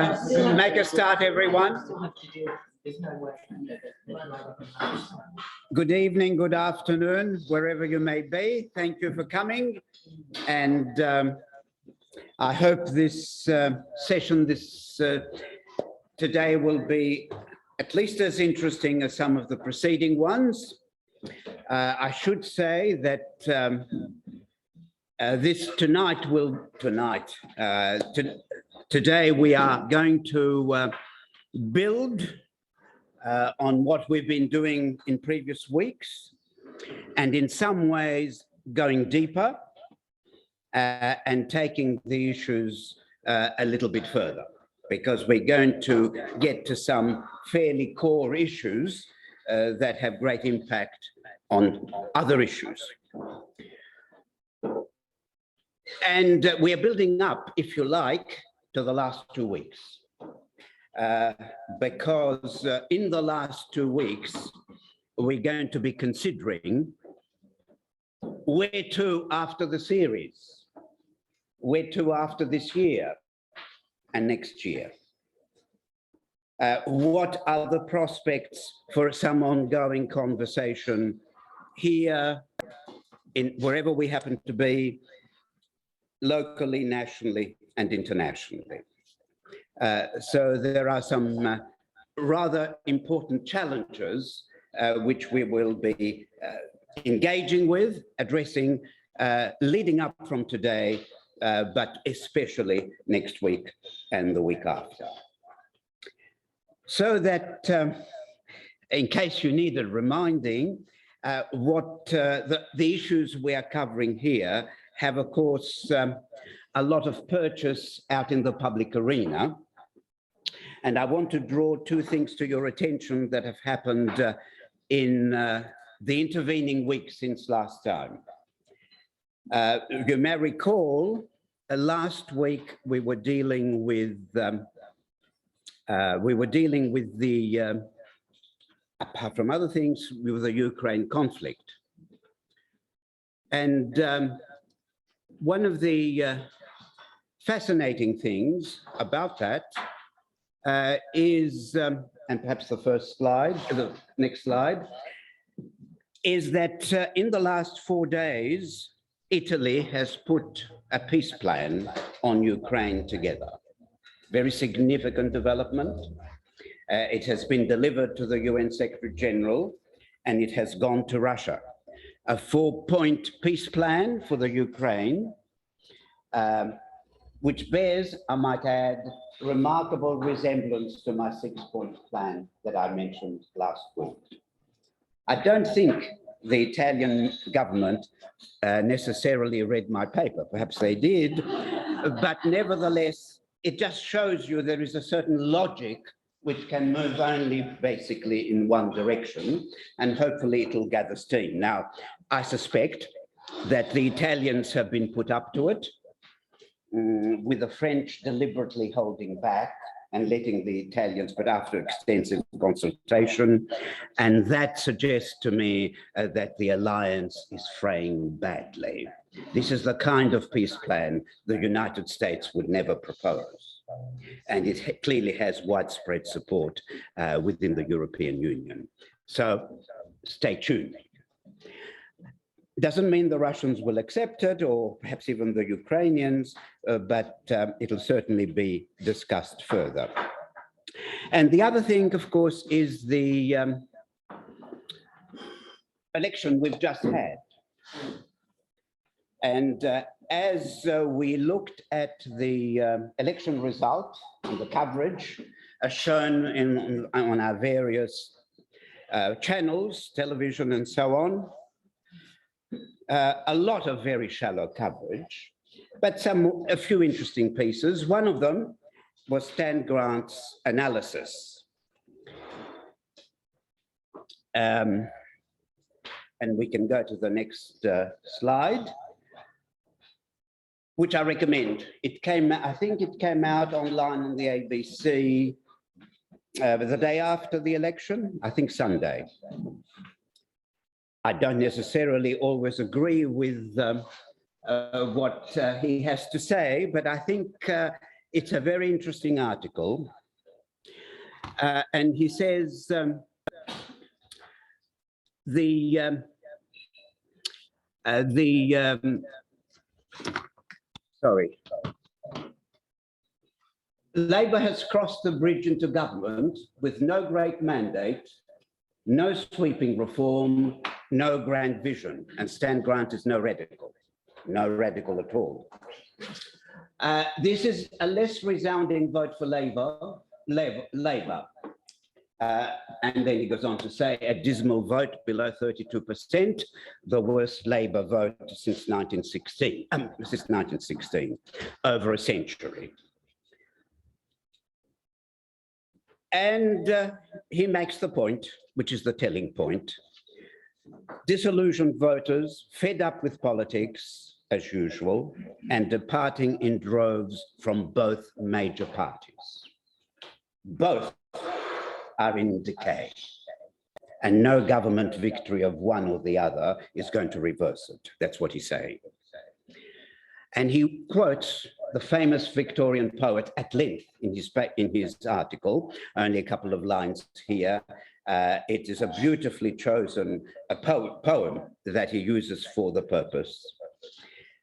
Make a start, everyone. Good evening, good afternoon, wherever you may be. Thank you for coming. And I hope this session today will be at least as interesting as some of the preceding ones. I should say that today we are going to build on what we've been doing in previous weeks, and in some ways going deeper and taking the issues a little bit further, because we're going to get to some fairly core issues that have great impact on other issues. And we are building up, if you like, to the last 2 weeks. Because in the last 2 weeks, we're going to be considering where to after the series, where to after this year and next year. What are the prospects for some ongoing conversation here, wherever we happen to be, locally, nationally, and internationally. So there are some rather important challenges which we will be engaging with, addressing, leading up from today, but especially next week and the week after. So that, in case you needed reminding, what the issues we are covering here have, of course, a lot of purchase out in the public arena. And I want to draw two things to your attention that have happened in the intervening week since last time. You may recall last week we were dealing with apart from other things, with the Ukraine conflict. And one of the fascinating things about that is, and perhaps the first slide, the next slide, is that in the last 4 days, Italy has put a peace plan on Ukraine together. Very significant development. It has been delivered to the UN Secretary General, and it has gone to Russia. A 4-point peace plan for the Ukraine, which bears, I might add, remarkable resemblance to my 6-point plan that I mentioned last week. I don't think the Italian government necessarily read my paper. Perhaps they did, but nevertheless, it just shows you there is a certain logic which can move only basically in one direction, and hopefully it'll gather steam. Now, I suspect that the Italians have been put up to it, with the French deliberately holding back and letting the Italians, but after extensive consultation. And that suggests to me that the alliance is fraying badly. This is the kind of peace plan the United States would never propose. And it clearly has widespread support within the European Union. So stay tuned. Doesn't mean the Russians will accept it, or perhaps even the Ukrainians, but it'll certainly be discussed further. And the other thing, of course, is the election we've just had. And as we looked at the election result and the coverage as shown on our various channels, television and so on, a lot of very shallow coverage, but a few interesting pieces. One of them was Stan Grant's analysis. And we can go to the next slide, which I recommend. I think it came out online on the ABC the day after the election, I think Sunday. I don't necessarily always agree with what he has to say, but I think it's a very interesting article. And he says Labour has crossed the bridge into government with no great mandate, no sweeping reform, no grand vision, and Stan Grant is no radical at all. This is a less resounding vote for Labour. And then he goes on to say, a dismal vote below 32%, the worst Labour vote since 1916, over a century. And he makes the point, which is the telling point. Disillusioned voters, fed up with politics, as usual, and departing in droves from both major parties. Both are in decay, and no government victory of one or the other is going to reverse it. That's what he's saying. And he quotes the famous Victorian poet at length in his article, only a couple of lines here. It is a beautifully chosen poem that he uses for the purpose.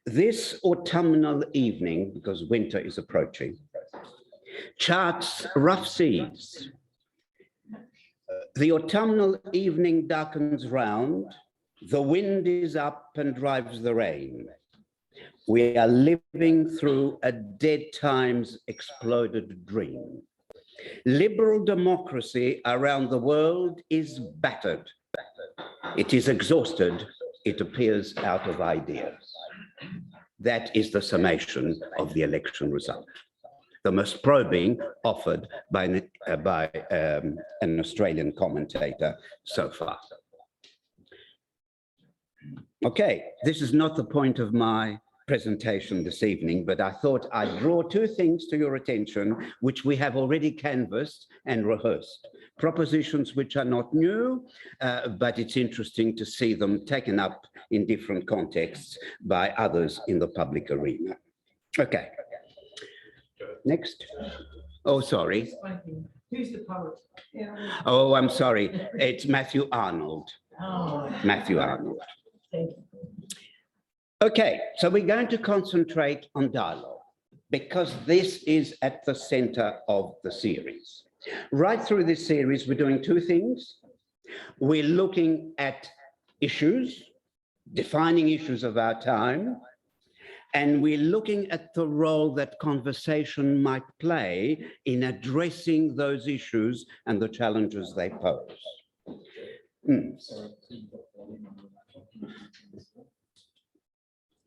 This autumnal evening, because winter is approaching, charts rough seas. The autumnal evening darkens round, the wind is up and drives the rain. We are living through a dead time's exploded dream. Liberal democracy around the world is battered. It is exhausted. It appears out of ideas. That is the summation of the election result. The most probing offered by an Australian commentator so far. Okay, this is not the point of my presentation this evening, but I thought I'd draw two things to your attention, which we have already canvassed and rehearsed. Propositions which are not new, but it's interesting to see them taken up in different contexts by others in the public arena. Okay. Next. Oh, sorry. Who's the poet? Oh, I'm sorry. It's Matthew Arnold. Oh. Matthew Arnold. Thank you. Okay, so we're going to concentrate on dialogue because this is at the center of the series. Right through this series, we're doing two things. We're looking at issues, defining issues of our time, and we're looking at the role that conversation might play in addressing those issues and the challenges they pose.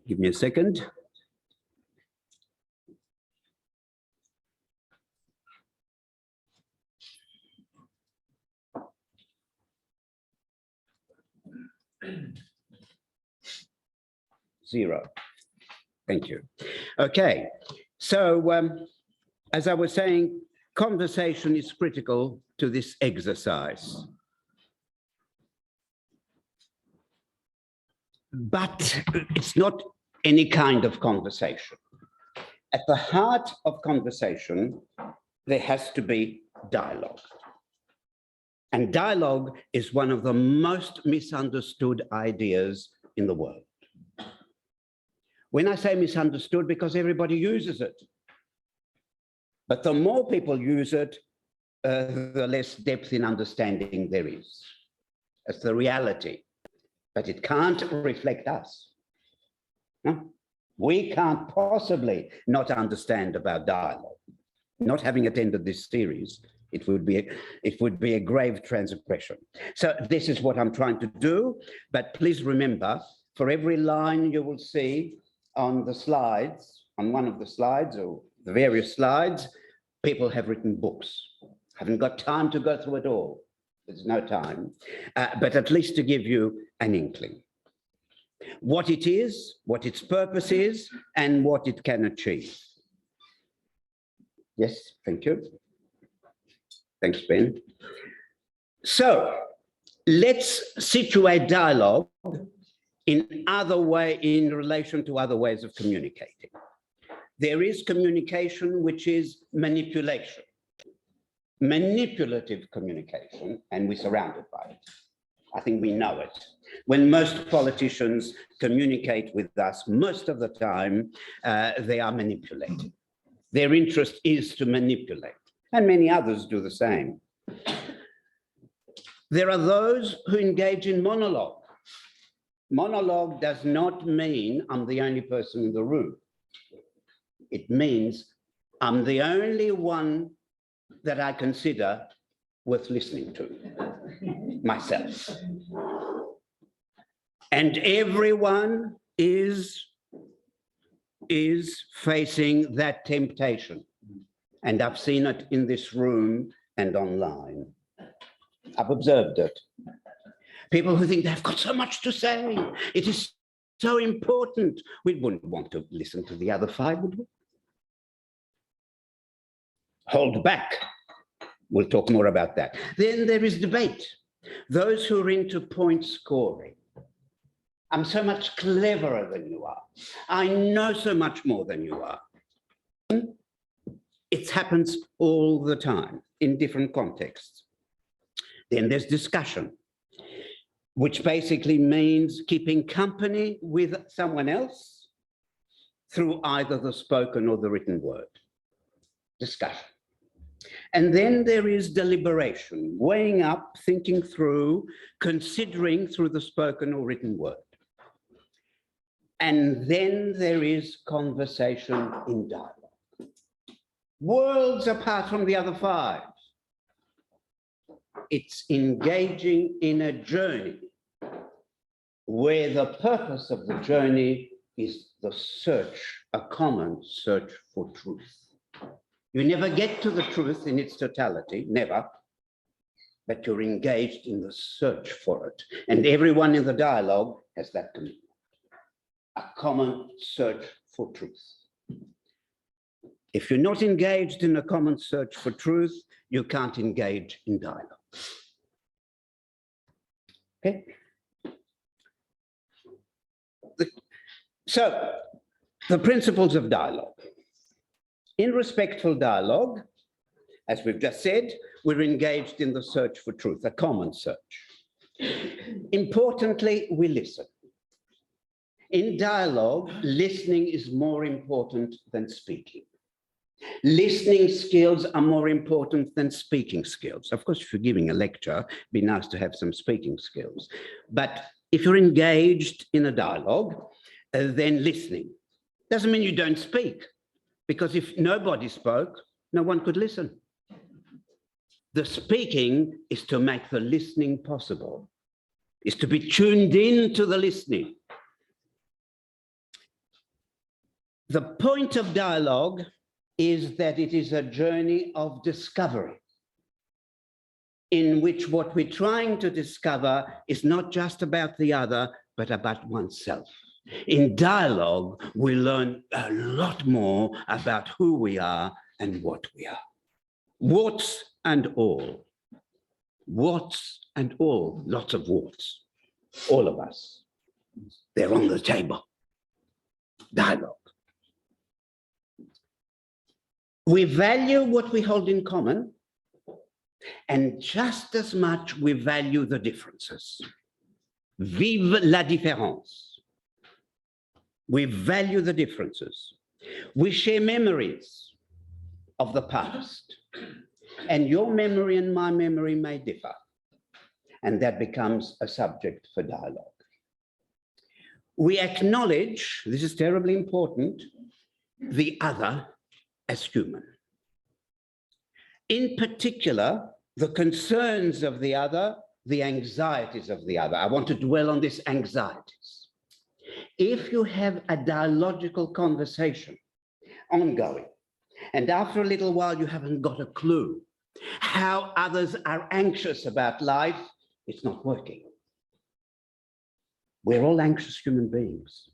Give me a second. Zero. Thank you. Okay, so as I was saying, conversation is critical to this exercise. But it's not any kind of conversation. At the heart of conversation, there has to be dialogue. And dialogue is one of the most misunderstood ideas in the world. When I say misunderstood, because everybody uses it. But the more people use it, the less depth in understanding there is. That's the reality. But it can't reflect us. No? We can't possibly not understand about dialogue. Not having attended this series, it would be a grave transgression. So this is what I'm trying to do. But please remember, for every line you will see on the slides, on one of the slides or the various slides, people have written books. Haven't got time to go through it all. There's no time, but at least to give you an inkling. What it is, what its purpose is, and what it can achieve. Yes, thank you. Thanks, Ben. So let's situate dialogue in relation to other ways of communicating. There is communication which is manipulation, manipulative communication, and we're surrounded by it. I think we know it. When most politicians communicate with us, most of the time, they are manipulated. Their interest is to manipulate, and many others do the same. There are those who engage in monologue. Monologue does not mean I'm the only person in the room. It means I'm the only one that I consider worth listening to, myself. And everyone is facing that temptation. And I've seen it in this room and online. I've observed it. People who think they've got so much to say. It is so important. We wouldn't want to listen to the other side, would we? Hold back. We'll talk more about that. Then there is debate. Those who are into point scoring. I'm so much cleverer than you are. I know so much more than you are. It happens all the time in different contexts. Then there's discussion, which basically means keeping company with someone else through either the spoken or the written word. Discussion. And then there is deliberation, weighing up, thinking through, considering through the spoken or written word. And then there is conversation in dialogue. Worlds apart from the other five. It's engaging in a journey where the purpose of the journey is the search, a common search for truth. You never get to the truth in its totality, never, but you're engaged in the search for it. And everyone in the dialogue has that commitment, a common search for truth. If you're not engaged in a common search for truth, you can't engage in dialogue. Okay? So, the principles of dialogue. In respectful dialogue, as we've just said, we're engaged in the search for truth, a common search. Importantly, we listen. In dialogue, listening is more important than speaking. Listening skills are more important than speaking skills. Of course, if you're giving a lecture, it'd be nice to have some speaking skills. But if you're engaged in a dialogue, then listening. Doesn't mean you don't speak, because if nobody spoke, no one could listen. The speaking is to make the listening possible, is to be tuned in to the listening. The point of dialogue is that it is a journey of discovery, in which what we're trying to discover is not just about the other, but about oneself. In dialogue, we learn a lot more about who we are and what we are. Warts and all. Warts and all. Lots of warts. All of us. They're on the table. Dialogue. We value what we hold in common, and just as much we value the differences. Vive la différence. We value the differences. We share memories of the past, and your memory and my memory may differ, and that becomes a subject for dialogue. We acknowledge, this is terribly important, the other as human. In particular, the concerns of the other, the anxieties of the other. I want to dwell on these anxieties. If you have a dialogical conversation ongoing, and after a little while you haven't got a clue how others are anxious about life, it's not working. We're all anxious human beings.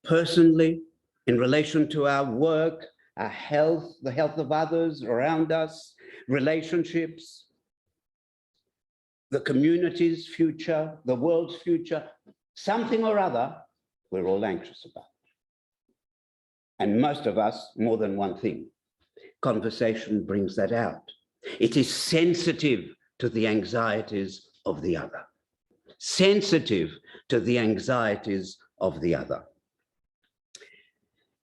Personally, in relation to our work, our health, the health of others around us, relationships, the community's future, the world's future, something or other, we're all anxious about. and most of us more than one thing. Conversation brings that out. It is sensitive to the anxieties of the other. Sensitive to the anxieties of the other.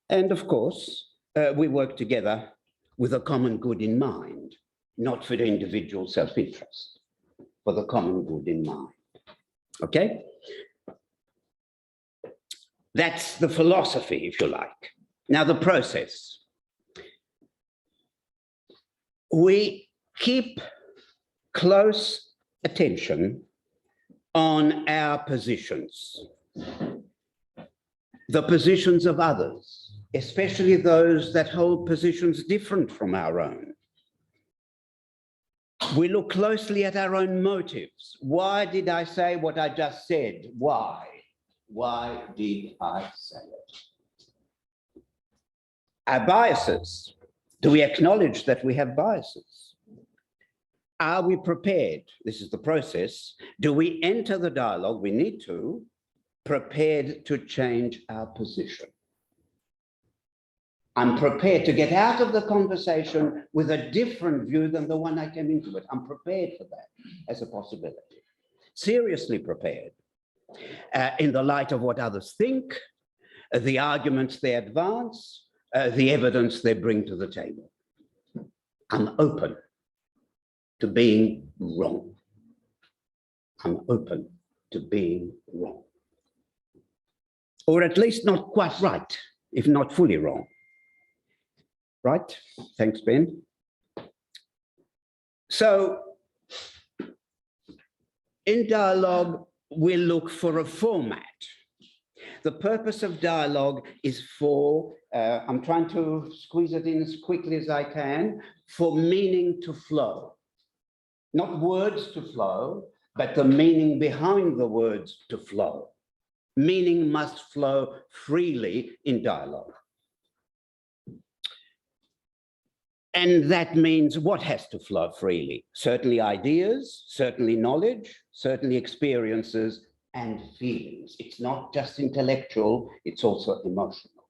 And of course, we work together with a common good in mind, not for the individual self-interest, for the common good in mind. Okay? That's the philosophy, if you like. Now, the process. We keep close attention on our positions, the positions of others, especially those that hold positions different from our own. We look closely at our own motives. Why did I say what I just said? Why? Why did I say it? Our biases. Do we acknowledge that we have biases? Are we prepared? This is the process. Do we enter the dialogue? We need to, prepared to change our position. I'm prepared to get out of the conversation with a different view than the one I came into it. I'm prepared for that as a possibility. Seriously prepared. In the light of what others think, the arguments they advance, the evidence they bring to the table. I'm open to being wrong. I'm open to being wrong. Or at least not quite right, if not fully wrong. Right? Thanks, Ben. So, in dialogue, we look for a format. The purpose of dialogue is for, I'm trying to squeeze it in as quickly as I can, for meaning to flow. Not words to flow, but the meaning behind the words to flow. Meaning must flow freely in dialogue. And that means what has to flow freely? Certainly ideas, certainly knowledge, certainly experiences and feelings. It's not just intellectual, it's also emotional.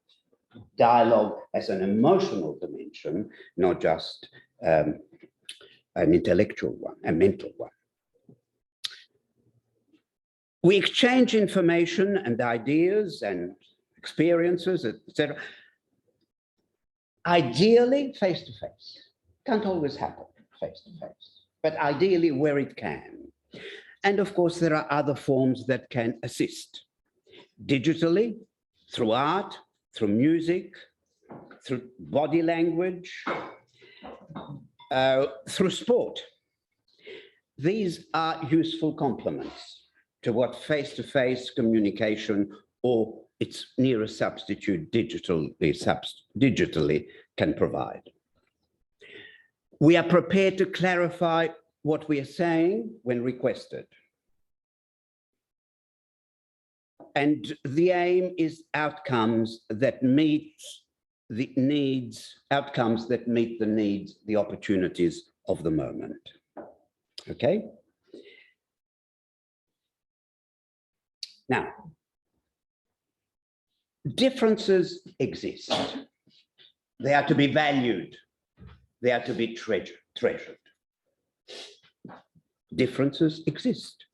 Dialogue has an emotional dimension, not just an intellectual one, a mental one. We exchange information and ideas and experiences, etc. Ideally, face-to-face. Can't always happen face-to-face, but ideally where it can. And of course, there are other forms that can assist. Digitally, through art, through music, through body language, through sport. These are useful complements to what face-to-face communication or its nearest substitute digitally can provide. We are prepared to clarify what we are saying when requested. And the aim is outcomes that meet the needs, outcomes that meet the needs, the opportunities of the moment. Okay? Now, differences exist. They are to be valued. They are to be treasured. Differences exist.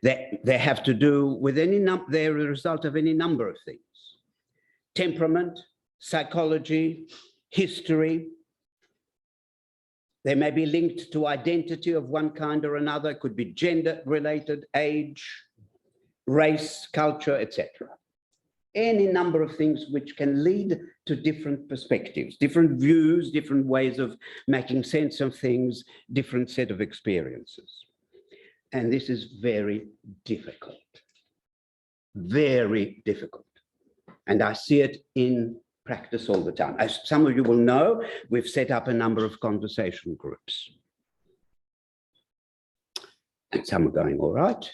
They have to do with they're a result of any number of things. Temperament, psychology, history. They may be linked to identity of one kind or another. It could be gender related, age, race, culture, etc. Any number of things which can lead to different perspectives, different views, different ways of making sense of things, different set of experiences. And this is very difficult, very difficult. And I see it in practice all the time. As some of you will know, we've set up a number of conversation groups. And some are going all right.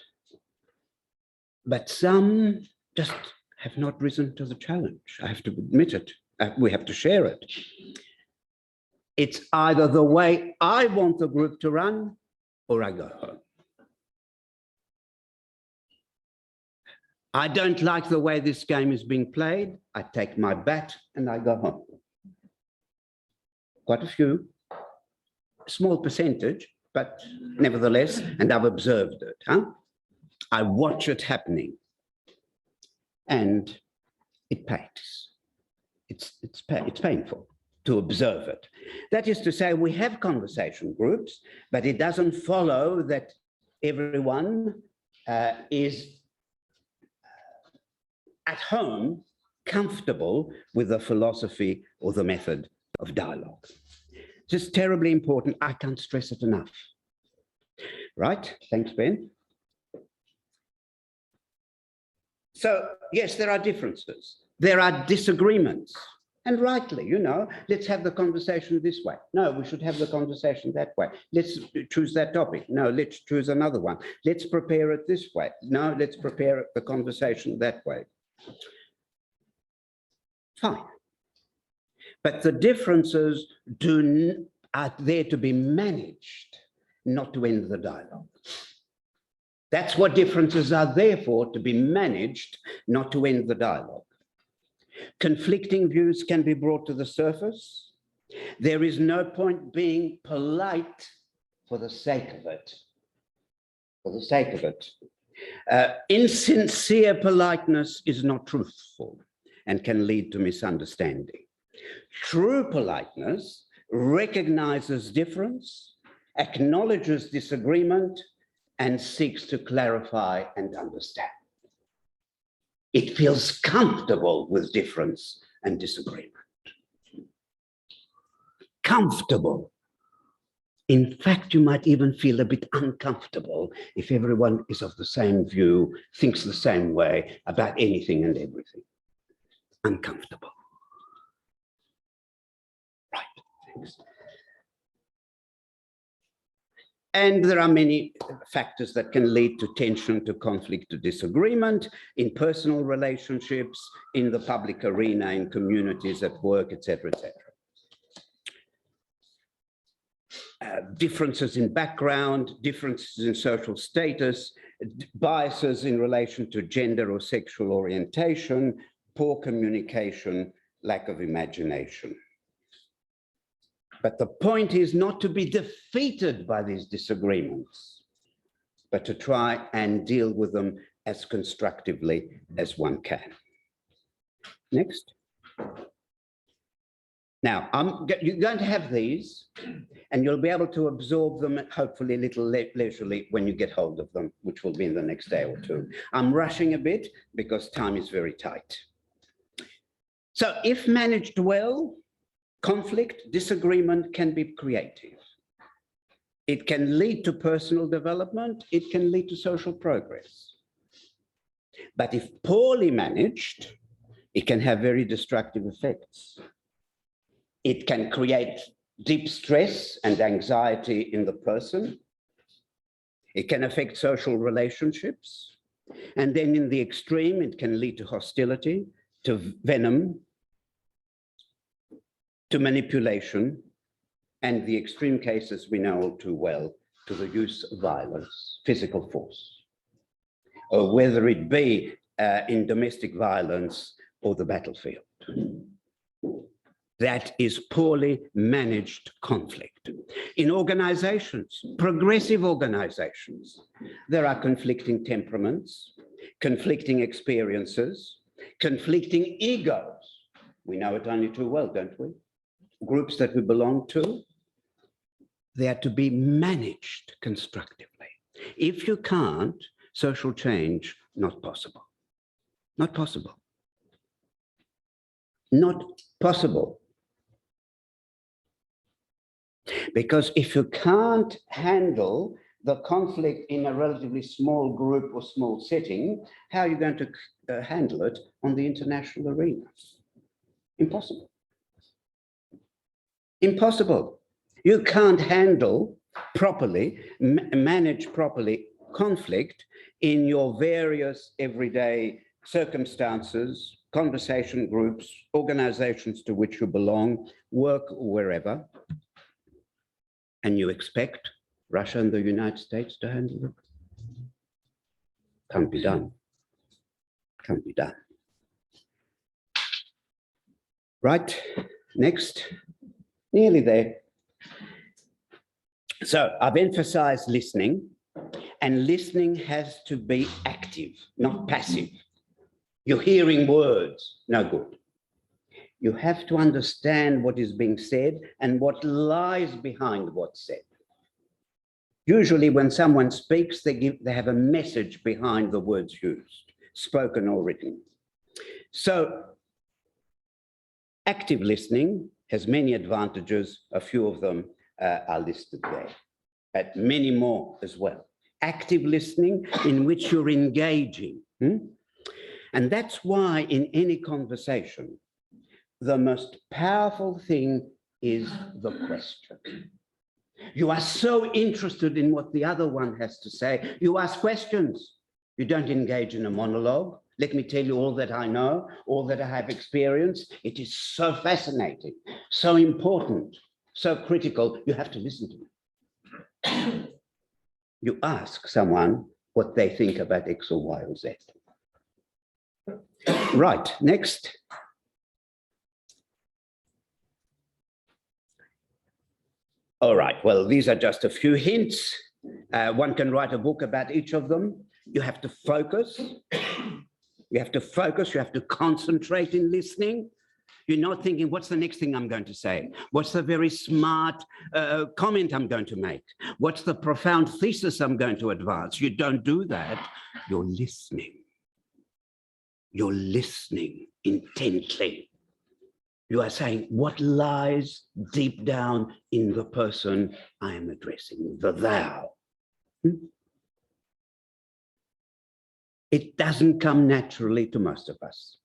But some just have not risen to the challenge. I have to admit it. We have to share it. It's either the way I want the group to run or I go home. I don't like the way this game is being played. I take my bat and I go home. Quite a few, small percentage, but nevertheless, and I've observed it. I watch it happening, and it pays. It's painful to observe it. That is to say, we have conversation groups, but it doesn't follow that everyone is at home comfortable with the philosophy or the method of dialogue. Just terribly important. I can't stress it enough. Right? Thanks, Ben. So, yes, there are differences. There are disagreements. And rightly, you know, let's have the conversation this way. No, we should have the conversation that way. Let's choose that topic. No, let's choose another one. Let's prepare it this way. No, let's prepare the conversation that way. Fine. But the differences are there to be managed, not to end the dialogue. That's what differences are there for, to be managed, not to end the dialogue. Conflicting views can be brought to the surface. There is no point being polite for the sake of it. For the sake of it. Insincere politeness is not truthful and can lead to misunderstanding. True politeness recognizes difference, acknowledges disagreement, and seeks to clarify and understand. It feels comfortable with difference and disagreement. Comfortable. In fact, you might even feel a bit uncomfortable if everyone is of the same view, thinks the same way about anything and everything. Uncomfortable. Right, thanks. And there are many factors that can lead to tension, to conflict, to disagreement in personal relationships, in the public arena, in communities, at work, etc., etc. Differences in background, differences in social status, biases in relation to gender or sexual orientation, poor communication, lack of imagination. But the point is not to be defeated by these disagreements, but to try and deal with them as constructively as one can. Next. Now, you're going to have these, and you'll be able to absorb them, hopefully a little leisurely when you get hold of them, which will be in the next day or two. I'm rushing a bit because time is very tight. So if managed well, conflict, disagreement can be creative. It can lead to personal development. It can lead to social progress. But if poorly managed, it can have very destructive effects. It can create deep stress and anxiety in the person. It can affect social relationships. And then in the extreme, it can lead to hostility, to venom, to manipulation, and the extreme cases we know all too well, to the use of violence, physical force, or whether it be in domestic violence or the battlefield. That is poorly managed conflict. In organizations, progressive organizations, there are conflicting temperaments, conflicting experiences, conflicting egos. We know it only too well, don't we? Groups that we belong to, they are to be managed constructively. If you can't, social change, not possible. Not possible. Not possible. Because if you can't handle the conflict in a relatively small group or small setting, how are you going to handle it on the international arena? Impossible. Impossible. You can't handle properly, manage properly conflict in your various everyday circumstances, conversation groups, organizations to which you belong, work or wherever, and you expect Russia and the United States to handle it. Can't be done. Can't be done. Right, next, nearly there. So I've emphasized listening, and listening has to be active, not passive. You're hearing words, no good. You have to understand what is being said and what lies behind what's said. Usually when someone speaks, they have a message behind the words used, spoken or written. So active listening has many advantages. A few of them are listed there, but many more as well. Active listening in which you're engaging. And that's why in any conversation, the most powerful thing is the question. You are so interested in what the other one has to say, you ask questions. You don't engage in a monologue. Let me tell you all that I know, all that I have experienced. It is so fascinating, so important, so critical. You have to listen to it. You ask someone what they think about X or Y or Z. Right, next. All right, well, these are just a few hints. One can write a book about each of them. You have to focus. You have to focus, you have to concentrate in listening. You're not thinking, what's the next thing I'm going to say? What's the very smart comment I'm going to make? What's the profound thesis I'm going to advance? You don't do that. You're listening. You're listening intently. You are saying, what lies deep down in the person I am addressing, the thou? It doesn't come naturally to most of us.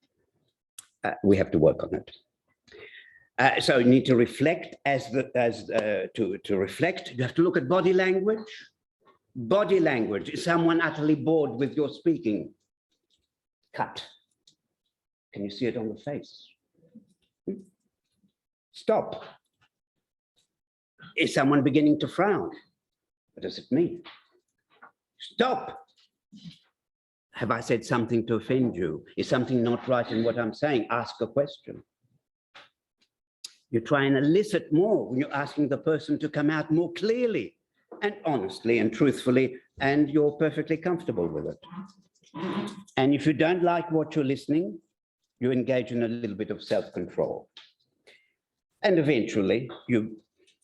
We have to work on it. So you need to reflect to reflect. You have to look at body language. Body language. Is someone utterly bored with your speaking? Cut. Can you see it on the face? Stop. Is someone beginning to frown? What does it mean? Stop. Have I said something to offend you? Is something not right in what I'm saying? Ask a question. You try and elicit more when you're asking the person to come out more clearly and honestly and truthfully, and you're perfectly comfortable with it. And if you don't like what you're listening, you engage in a little bit of self-control. And eventually you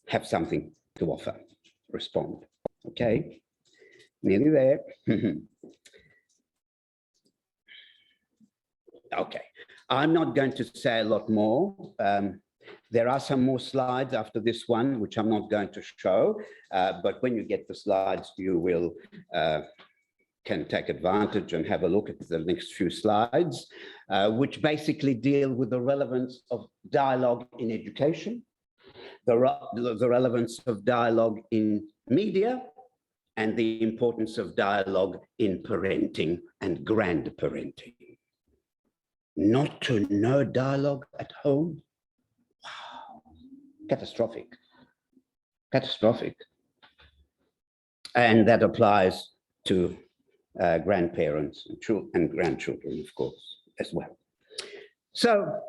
have something to offer, respond. Okay, nearly there. Okay, I'm not going to say a lot more. There are some more slides after this one, which I'm not going to show, but when you get the slides, you will can take advantage and have a look at the next few slides, which basically deal with the relevance of dialogue in education, the relevance of dialogue in media, and the importance of dialogue in parenting and grandparenting. Not to know dialogue at home? Wow, catastrophic, catastrophic. And that applies to grandparents and grandchildren, of course, as well. So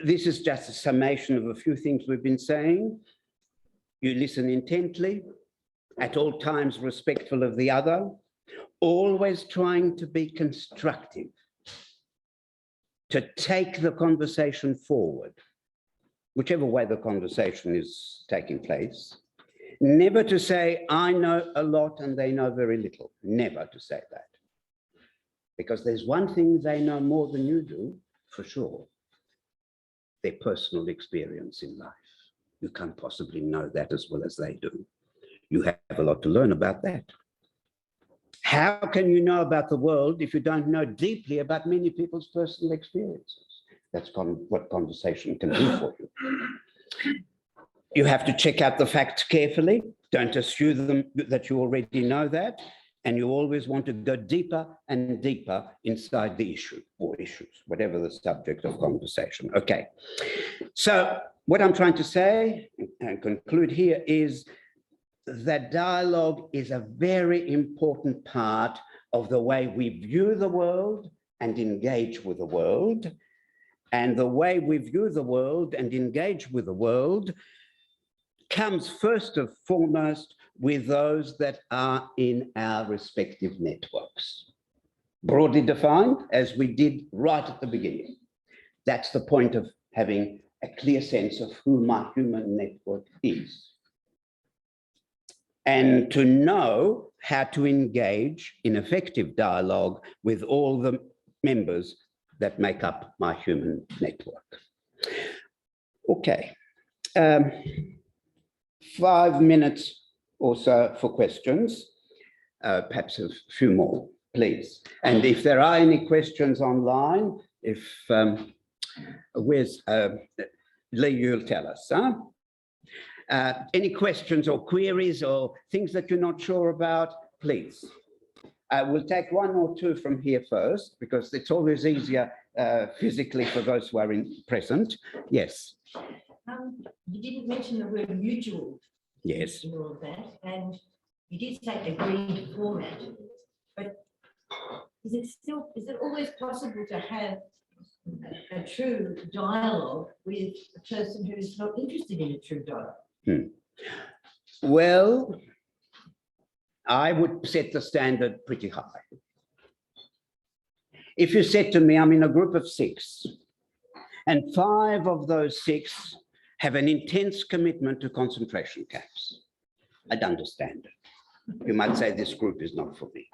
this is just a summation of a few things we've been saying. You listen intently, at all times respectful of the other, always trying to be constructive, to take the conversation forward, whichever way the conversation is taking place. Never to say, I know a lot and they know very little. Never to say that. Because there's one thing they know more than you do, for sure. Their personal experience in life. You can't possibly know that as well as they do. You have a lot to learn about that. How can you know about the world if you don't know deeply about many people's personal experiences? That's what conversation can do for you. You have to check out the facts carefully. Don't assume that you already know that. And you always want to go deeper and deeper inside the issue or issues, whatever the subject of conversation. Okay. So what I'm trying to say and conclude here is that dialogue is a very important part of the way we view the world and engage with the world. And the way we view the world and engage with the world comes first and foremost with those that are in our respective networks. Broadly defined, as we did right at the beginning. That's the point of having a clear sense of who my human network is. And to know how to engage in effective dialogue with all the members that make up my human network. Okay, 5 minutes or so for questions, perhaps a few more, please. And if there are any questions online, if, where's, Lee, you'll tell us, huh? Any questions or queries or things that you're not sure about, please. We'll take one or two from here first, because it's always easier physically for those who are present. Yes. You didn't mention the word mutual. Yes. In all of that, and you did say agreed format, but is it always possible to have a true dialogue with a person who's not interested in a true dialogue? Well, I would set the standard pretty high. If you said to me, I'm in a group of 6, and 5 of those 6 have an intense commitment to concentration camps, I'd understand it. You might say this group is not for me.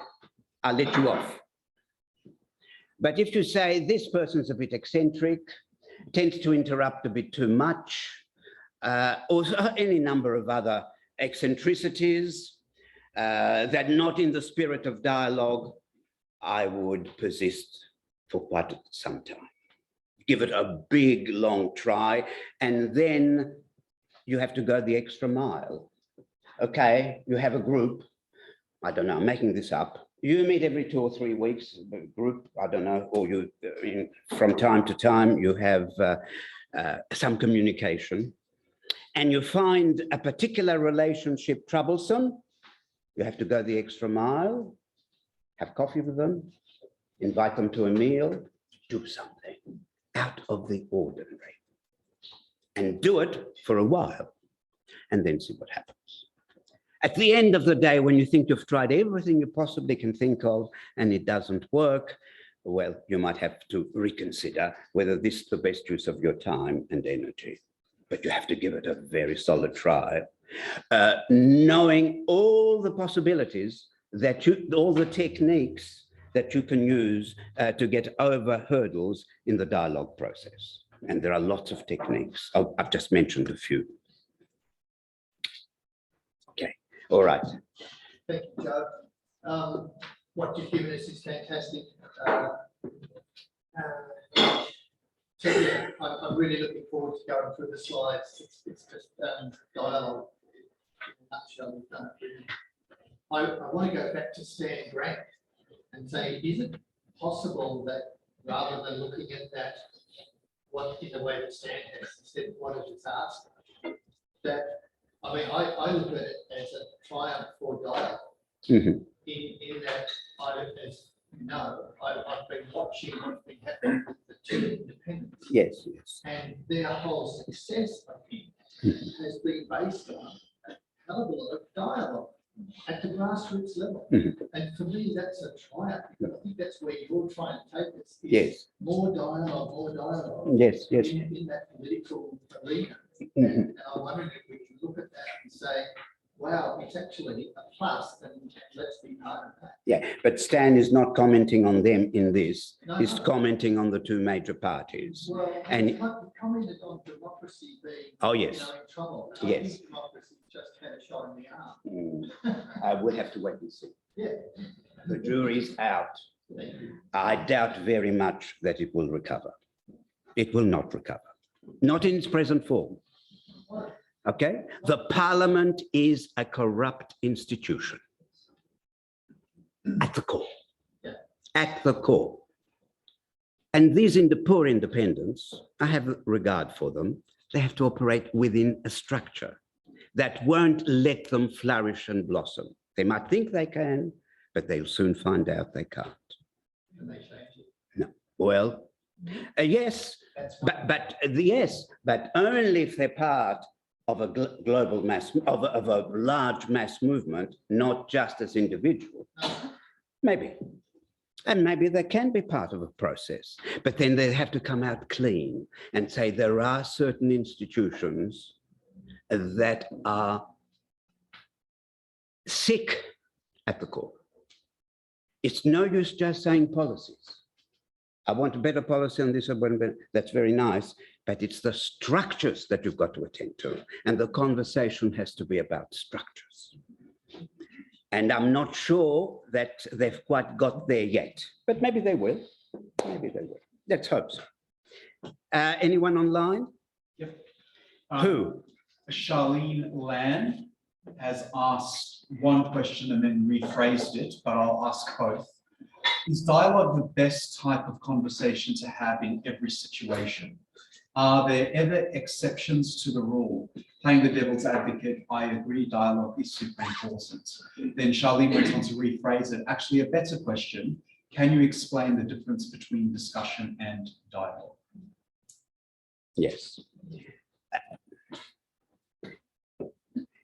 I'll let you off. But if you say this person's a bit eccentric, tends to interrupt a bit too much, or any number of other eccentricities, that not in the spirit of dialogue, I would persist for quite some time. Give it a big, long try, and then you have to go the extra mile. Okay, you have a group, I don't know, I'm making this up. You meet every 2 or 3 weeks, a group, I don't know, or you, from time to time, you have some communication, and you find a particular relationship troublesome. You have to go the extra mile, have coffee with them, invite them to a meal, do something out of the ordinary, and do it for a while, and then see what happens. At the end of the day, when you think you've tried everything you possibly can think of and it doesn't work, well, you might have to reconsider whether this is the best use of your time and energy. But you have to give it a very solid try, knowing all the possibilities that all the techniques that you can use to get over hurdles in the dialogue process. And there are lots of techniques. I've just mentioned a few. Okay, all right. Thank you, Joe. What you've given us is fantastic. So yeah, I'm really looking forward to going through the slides. It's just dialogue in a nutshell. We've done it really. I want to go back to Stan Grant and say, is it possible that rather than looking at that, what in the way that Stan has said, what it is asked, that I mean, I look at it as a triumph for dialogue. In that, as you know, I've been watching what's been happening with the 2 independents. Yes, yes. And their whole success, I think, has been based on a hell of a lot of dialogue at the grassroots level. And for me, that's a triumph, because I think that's where you're trying to take us. Yes. More dialogue. Yes, yes. In that political arena. And I'm wondering if we can look at that and say, wow, it's actually a plus, and let's be part of that. Yeah, but Stan is not commenting on them in this. No, He's no. commenting on the 2 major parties. Well, and he commented on democracy being yes. in trouble. Yes. I think democracy just had a shot in the arm. I would have to wait and see. Yeah. The jury's out. Thank you. I doubt very much that it will recover. It will not recover, not in its present form. Okay, the parliament is a corrupt institution at the core, at the core. And these poor independents, I have regard for them, they have to operate within a structure that won't let them flourish and blossom. They might think they can, but they'll soon find out they can't. Can they change it? No. Well, yes, but only if they're part of a global mass, of a large mass movement, not just as individuals. Maybe. And maybe they can be part of a process, but then they have to come out clean and say there are certain institutions that are sick at the core. It's no use just saying policies. I want a better policy on this, that's very nice, but it's the structures that you've got to attend to, and the conversation has to be about structures. And I'm not sure that they've quite got there yet, but maybe they will. Maybe they will. Let's hope so. Anyone online? Yep. Who? Charlene Land has asked one question and then rephrased it, but I'll ask both. Is dialogue the best type of conversation to have in every situation? Are there ever exceptions to the rule? Playing the devil's advocate, I agree, dialogue is super important. Then Charlene went on to rephrase it. Actually, a better question, can you explain the difference between discussion and dialogue? Yes.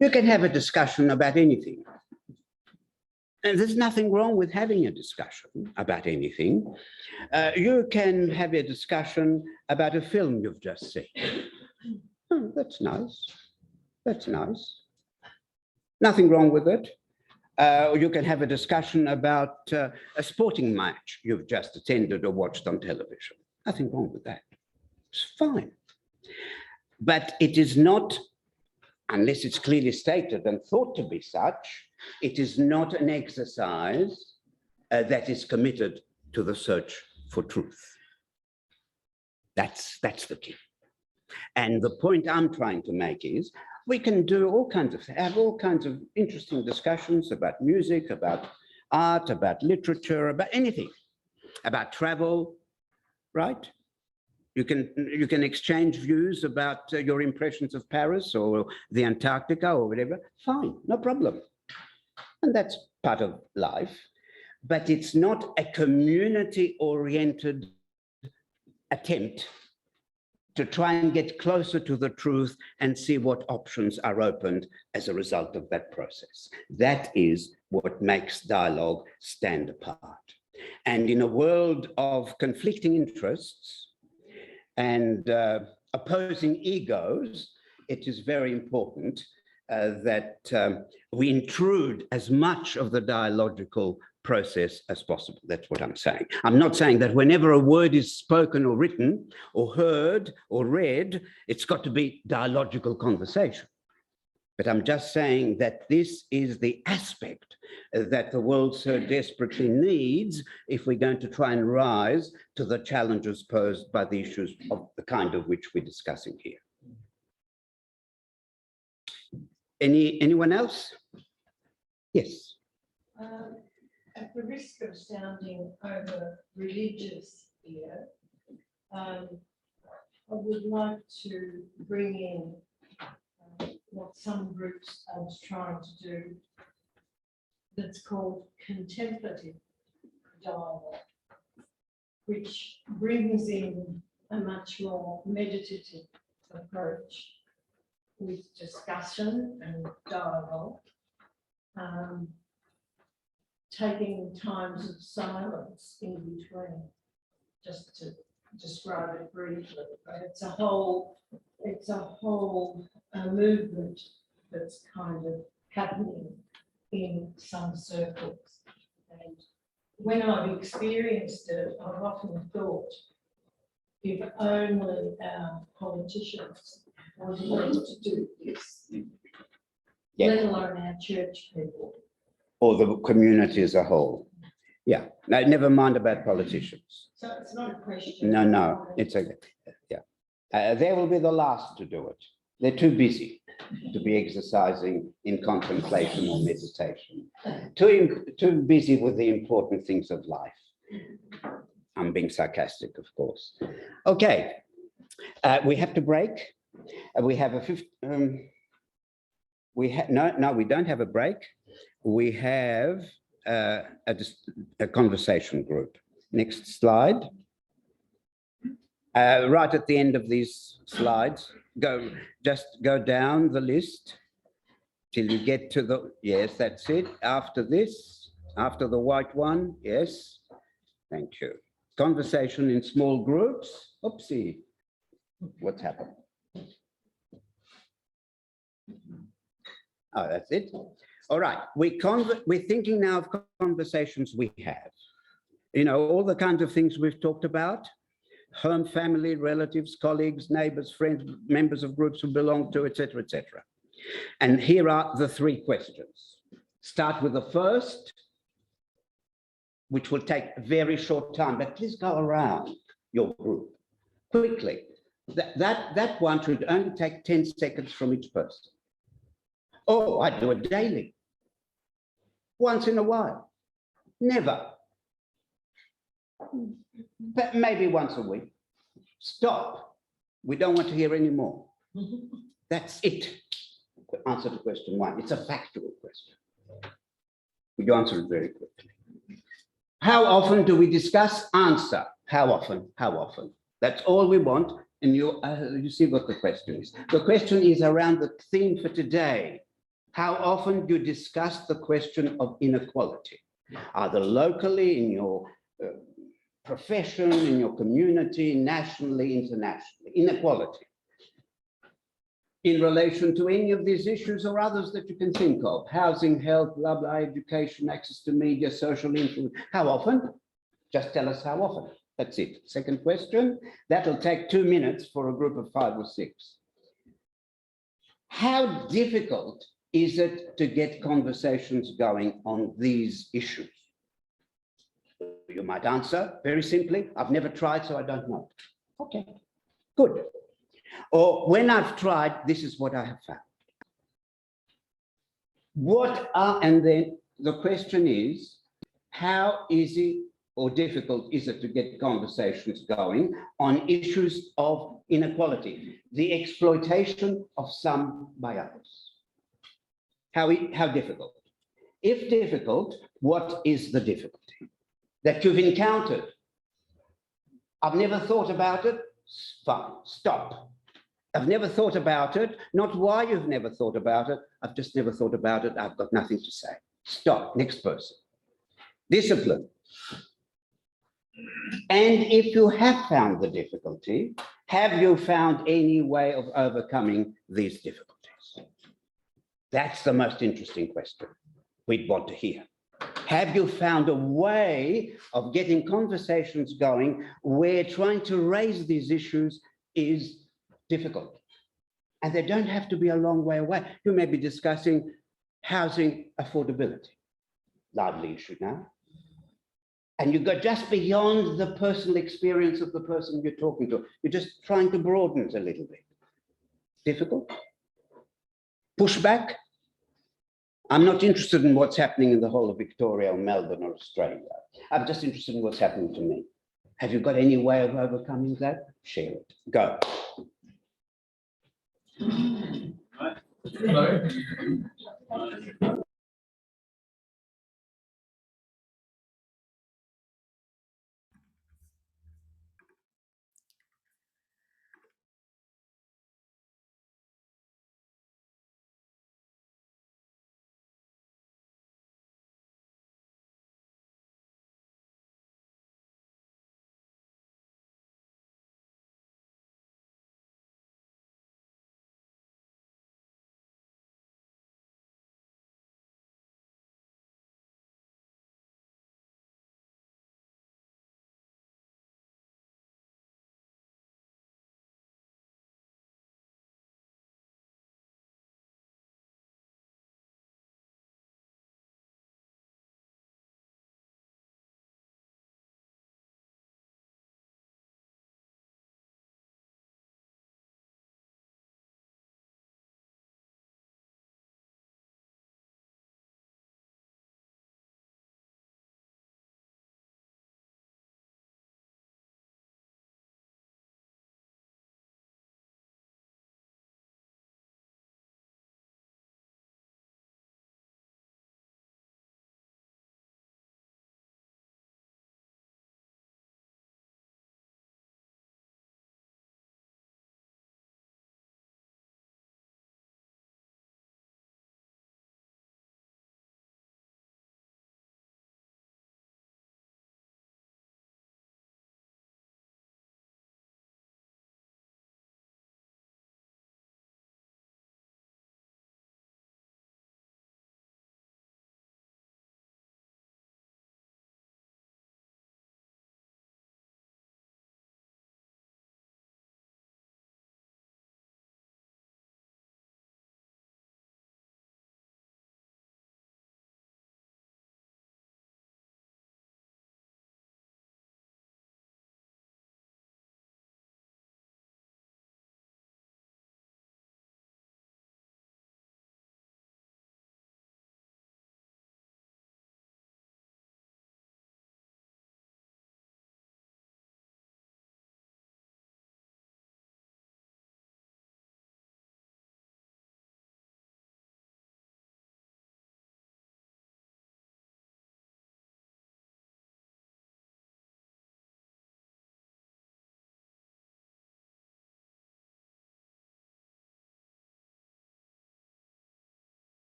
You can have a discussion about anything. And there's nothing wrong with having a discussion about anything. You can have a discussion about a film you've just seen. Oh, that's nice. That's nice. Nothing wrong with it. Or you can have a discussion about a sporting match you've just attended or watched on television. Nothing wrong with that. It's fine. But it is not, unless it's clearly stated and thought to be such, it is not an exercise that is committed to the search for truth. That's the key. And the point I'm trying to make is we can do have all kinds of interesting discussions about music, about art, about literature, about anything, about travel, right? You can exchange views about your impressions of Paris or the Antarctica or whatever. Fine, no problem. And that's part of life, but it's not a community-oriented attempt to try and get closer to the truth and see what options are opened as a result of that process. That is what makes dialogue stand apart. And in a world of conflicting interests and opposing egos, it is very important that we intrude as much of the dialogical process as possible. That's what I'm saying. I'm not saying that whenever a word is spoken or written or heard or read, it's got to be dialogical conversation. But I'm just saying that this is the aspect that the world so desperately needs if we're going to try and rise to the challenges posed by the issues of the kind of which we're discussing here. Anyone else? Yes. At the risk of sounding over religious here, I would like to bring in what some groups are trying to do that's called contemplative dialogue, which brings in a much more meditative approach with discussion and dialogue, taking times of silence in between, just to describe it briefly. It's a whole movement that's kind of happening in some circles. And when I've experienced it, I've often thought, if only our politicians were willing to do this, let alone our church people. Or the community as a whole. Yeah, no, never mind about politicians. So it's not a question. No, it's okay. Yeah, they will be the last to do it. They're too busy to be exercising in contemplation or meditation. Too busy with the important things of life. I'm being sarcastic, of course. Okay, we have to break. We have a no, we don't have a break. We have a conversation group. Next slide. Right at the end of these slides, just go down the list till you get to the, yes, that's it. After this, after the white one, yes, thank you. Conversation in small groups. Oopsie, what's happened? Oh, that's it. All right, we're thinking now of conversations we have. You know, all the kinds of things we've talked about: home, family, relatives, colleagues, neighbors, friends, members of groups we belong to, etc., etc. And here are the three questions. Start with the first, which will take a very short time, but please go around your group quickly. That one should only take 10 seconds from each person. Oh, I do it daily. Once in a while. Never. But maybe once a week. Stop. We don't want to hear any more. That's it. Answer to question one. It's a factual question. Would you answer it very quickly? How often do we discuss? Answer. How often? How often? That's all we want. And you see what the question is. The question is around the theme for today. How often do you discuss the question of inequality? Either locally, in your profession, in your community, nationally, internationally. Inequality. In relation to any of these issues or others that you can think of: housing, health, blah, blah, education, access to media, social influence. How often? Just tell us how often. That's it. Second question. That'll take 2 minutes for a group of 5 or 6. How difficult is it to get conversations going on these issues? You might answer very simply, I've never tried, so I don't know. Okay, good. Or when I've tried, this is what I have found. And then the question is, how easy or difficult is it to get conversations going on issues of inequality, the exploitation of some by others? How difficult? If difficult, what is the difficulty that you've encountered? I've never thought about it. Fine, stop. I've never thought about it. Not why you've never thought about it. I've just never thought about it. I've got nothing to say. Stop. Next person. Discipline. And if you have found the difficulty, have you found any way of overcoming these difficulties? That's the most interesting question we'd want to hear. Have you found a way of getting conversations going where trying to raise these issues is difficult? And they don't have to be a long way away. You may be discussing housing affordability. Lively issue now. And you go just beyond the personal experience of the person you're talking to. You're just trying to broaden it a little bit. Difficult? Pushback? I'm not interested in what's happening in the whole of Victoria or Melbourne or Australia. I'm just interested in what's happening to me. Have you got any way of overcoming that? Share it. Go. Hello.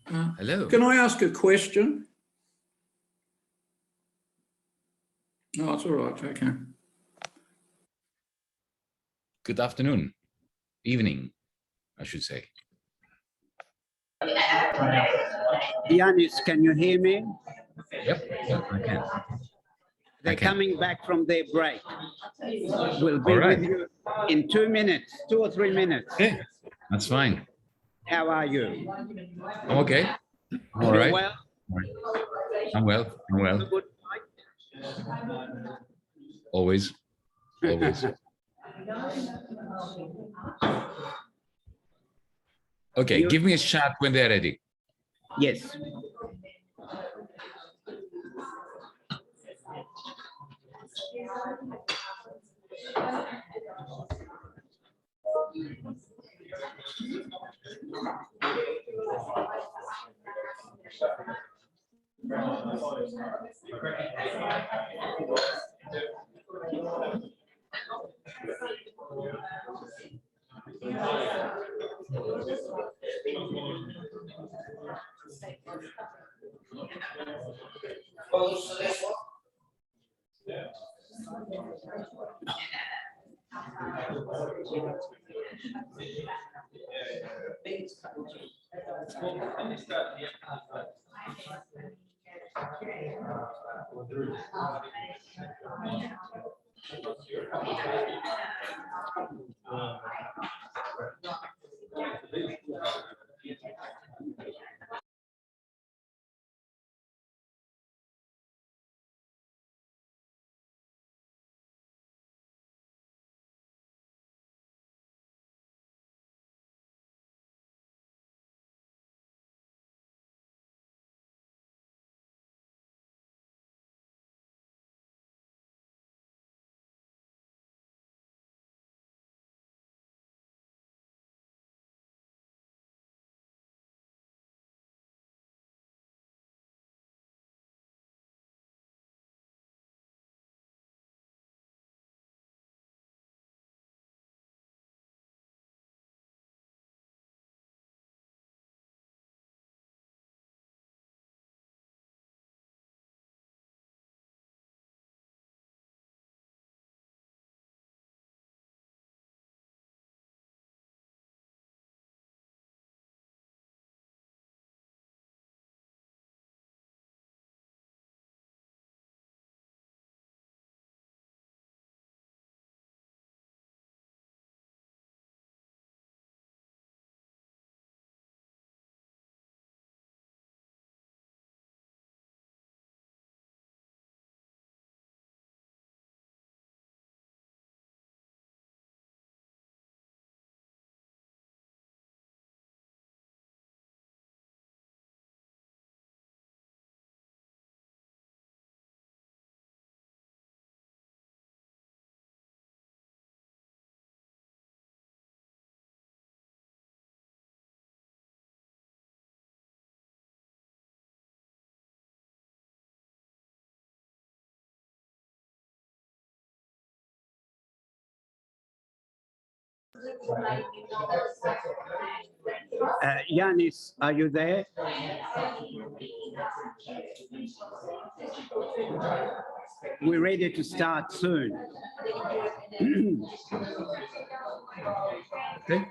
Hello. Can I ask a question? Oh, it's all right. Okay. Good afternoon. Evening, I should say. Yanis, can you hear me? Yep, I can. They're coming back from their break. We'll be All right. with you in 2 minutes, 2 or 3 minutes. Okay, that's fine. How are you? I'm okay. I'm all You're right. well? I'm well. I'm well. A good Always. Always. night? Okay, give me a shot when they're ready. Yes. Yanis, are you there? We're ready to start soon. Okay.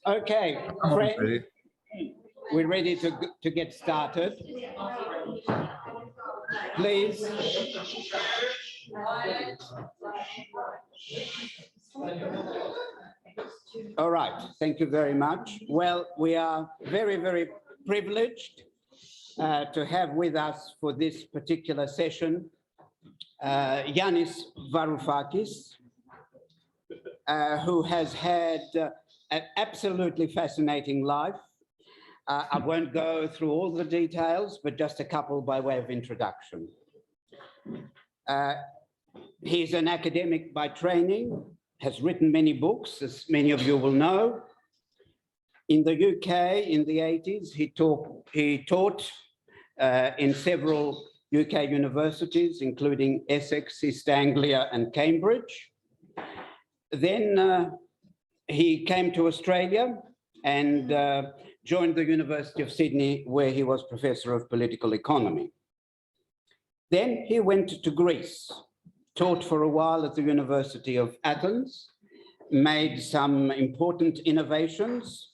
Okay, I'm almost friends, ready. we're ready to get started. Please. All right, thank you very much. Well, we are very, very privileged to have with us for this particular session Yanis Varoufakis, who has had an absolutely fascinating life. I won't go through all the details, but just a couple by way of introduction. He's an academic by training, has written many books, as many of you will know. In the UK in the 80s, he taught in several UK universities, including Essex, East Anglia, and Cambridge. Then he came to Australia and joined the University of Sydney, where he was Professor of Political Economy. Then he went to Greece, taught for a while at the University of Athens, made some important innovations,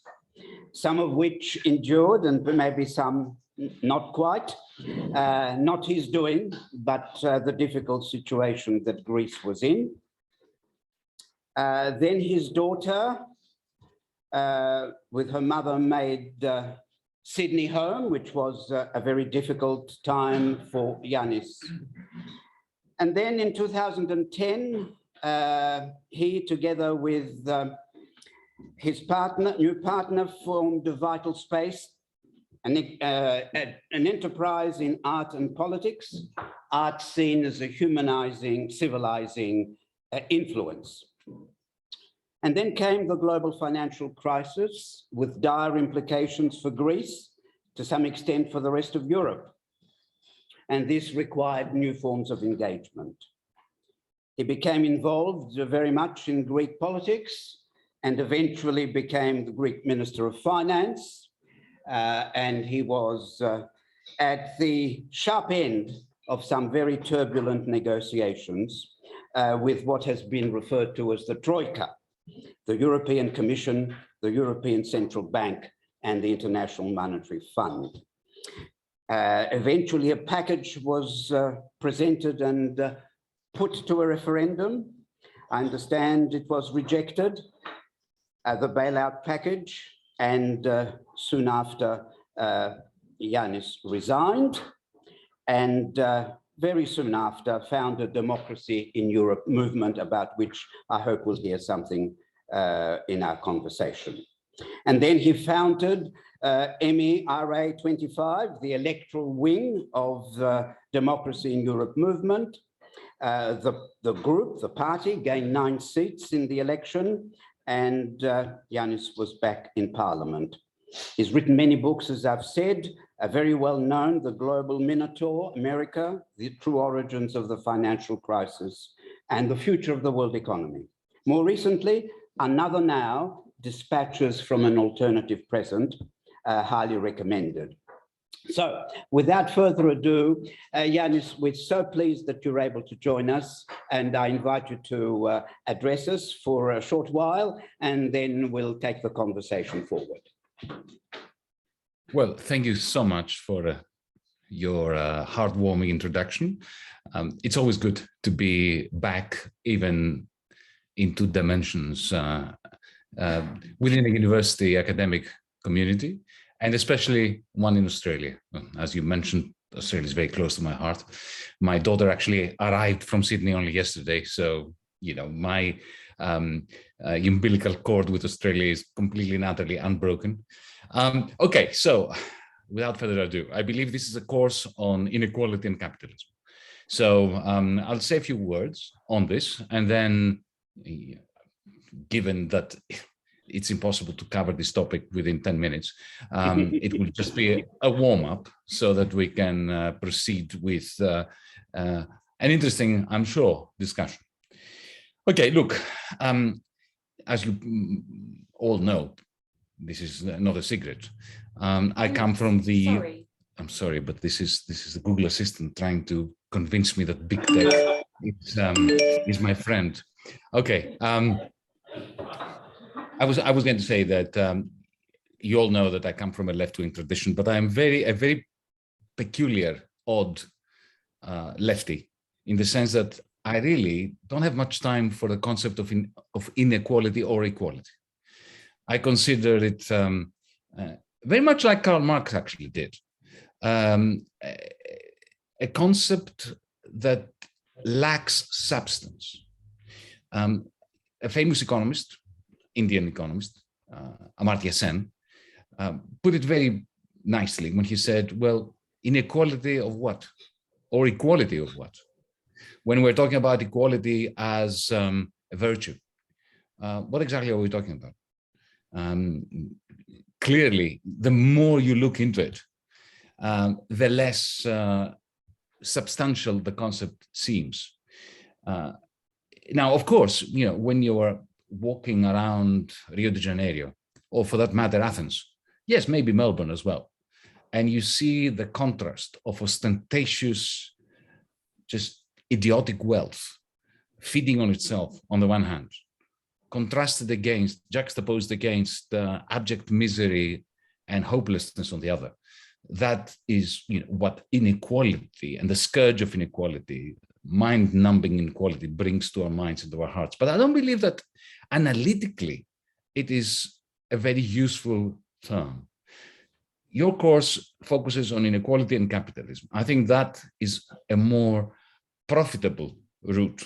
some of which endured and maybe some not quite, not his doing, but the difficult situation that Greece was in. Then his daughter, with her mother, made Sydney home, which was a very difficult time for Yanis. And then in 2010, he, together with his new partner, formed a vital space, an enterprise in art and politics, art seen as a humanizing, civilizing influence. And then came the global financial crisis with dire implications for Greece, to some extent for the rest of Europe. And this required new forms of engagement. He became involved very much in Greek politics and eventually became the Greek Minister of Finance. And he was at the sharp end of some very turbulent negotiations with what has been referred to as the Troika, the European Commission, the European Central Bank, and the International Monetary Fund. Eventually, a package was presented and put to a referendum. I understand it was rejected, the bailout package, and soon after, Yanis resigned, and very soon after founded Democracy in Europe movement, about which I hope we'll hear something in our conversation. And then he founded MERA 25, the electoral wing of the Democracy in Europe movement. The group, the party, gained 9 seats in the election, and Yanis was back in parliament. He's written many books, as I've said, very well known, The Global Minotaur, America, The True Origins of the Financial Crisis, and The Future of the World Economy. More recently, Another Now, Dispatches from an Alternative Present, highly recommended. So without further ado, Yanis, we're so pleased that you're able to join us, and I invite you to address us for a short while, and then we'll take the conversation forward. Well, thank you so much for your heartwarming introduction. It's always good to be back, even in 2 dimensions, within a university academic community, and especially one in Australia. As you mentioned, Australia is very close to my heart. My daughter actually arrived from Sydney only yesterday, so you know my umbilical cord with Australia is completely and utterly unbroken. Okay, so without further ado, I believe this is a course on inequality and capitalism. So I'll say a few words on this, and then, given that it's impossible to cover this topic within 10 minutes, it will just be a warm-up so that we can proceed with an interesting, I'm sure, discussion. Okay, look, as you all know, this is not a secret. I come from the. Sorry. I'm sorry, but this is the Google Assistant trying to convince me that big tech is my friend. Okay. I was going to say that you all know that I come from a left-wing tradition, but I'm a very peculiar, odd lefty, in the sense that I really don't have much time for the concept of inequality or equality. I consider it very much like Karl Marx actually did, a concept that lacks substance. A famous economist, Indian economist, Amartya Sen, put it very nicely when he said, well, inequality of what? Or equality of what? When we're talking about equality as a virtue, what exactly are we talking about? Clearly, the more you look into it, the less substantial the concept seems. Now, of course, you know, when you are walking around Rio de Janeiro, or for that matter, Athens, yes, maybe Melbourne as well. And you see the contrast of ostentatious, just idiotic wealth feeding on itself on the one hand, juxtaposed against abject misery and hopelessness on the other. That is, what inequality and the scourge of inequality, mind-numbing inequality, brings to our minds and to our hearts. But I don't believe that analytically it is a very useful term. Your course focuses on inequality and capitalism. I think that is a more profitable route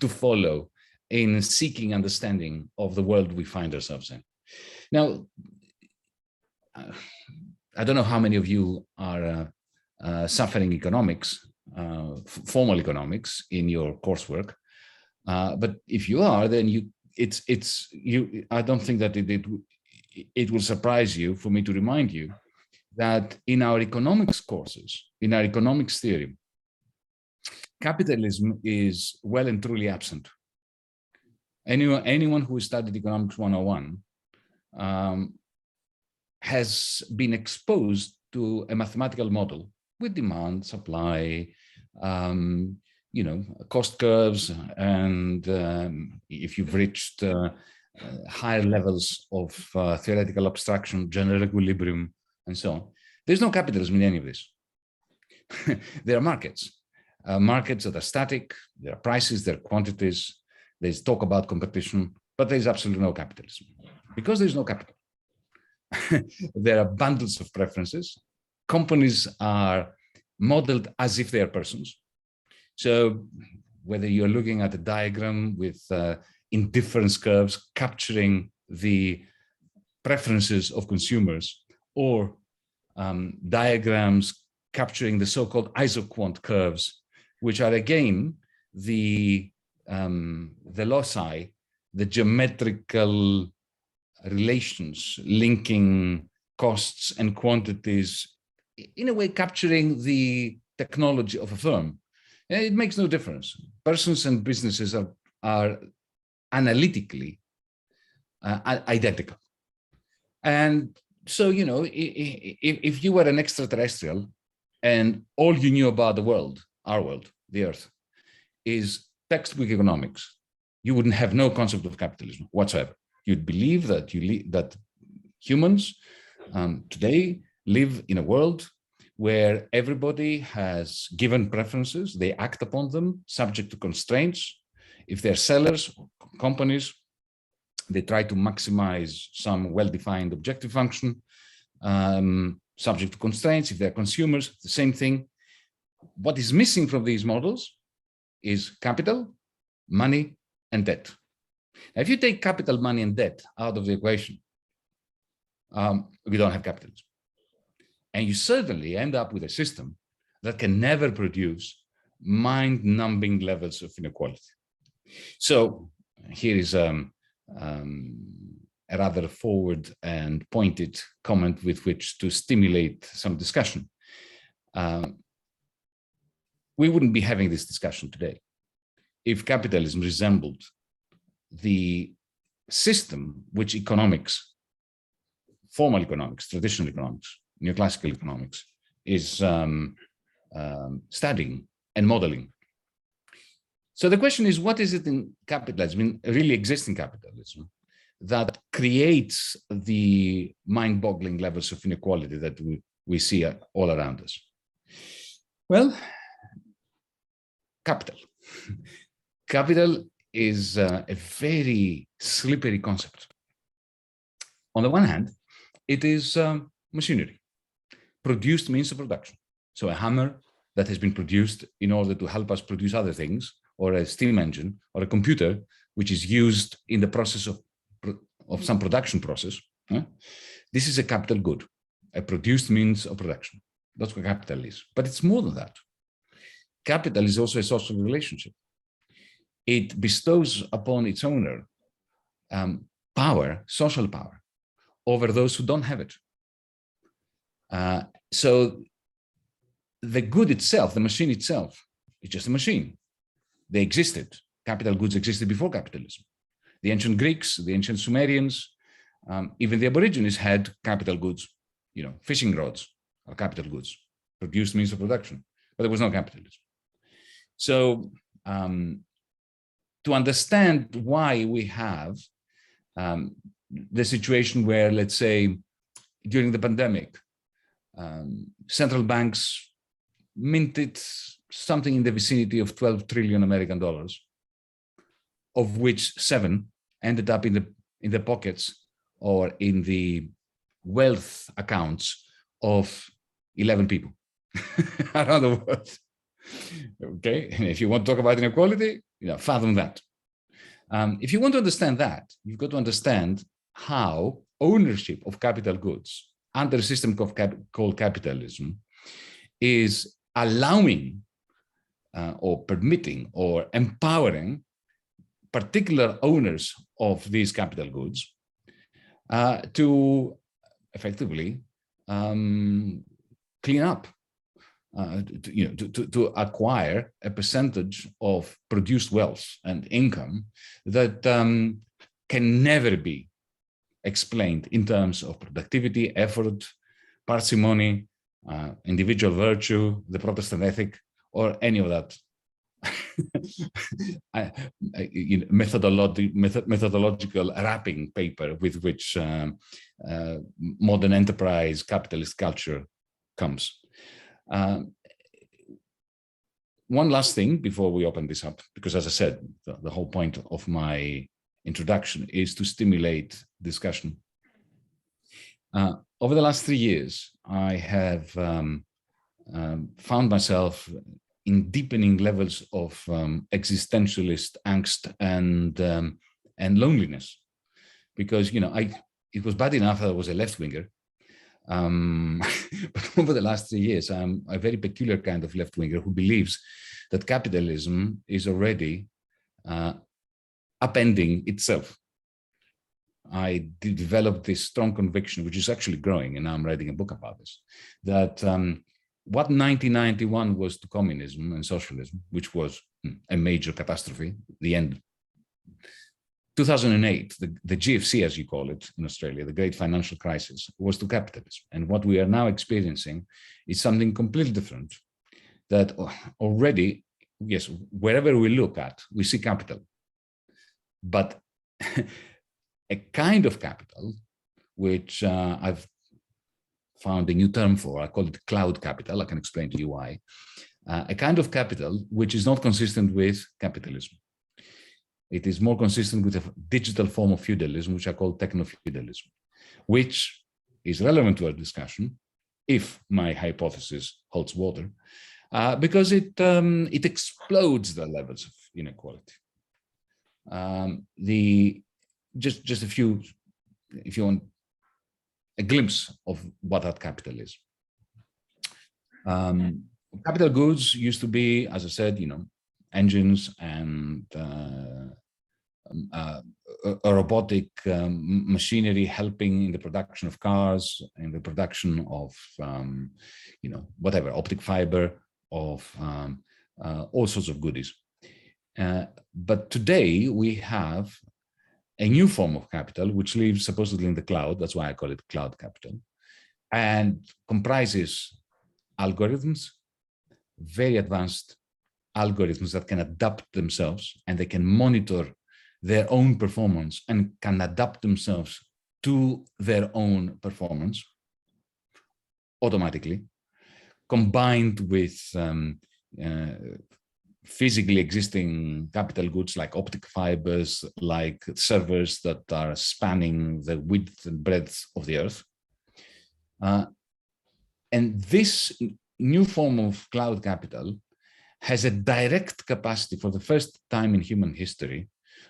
to follow in seeking understanding of the world we find ourselves in. Now, I don't know how many of you are suffering economics, formal economics in your coursework, but if you are, then I don't think that it will surprise you for me to remind you that in our economics courses, in our economics theory, capitalism is well and truly absent. Anyone who studied Economics 101 has been exposed to a mathematical model with demand, supply, cost curves, and if you've reached higher levels of theoretical abstraction, general equilibrium, and so on. There's no capitalism in any of this. There are markets that are static, there are prices, there are quantities, there's talk about competition, but there's absolutely no capitalism. Because there's no capital, there are bundles of preferences. Companies are modeled as if they are persons. So whether you're looking at a diagram with indifference curves capturing the preferences of consumers, or diagrams capturing the so-called isoquant curves, which are again the loci, the geometrical relations linking costs and quantities, in a way capturing the technology of a firm. And it makes no difference. Persons and businesses are analytically identical. And so, if you were an extraterrestrial and all you knew about the world, our world, the Earth, is textbook economics, you wouldn't have no concept of capitalism whatsoever. You'd believe that that humans today live in a world where everybody has given preferences, they act upon them, subject to constraints. If they're sellers, companies, they try to maximize some well-defined objective function, subject to constraints. If they're consumers, the same thing. What is missing from these models is capital, money, and debt. Now, if you take capital, money, and debt out of the equation, we don't have capitalism. And you certainly end up with a system that can never produce mind-numbing levels of inequality. So here is a rather forward and pointed comment with which to stimulate some discussion. We wouldn't be having this discussion today if capitalism resembled the system which economics, formal economics, traditional economics, neoclassical economics is studying and modeling. So the question is, what is it in capitalism, in really existing capitalism, that creates the mind-boggling levels of inequality that we see all around us? Well, capital. Capital is a very slippery concept. On the one hand, it is machinery, produced means of production. So a hammer that has been produced in order to help us produce other things, or a steam engine, or a computer, which is used in the process of some production process. This is a capital good, a produced means of production. That's what capital is. But it's more than that. Capital is also a social relationship. It bestows upon its owner power, social power, over those who don't have it. So the good itself, the machine itself, is just a machine. They existed. Capital goods existed before capitalism. The ancient Greeks, the ancient Sumerians, Even the Aborigines had capital goods, fishing rods are capital goods, produced means of production, but there was no capitalism. So to understand why we have the situation where, let's say, during the pandemic, central banks minted something in the vicinity of 12 trillion American dollars, of which 7 ended up in the pockets or in the wealth accounts of 11 people around the world. Okay, and if you want to talk about inequality, fathom that. If you want to understand that, you've got to understand how ownership of capital goods under a system called capitalism is allowing or permitting or empowering particular owners of these capital goods to effectively clean up, to acquire a percentage of produced wealth and income that can never be explained in terms of productivity, effort, parsimony, individual virtue, the Protestant ethic, or any of that methodological wrapping paper with which modern enterprise capitalist culture comes. One last thing before we open this up, because as I said, the whole point of my introduction is to stimulate discussion. Over the last 3 years, I have found myself in deepening levels of existentialist angst and loneliness, because it was bad enough that I was a left-winger, but over the last 3 years, I'm a very peculiar kind of left-winger who believes that capitalism is already upending itself. I developed this strong conviction, which is actually growing, and now I'm writing a book about this, that what 1991 was to communism and socialism, which was a major catastrophe, the end. 2008, the GFC, as you call it in Australia, the great financial crisis, was to capitalism. And what we are now experiencing is something completely different, that already, yes, wherever we look at, we see capital. But a kind of capital, which I've found a new term for, I call it cloud capital, I can explain to you why, a kind of capital which is not consistent with capitalism. It is more consistent with a digital form of feudalism, which I call techno-feudalism, which is relevant to our discussion, if my hypothesis holds water, because it explodes the levels of inequality. Just a few, if you want, a glimpse of what that capital is. Capital goods used to be, as I said, engines and a robotic machinery helping in the production of cars, in the production of, whatever, optic fiber, of all sorts of goodies. But today we have a new form of capital, which lives supposedly in the cloud. That's why I call it cloud capital, and comprises algorithms, very advanced algorithms that can adapt themselves, and they can monitor their own performance and can adapt themselves to their own performance automatically, combined with physically existing capital goods like optic fibers, like servers that are spanning the width and breadth of the earth. And this new form of cloud capital has a direct capacity for the first time in human history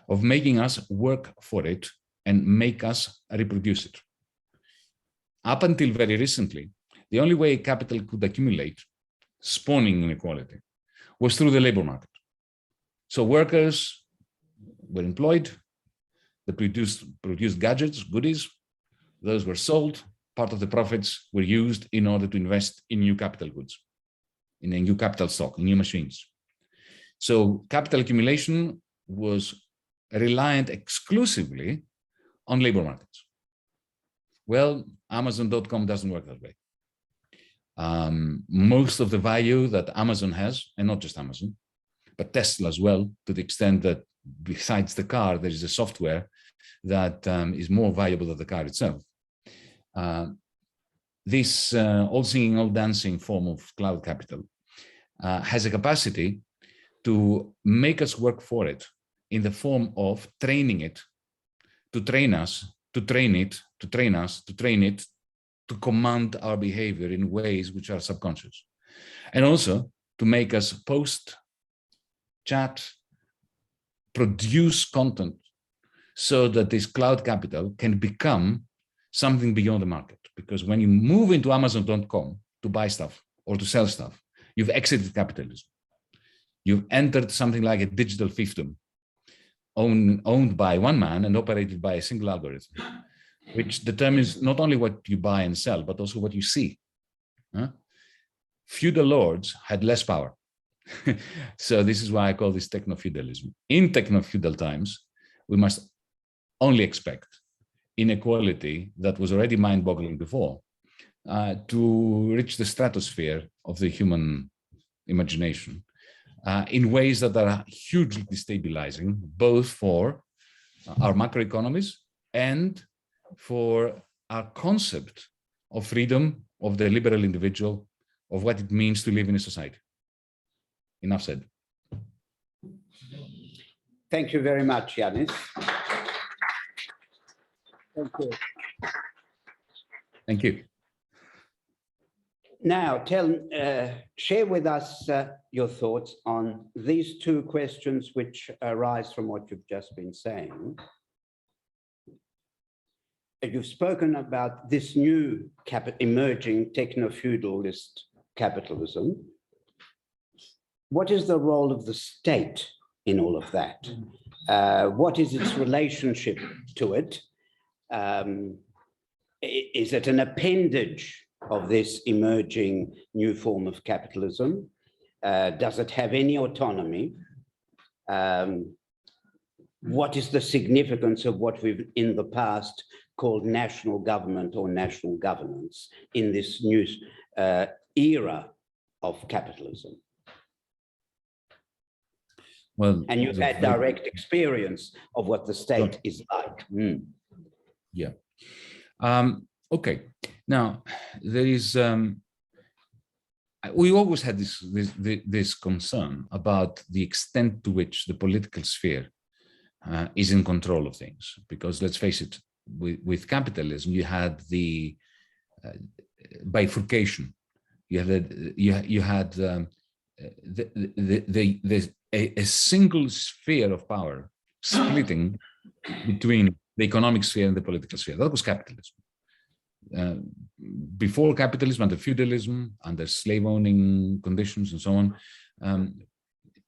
of making us work for it and make us reproduce it. Up until very recently, the only way capital could accumulate, spawning inequality, was through the labor market. So workers were employed, they produced gadgets, goodies, those were sold, part of the profits were used in order to invest in new capital goods, in a new capital stock, in new machines. So capital accumulation was reliant exclusively on labor markets. Well, Amazon.com doesn't work that way. Most of the value that Amazon has, and not just Amazon, but Tesla as well, to the extent that besides the car, there is a software that is more valuable than the car itself. This all singing, all dancing form of cloud capital has a capacity to make us work for it in the form of training it, to train us, to train it, to train us, to train it, to command our behavior in ways which are subconscious. And also to make us post, chat, produce content so that this cloud capital can become something beyond the market. Because when you move into Amazon.com to buy stuff or to sell stuff, you've exited capitalism. You've entered something like a digital fiefdom owned by one man and operated by a single algorithm, which determines not only what you buy and sell, but also what you see. Feudal lords had less power. So this is why I call this techno-feudalism. In techno-feudal times, we must only expect inequality that was already mind-boggling before to reach the stratosphere of the human imagination in ways that are hugely destabilizing, both for our macroeconomies and for our concept of freedom, of the liberal individual, of what it means to live in a society. Enough said. Thank you very much, Yanis. Thank you. Thank you. Now, share with us your thoughts on these two questions which arise from what you've just been saying. You've spoken about this new emerging techno-feudalist capitalism. What is the role of the state in all of that? What is its relationship to it? Is it an appendage of this emerging new form of capitalism? Does it have any autonomy? What is the significance of what we've in the past called national government or national governance in this new era of capitalism? Well, and you've had direct experience of what the state is like. Yeah. Okay. Now, there is, we always had this concern about the extent to which the political sphere is in control of things. Because let's face it, with capitalism, you had the bifurcation. You had a single sphere of power splitting between the economic sphere and the political sphere. That was capitalism. Before capitalism, under feudalism, under slave-owning conditions and so on,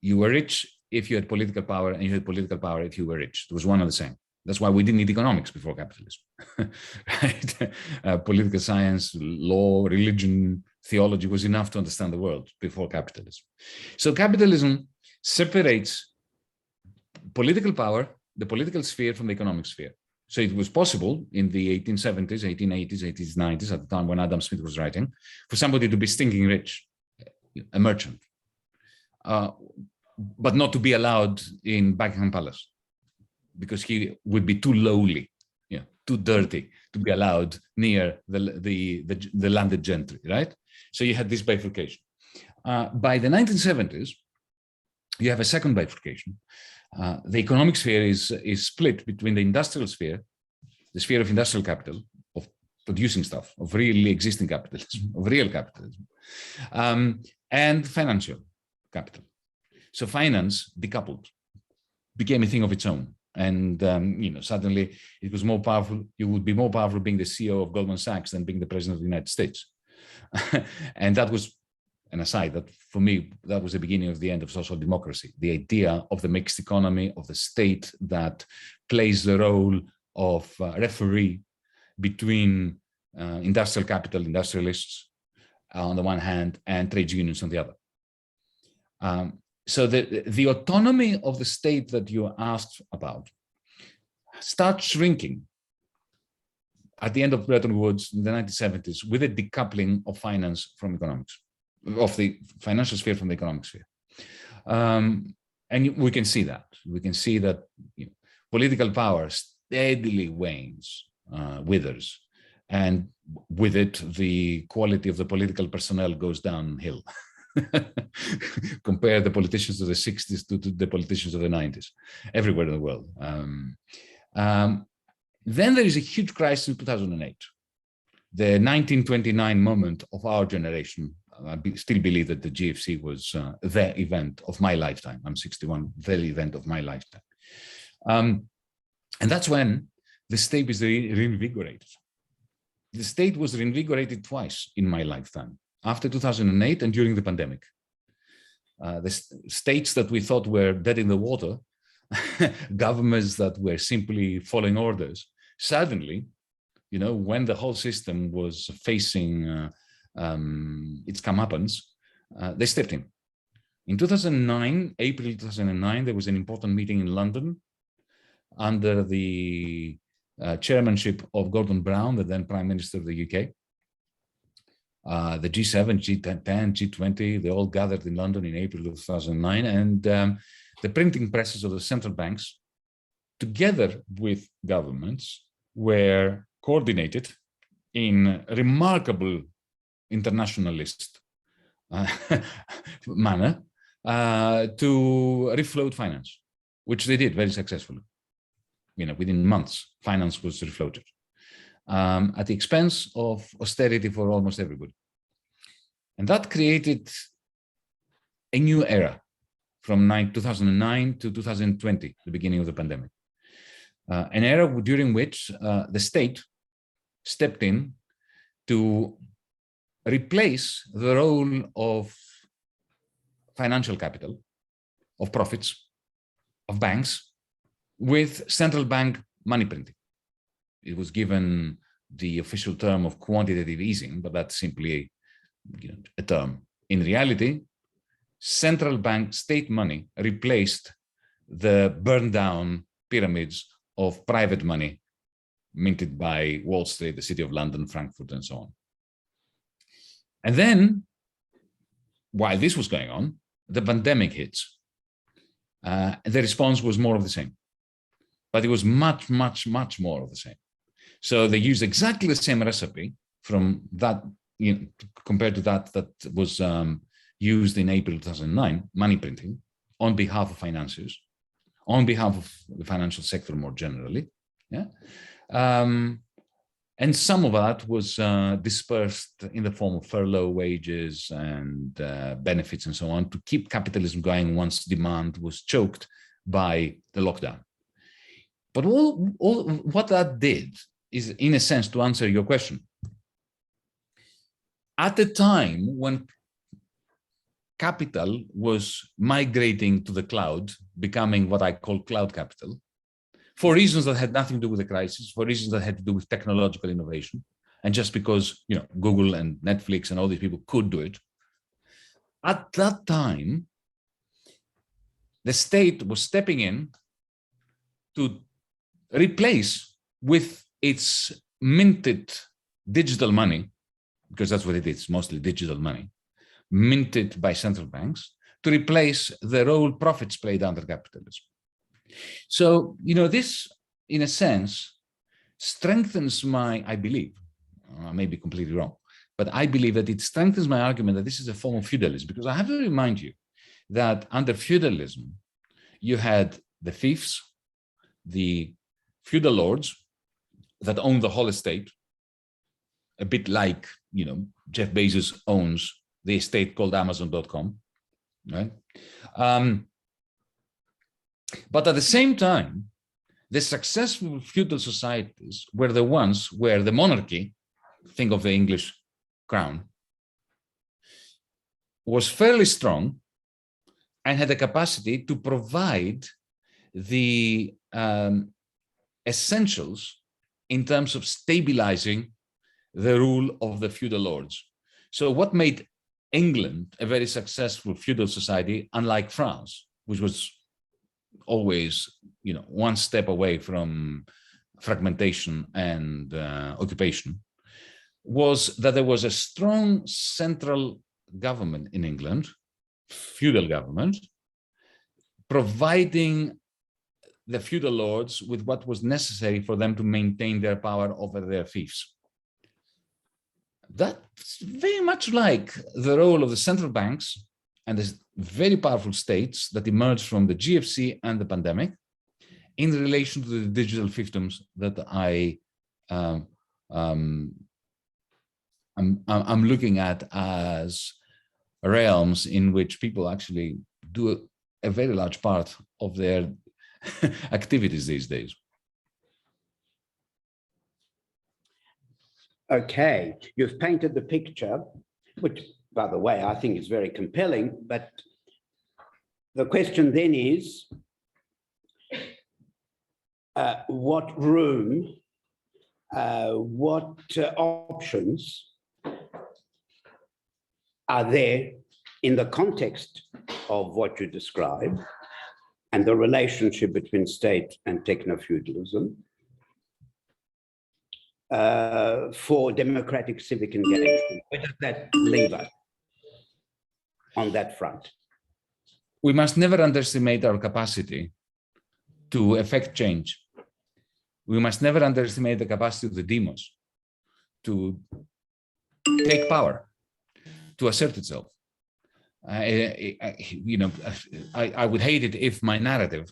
you were rich if you had political power, and you had political power if you were rich. It was one and the same. That's why we didn't need economics before capitalism. Right? Political science, law, religion, theology was enough to understand the world before capitalism. So capitalism separates political power, the political sphere, from the economic sphere. So it was possible in the 1870s, 1880s, 1890s, at the time when Adam Smith was writing, for somebody to be stinking rich, a merchant, but not to be allowed in Buckingham Palace because he would be too lowly, too dirty to be allowed near the landed gentry, right? So you had this bifurcation. By the 1970s, you have a second bifurcation. The economic sphere is split between the industrial sphere, the sphere of industrial capital, of producing stuff, of really existing capitalism, of real capitalism, and financial capital. So finance decoupled, became a thing of its own. And suddenly it was more powerful. You would be more powerful being the CEO of Goldman Sachs than being the president of the United States. And that was an aside that for me, that was the beginning of the end of social democracy. The idea of the mixed economy, of the state that plays the role of referee between industrial capital, industrialists on the one hand, and trade unions on the other. So the autonomy of the state that you asked about starts shrinking at the end of Bretton Woods in the 1970s, with a decoupling of finance from economics, of the financial sphere from the economic sphere. And we can see that. We can see that political power steadily wanes, withers, and with it, the quality of the political personnel goes downhill. Compare the politicians of the 60s to the politicians of the 90s, everywhere in the world. Then there is a huge crisis in 2008. The 1929 moment of our generation. I still believe that the GFC was the event of my lifetime. I'm 61, the event of my lifetime. And that's when the state is reinvigorated. The state was reinvigorated twice in my lifetime, after 2008 and during the pandemic. The states that we thought were dead in the water, governments that were simply following orders, suddenly, when the whole system was facing its comeuppance, they stepped in. In 2009, April 2009, there was an important meeting in London under the chairmanship of Gordon Brown, the then Prime Minister of the UK. The G7, G10, G20, they all gathered in London in April 2009, and the printing presses of the central banks, together with governments, were coordinated in remarkable internationalist manner to refloat finance, which they did very successfully. Within months, finance was refloated at the expense of austerity for almost everybody. And that created a new era from 2009 to 2020, the beginning of the pandemic. An era during which the state stepped in to replace the role of financial capital, of profits, of banks, with central bank money printing. It was given the official term of quantitative easing, but that's simply a term. In reality, central bank state money replaced the burned down pyramids of private money minted by Wall Street, the City of London, Frankfurt, and so on. And then, while this was going on, the pandemic hits. The response was more of the same, but it was much, much, much more of the same. So they used exactly the same recipe from that, compared to that was used in April 2009, money printing, on behalf of financiers, on behalf of the financial sector more generally. Yeah. And some of that was dispersed in the form of furlough wages and benefits and so on to keep capitalism going once demand was choked by the lockdown. But what that did is, in a sense, to answer your question. At the time when capital was migrating to the cloud, becoming what I call cloud capital, for reasons that had nothing to do with the crisis, for reasons that had to do with technological innovation, and just because Google and Netflix and all these people could do it. At that time, the state was stepping in to replace with its minted digital money, because that's what it is, mostly digital money, minted by central banks, to replace the role profits played under capitalism. So, this, in a sense, strengthens I believe, I may be completely wrong, but I believe that it strengthens my argument that this is a form of feudalism, because I have to remind you that under feudalism, you had the fiefs, the feudal lords that own the whole estate, a bit like, Jeff Bezos owns the estate called Amazon.com, right? But at the same time, the successful feudal societies were the ones where the monarchy, think of the English crown, was fairly strong and had the capacity to provide the essentials in terms of stabilizing the rule of the feudal lords. So what made England a very successful feudal society, unlike France, which was always, one step away from fragmentation and occupation, was that there was a strong central government in England, feudal government, providing the feudal lords with what was necessary for them to maintain their power over their fiefs. That's very much like the role of the central banks and the very powerful states that emerged from the GFC and the pandemic in relation to the digital fiefdoms that I'm looking at as realms in which people actually do a very large part of their activities these days. Okay, you've painted the picture, which, by the way, I think is very compelling, but the question then is, what room, what options are there in the context of what you describe and the relationship between state and techno-feudalism for democratic civic engagement? Where does that leave us on that front? We must never underestimate our capacity to effect change. We must never underestimate the capacity of the demos to take power, to assert itself. I would hate it if my narrative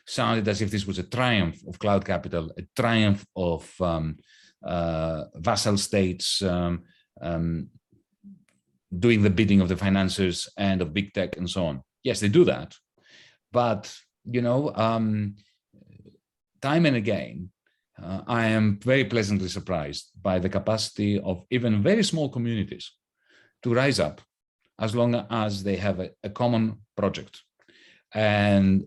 sounded as if this was a triumph of cloud capital, a triumph of vassal states doing the bidding of the financiers and of big tech and so on. Yes, they do that, but time and again, I am very pleasantly surprised by the capacity of even very small communities to rise up as long as they have a common project and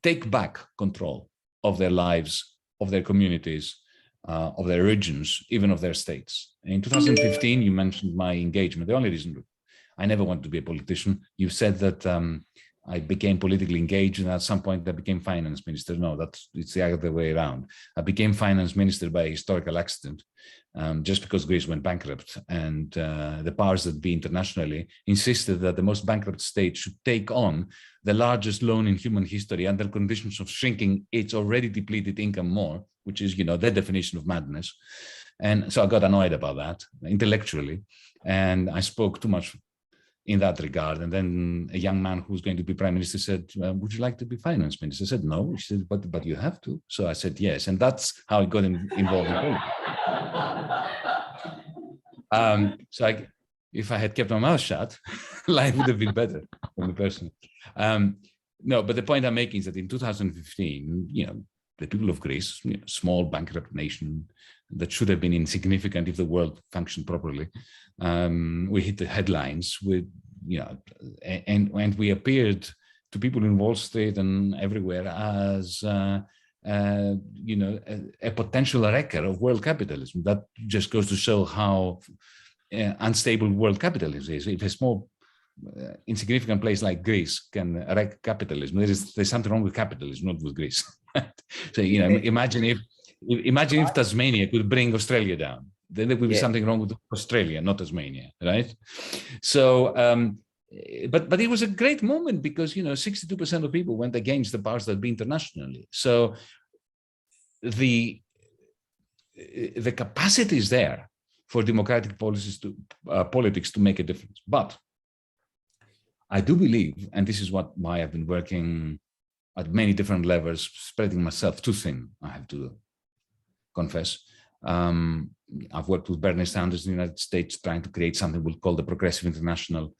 take back control of their lives, of their communities, of their regions, even of their states. In 2015, you mentioned my engagement. The only reason I never wanted to be a politician, you said that I became politically engaged and at some point I became finance minister. No, it's the other way around. I became finance minister by historical accident, just because Greece went bankrupt, and the powers that be internationally insisted that the most bankrupt state should take on the largest loan in human history under conditions of shrinking its already depleted income more, which is, the definition of madness. And so I got annoyed about that intellectually, and I spoke too much in that regard. And then a young man who's going to be prime minister said, would you like to be finance minister? I said, no. She said, but you have to. So I said, yes. And that's how I got involved in politics. If I had kept my mouth shut, life would have been better for me personally. No, but the point I'm making is that in 2015, the people of Greece, small bankrupt nation that should have been insignificant if the world functioned properly, we hit the headlines with, and we appeared to people in Wall Street and everywhere as, a potential wrecker of world capitalism. That just goes to show how unstable world capitalism is. If a small, insignificant place like Greece can wreck capitalism, there's something wrong with capitalism, not with Greece. So, imagine if Tasmania could bring Australia down, then there would be something wrong with Australia, not Tasmania, right? So, but it was a great moment because, 62% of people went against the powers that be internationally. So the capacity is there for democratic politics to make a difference. But I do believe, and this is why I've been working at many different levels, spreading myself too thin, I have to confess. I've worked with Bernie Sanders in the United States, trying to create something we'll call the Progressive International,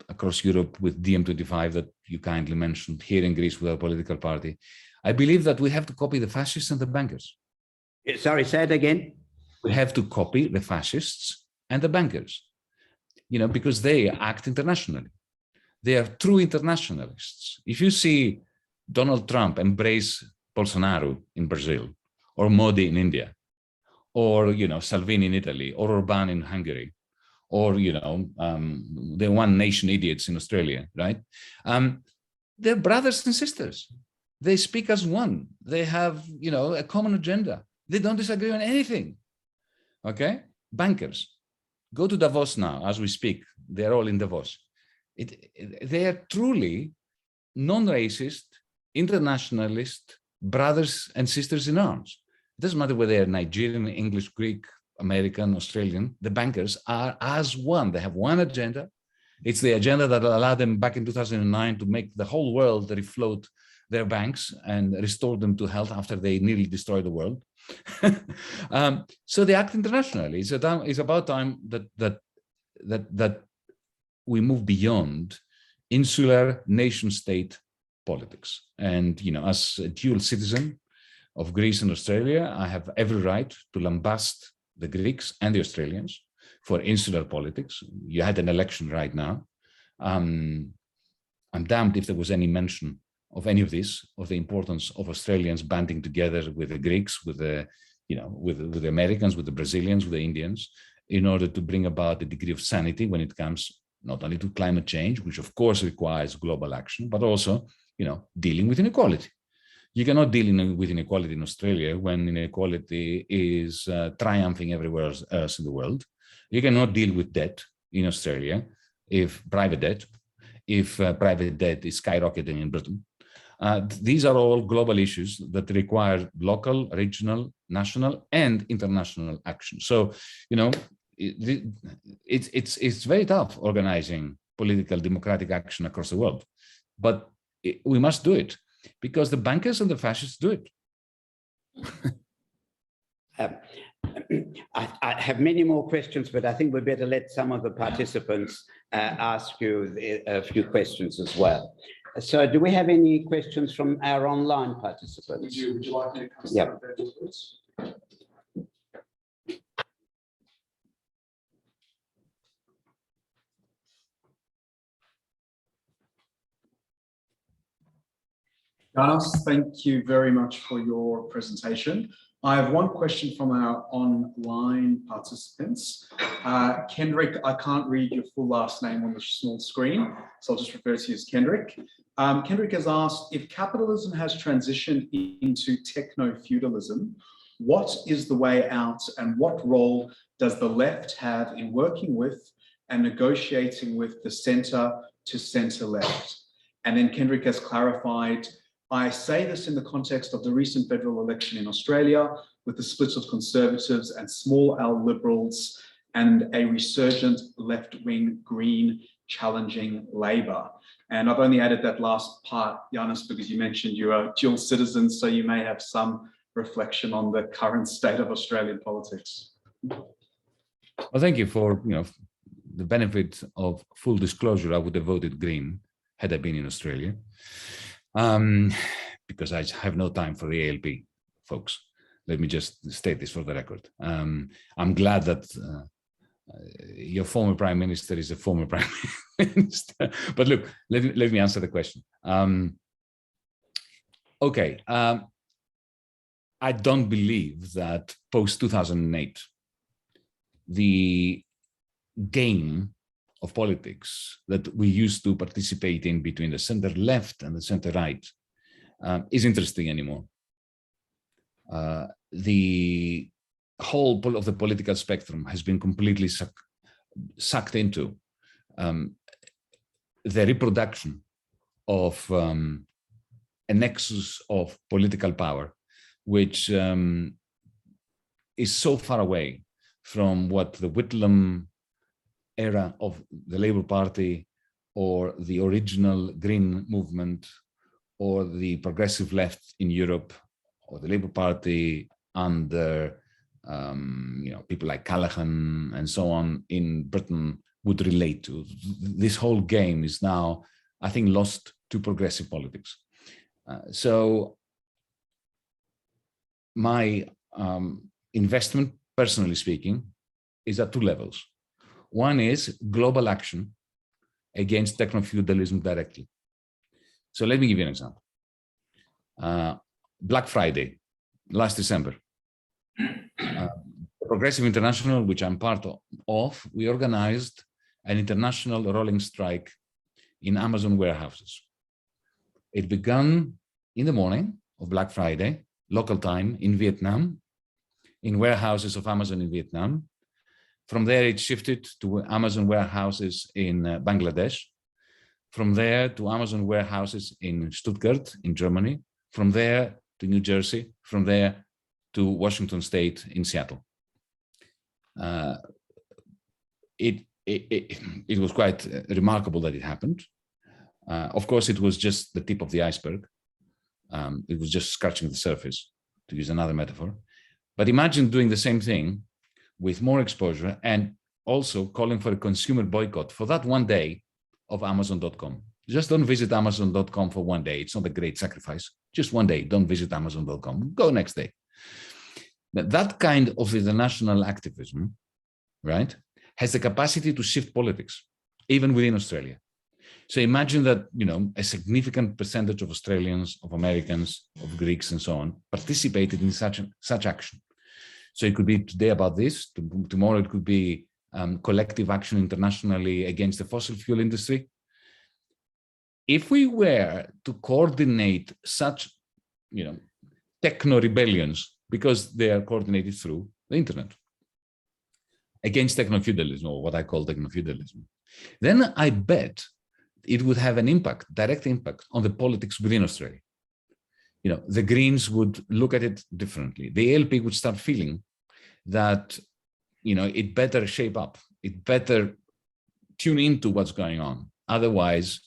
across Europe with DiEM25 that you kindly mentioned, here in Greece with our political party. I believe that we have to copy the fascists and the bankers. Sorry, say it again. We have to copy the fascists and the bankers, because they act internationally. They are true internationalists. If you see Donald Trump embrace Bolsonaro in Brazil, or Modi in India, or Salvini in Italy, or Orban in Hungary, or the one nation idiots in Australia, right? They're brothers and sisters. They speak as one. They have, a common agenda. They don't disagree on anything. Okay? Bankers. Go to Davos now, as we speak. They're all in Davos. They are truly non-racist, internationalist brothers and sisters in arms. It doesn't matter whether they're Nigerian, English, Greek, American, Australian. The bankers are as one. They have one agenda. It's the agenda that allowed them back in 2009 to make the whole world refloat their banks and restore them to health after they nearly destroyed the world. So they act internationally. It's about time that we move beyond insular nation-state politics. And as a dual citizen of Greece and Australia, I have every right to lambast the Greeks and the Australians for insular politics. You had an election right now. I'm damned if there was any mention of any of this, of the importance of Australians banding together with the Greeks, with the Americans, with the Brazilians, with the Indians, in order to bring about a degree of sanity when it comes not only to climate change, which of course requires global action, but also, dealing with inequality. You cannot deal with inequality in Australia when inequality is triumphing everywhere else in the world. You cannot deal with debt in Australia if private debt is skyrocketing in Britain. These are all global issues that require local, regional, national, and international action. So, it's very tough organizing political democratic action across the world, but we must do it because the bankers and the fascists do it. I have many more questions, but I think we better let some of the participants ask you a few questions as well. So do we have any questions from our online participants? Would you like me to come Yeah. Yanis, thank you very much for your presentation. I have one question from our online participants. Kendrick, I can't read your full last name on the small screen, so I'll just refer to you as Kendrick. Kendrick has asked, if capitalism has transitioned into techno-feudalism, what is the way out and what role does the left have in working with and negotiating with the centre to centre left? And then Kendrick has clarified, I say this in the context of the recent federal election in Australia with the splits of Conservatives and small L Liberals and a resurgent left-wing Green challenging Labor. And I've only added that last part, Yanis, because you mentioned you're a dual citizen, so you may have some reflection on the current state of Australian politics. Well, thank you for the benefit of full disclosure. I would have voted Green had I been in Australia. Because I have no time for the ALP, folks. Let me just state this for the record. I'm glad that your former prime minister is a former prime minister. But look, let me answer the question. Okay, I don't believe that post-2008, the game of politics that we used to participate in between the center left and the center right is interesting anymore. The whole of the political spectrum has been completely sucked into the reproduction of a nexus of political power, which is so far away from what the Whitlam era of the Labour Party or the original Green movement or the progressive left in Europe or the Labour Party under people like Callaghan and so on in Britain would relate to. This whole game is now, I think, lost to progressive politics. So my investment, personally speaking, is at two levels. One is global action against techno-feudalism directly. So let me give you an example. Black Friday, last December, Progressive International, which I'm part of, we organized an international rolling strike in Amazon warehouses. It began in the morning of Black Friday, local time in Vietnam, in warehouses of Amazon in Vietnam. From there, it shifted to Amazon warehouses in Bangladesh. From there to Amazon warehouses in Stuttgart, in Germany. From there to New Jersey. From there to Washington State in Seattle. It was quite remarkable that it happened. Of course, it was just the tip of the iceberg. It was just scratching the surface, to use another metaphor. But imagine doing the same thing with more exposure and also calling for a consumer boycott for that one day of Amazon.com. Just don't visit Amazon.com for one day. It's not a great sacrifice. Just one day, don't visit Amazon.com. Go next day. That kind of international activism, right, has the capacity to shift politics, even within Australia. So imagine that, you know, a significant percentage of Australians, of Americans, of Greeks, and so on, participated in such action. So it could be today about this, tomorrow it could be collective action internationally against the fossil fuel industry. If we were to coordinate such, you know, techno-rebellions, because they are coordinated through the internet, against techno-feudalism, or what I call techno-feudalism, then I bet it would have an impact, direct impact on the politics within Australia. You know, the Greens would look at it differently. The ALP would start feeling that, you know, it better shape up, it better tune into what's going on. Otherwise,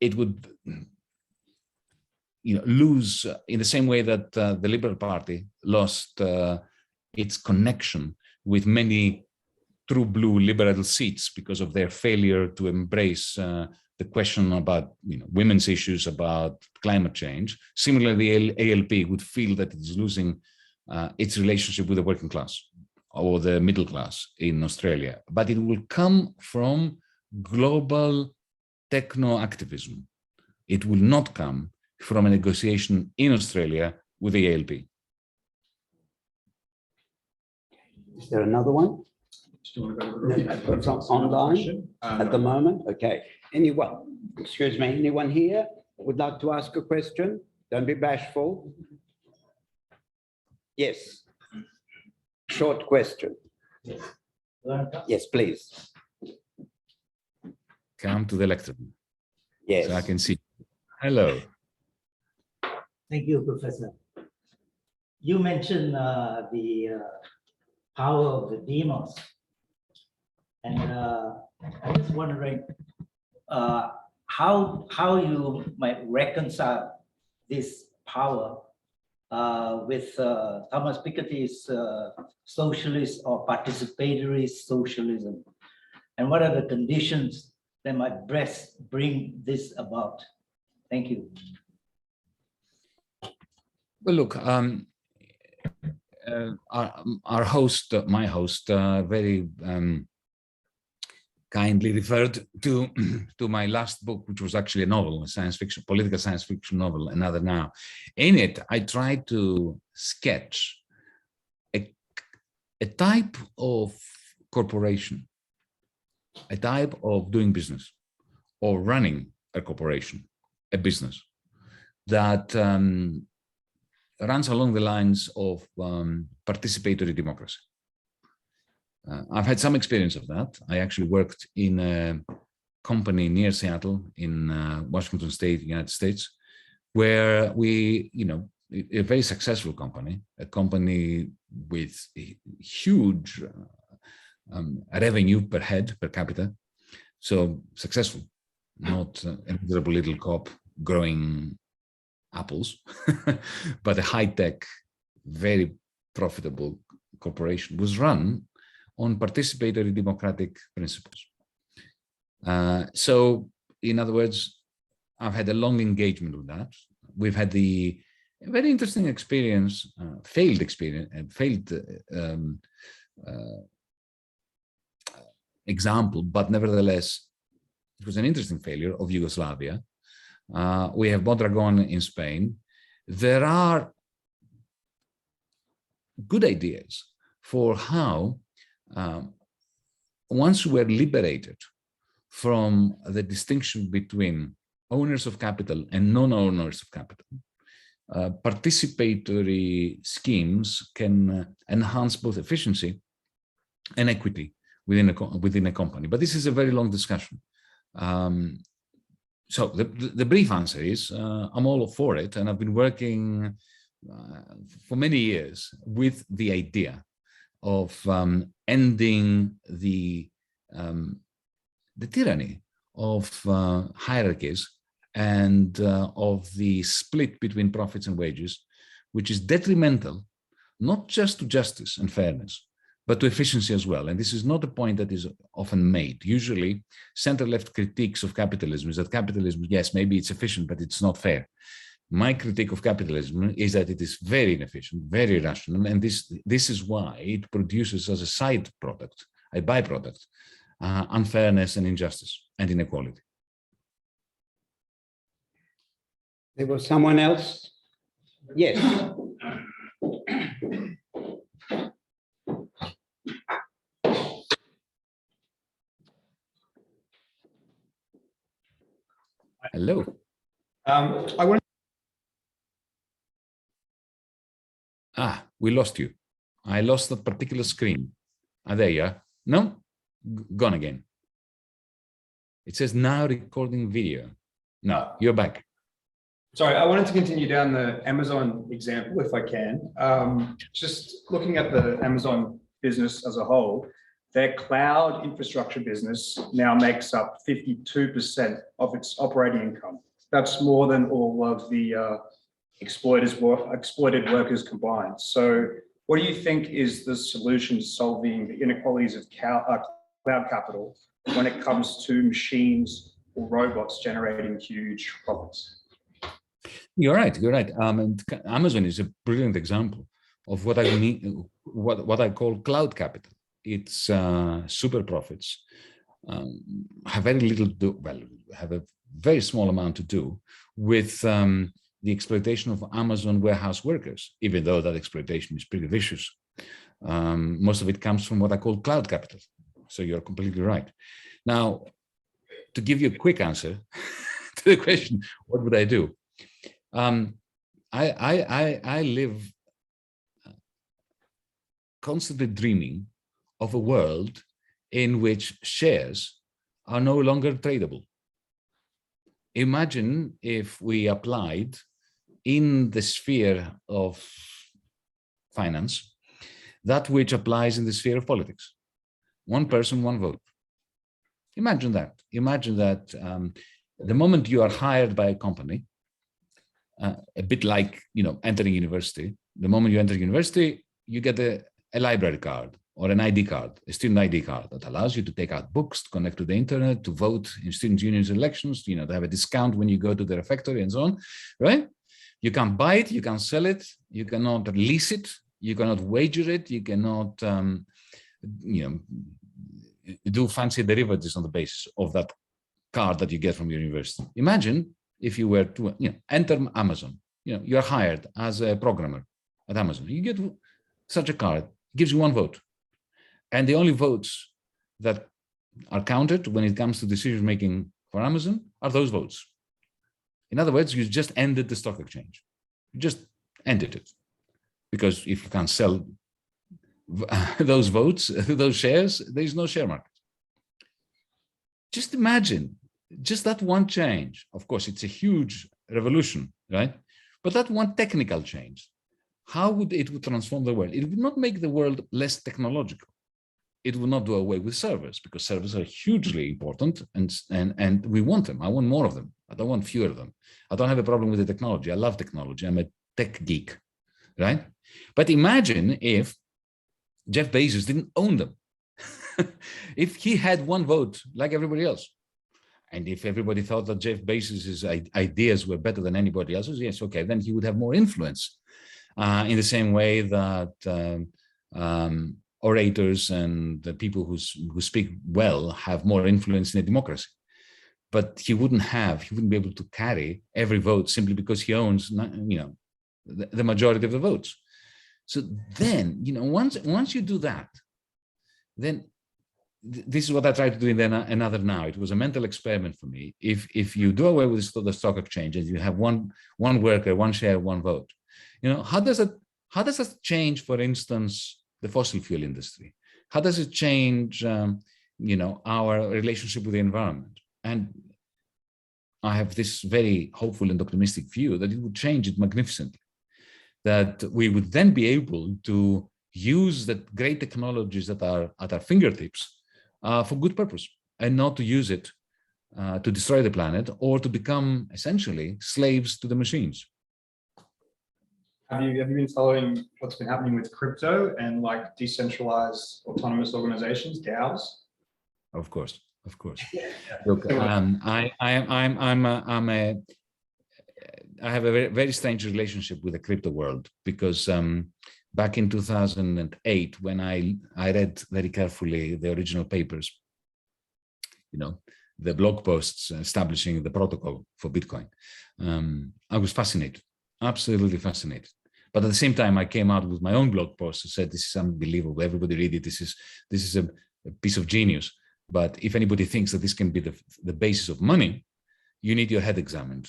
it would, you know, lose in the same way that the Liberal Party lost its connection with many true blue liberal seats because of their failure to embrace the question about, you know, women's issues, about climate change. Similarly, the ALP would feel that it's losing its relationship with the working class or the middle class in Australia. But it will come from global techno-activism. It will not come from a negotiation in Australia with the ALP. Is there another one? It's online at the moment. Okay. Anyone? Excuse me. Anyone here would like to ask a question? Don't be bashful. Yes. Short question. Yes, please. Come to the lectern. Yes. So I can see. Hello. Thank you, Professor. You mentioned the power of the demos. And I was wondering how you might reconcile this power with Thomas Piketty's socialist or participatory socialism, and what are the conditions that might best bring this about? Thank you. Well, look, our host, my host, very kindly referred to my last book, which was actually a novel, a science fiction, political science fiction novel, Another Now. In it, I tried to sketch a type of corporation, a type of doing business or running a corporation, a business that runs along the lines of participatory democracy. I've had some experience of that. I actually worked in a company near Seattle in Washington State, United States, where we, you know, a very successful company, a company with a huge revenue per head, per capita. So successful, not a miserable little cop growing apples, but a high-tech, very profitable corporation was run on participatory democratic principles. So, in other words, I've had a long engagement with that. We've had a very interesting experience, failed example, but nevertheless, it was an interesting failure of Yugoslavia. We have Mondragon in Spain. There are good ideas for how, once we're liberated from the distinction between owners of capital and non-owners of capital, participatory schemes can enhance both efficiency and equity within a company. But this is a very long discussion. So the brief answer is I'm all for it, and I've been working for many years with the idea of ending the tyranny of hierarchies and of the split between profits and wages, which is detrimental not just to justice and fairness, but to efficiency as well. And this is not a point that is often made. Usually, center-left critiques of capitalism is that capitalism, yes, maybe it's efficient, but it's not fair. My critique of capitalism is that it is very inefficient, very irrational, and this is why it produces as a side product, a byproduct, unfairness and injustice and inequality. There was someone else? Yes. Hello. I want. We lost you. I lost that particular screen. There you are. No? Gone again. It says now recording video. No, you're back. Sorry, I wanted to continue down the Amazon example, if I can. Just looking at the Amazon business as a whole, their cloud infrastructure business now makes up 52% of its operating income. That's more than all of the exploited workers combined. So what do you think is the solution to solving the inequalities of cloud capital when it comes to machines or robots generating huge profits? You're right. You're right. And Amazon is a brilliant example of what I mean, what I call cloud capital. It's super profits, have very little have a very small amount to do with the exploitation of Amazon warehouse workers, even though that exploitation is pretty vicious. Most of it comes from what I call cloud capital. So you're completely right. Now, to give you a quick answer to the question, what would I do? I live constantly dreaming of a world in which shares are no longer tradable. Imagine if we applied in the sphere of finance that which applies in the sphere of politics. One person, one vote. Imagine that. Imagine that the moment you are hired by a company, a bit like, entering university, the moment you enter university, you get a library card or an ID card, a student ID card that allows you to take out books, to connect to the internet, to vote in student unions elections, to have a discount when you go to the refectory and so on, right? You can't buy it, you can't sell it, you cannot lease it, you cannot wager it, you cannot, do fancy derivatives on the basis of that card that you get from your university. Imagine if you were to enter Amazon, you're hired as a programmer at Amazon. You get such a card, it gives you one vote. And the only votes that are counted when it comes to decision making for Amazon are those votes. In other words, you just ended the stock exchange. You just ended it. Because if you can't sell those votes, those shares, there is no share market. Just imagine, just that one change. Of course, it's a huge revolution, right? But that one technical change, how would it transform the world? It would not make the world less technological. It will not do away with servers, because servers are hugely important and we want them. I want more of them. I don't want fewer of them. I don't have a problem with the technology. I love technology. I'm a tech geek, right? But imagine if Jeff Bezos didn't own them. If he had one vote like everybody else, and if everybody thought that Jeff Bezos's ideas were better than anybody else's, yes, okay, then he would have more influence in the same way that orators and the people who speak well have more influence in a democracy. But he wouldn't be able to carry every vote simply because he owns, the majority of the votes. So then, once you do that, then this is what I tried to do in another now. It was a mental experiment for me. If you do away with the stock exchange and you have one worker, one share, one vote, how does that change, for instance, the fossil fuel industry? How does it change, our relationship with the environment? And I have this very hopeful and optimistic view that it would change it magnificently. That we would then be able to use the great technologies that are at our fingertips for good purpose, and not to use it to destroy the planet or to become essentially slaves to the machines. Have you been following what's been happening with crypto and like decentralized autonomous organizations, DAOs? Of course. Look, I have a very, very strange relationship with the crypto world, because back in 2008, when I read very carefully the original papers, the blog posts establishing the protocol for Bitcoin, I was fascinated, absolutely fascinated. But at the same time, I came out with my own blog post and said, this is unbelievable. Everybody read it. This is a piece of genius. But if anybody thinks that this can be the basis of money, you need your head examined.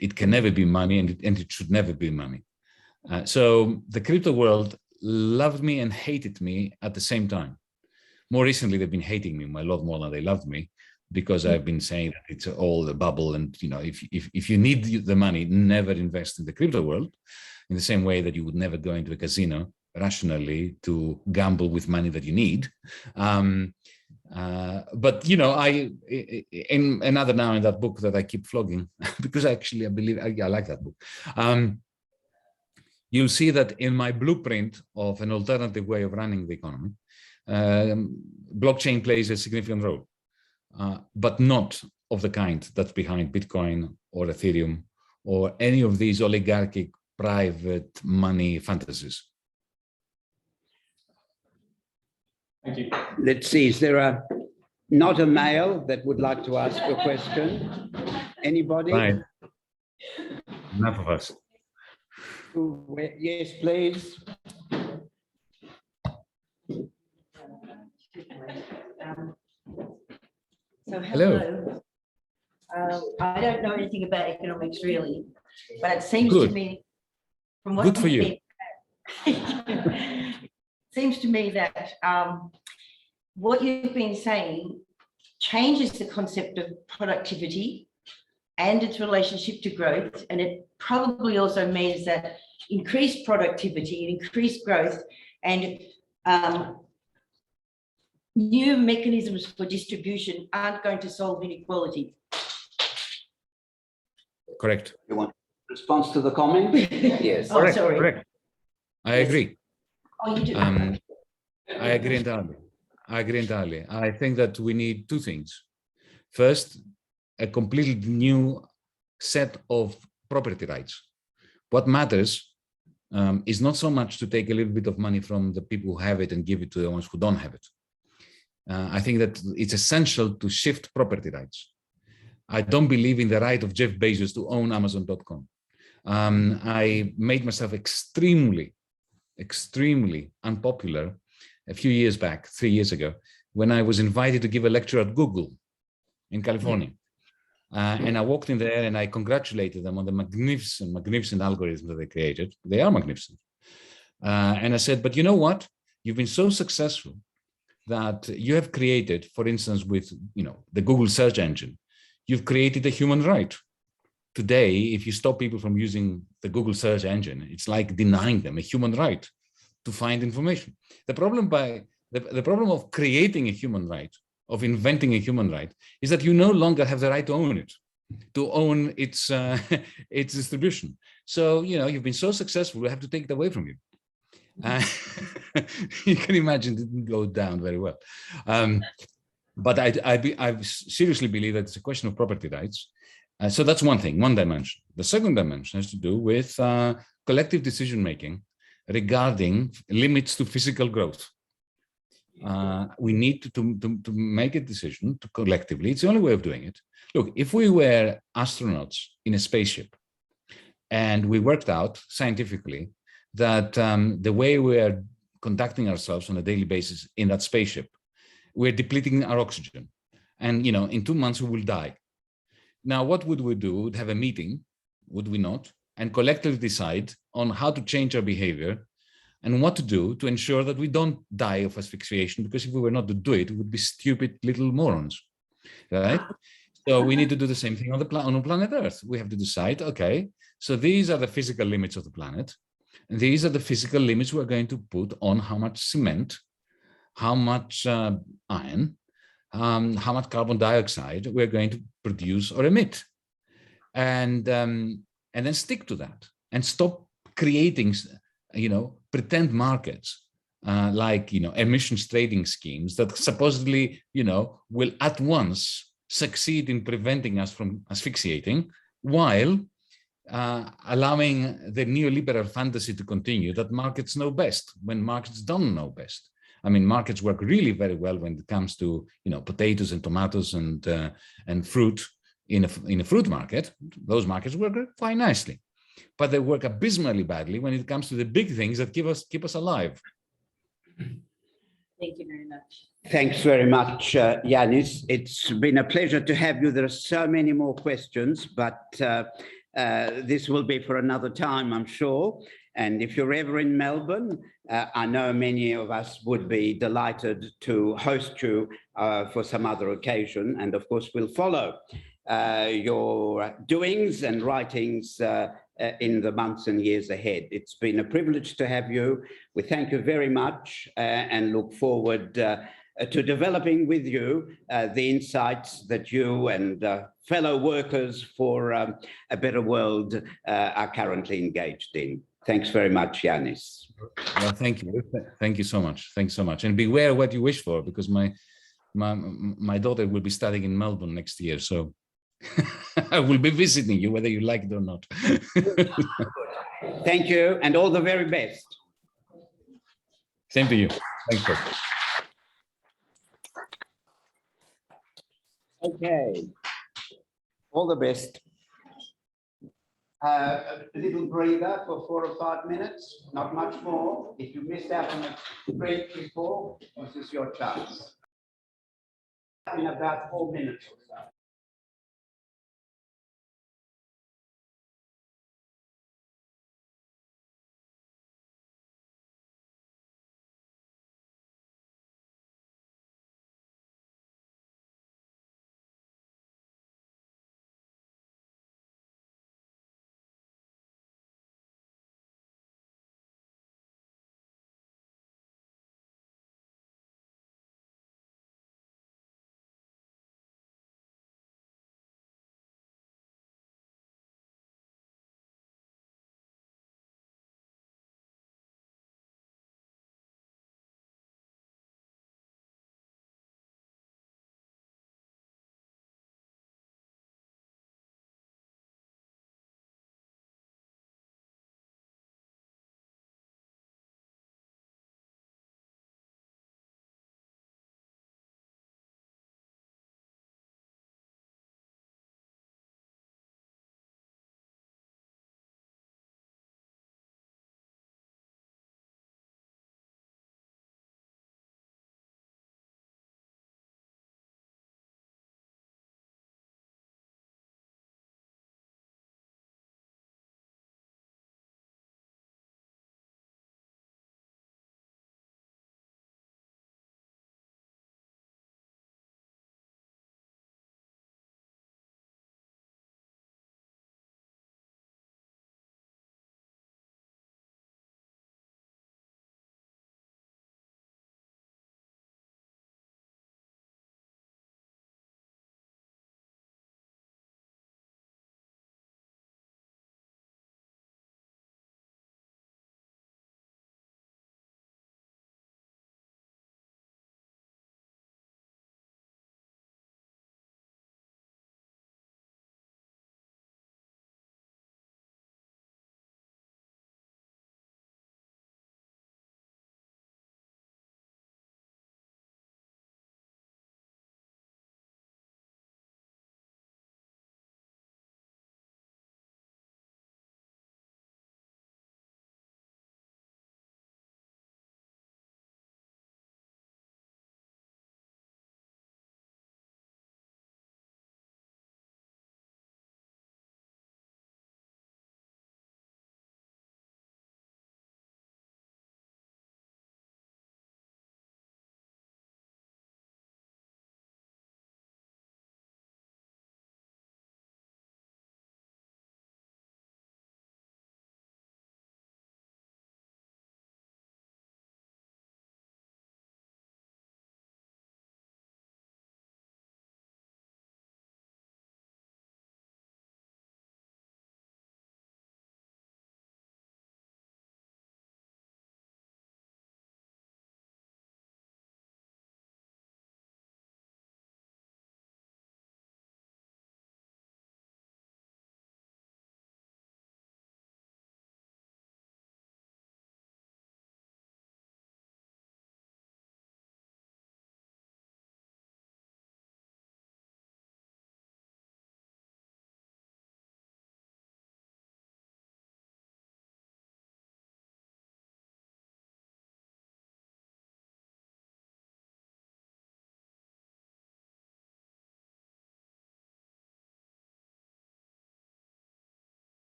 It can never be money, and it should never be money. So the crypto world loved me and hated me at the same time. More recently, they've been hating me a lot more than they loved me, because I've been saying that it's all a bubble, and if you need the money, never invest in the crypto world, in the same way that you would never go into a casino rationally to gamble with money that you need. But I in another now in that book that I keep flogging, because actually I believe I like that book. You'll see that in my blueprint of an alternative way of running the economy, blockchain plays a significant role, but not of the kind that's behind Bitcoin or Ethereum or any of these oligarchic private money fantasies. Thank you. Let's see, is there not a male that would like to ask a question? Anybody? Right. Enough of us. Yes, please. So Hello. I don't know anything about economics really, but it seems Good. to me, from what Good for you. seems to me that what you've been saying changes the concept of productivity and its relationship to growth, and it probably also means that increased productivity and increased growth and new mechanisms for distribution aren't going to solve inequality. Correct. You want response to the comment? Yes. Oh, sorry. Correct. I agree. Oh, you do? I agree entirely. I think that we need two things. First, a completely new set of property rights. What matters is not so much to take a little bit of money from the people who have it and give it to the ones who don't have it. I think that it's essential to shift property rights. I don't believe in the right of Jeff Bezos to own Amazon.com. I made myself extremely unpopular a few years back, 3 years ago, when I was invited to give a lecture at Google in California. And I walked in there and I congratulated them on the magnificent algorithms that they created. They are magnificent. And I said, but you know what? You've been so successful that you have created, for instance, with the Google search engine, you've created a human right. Today, if you stop people from using the Google search engine, it's like denying them a human right to find information. The problem of creating a human right, of inventing a human right, is that you no longer have the right to own it, to own its distribution. So you've been so successful, we have to take it away from you. You can imagine it didn't go down very well. But I seriously believe that it's a question of property rights. So that's one thing, one dimension. The second dimension has to do with collective decision-making regarding limits to physical growth. We need to make a decision to collectively, it's the only way of doing it. Look, if we were astronauts in a spaceship and we worked out scientifically that the way we are conducting ourselves on a daily basis in that spaceship we're depleting our oxygen. And, in 2 months we will die. Now, what would we do? We'd have a meeting, would we not? And collectively decide on how to change our behavior and what to do to ensure that we don't die of asphyxiation, because if we were not to do it, we would be stupid little morons, right? So we need to do the same thing on planet Earth. We have to decide, okay, so these are the physical limits of the planet. And these are the physical limits we're going to put on how much cement, how much iron, how much carbon dioxide we're going to produce or emit. And then stick to that and stop creating, pretend markets like, emissions trading schemes that supposedly, will at once succeed in preventing us from asphyxiating, while allowing the neoliberal fantasy to continue that markets know best when markets don't know best. I mean, markets work really very well when it comes to, potatoes and tomatoes and fruit in a fruit market. Those markets work quite nicely, but they work abysmally badly when it comes to the big things that keep us alive. Thank you very much. Thanks very much, Yanis. It's been a pleasure to have you. There are so many more questions, but this will be for another time, I'm sure. And if you're ever in Melbourne, I know many of us would be delighted to host you for some other occasion. And of course, we'll follow your doings and writings in the months and years ahead. It's been a privilege to have you. We thank you very much and look forward to developing with you the insights that you and fellow workers for a better world are currently engaged in. Thanks very much, Yanis. Well, thank you. Thank you so much. Thanks so much. And beware what you wish for, because my daughter will be studying in Melbourne next year. So I will be visiting you, whether you like it or not. Thank you, and all the very best. Same to you. Thank you. Okay. All the best. A little breather for 4 or 5 minutes, not much more. If you missed out on a break before, this is your chance. In about 4 minutes or so.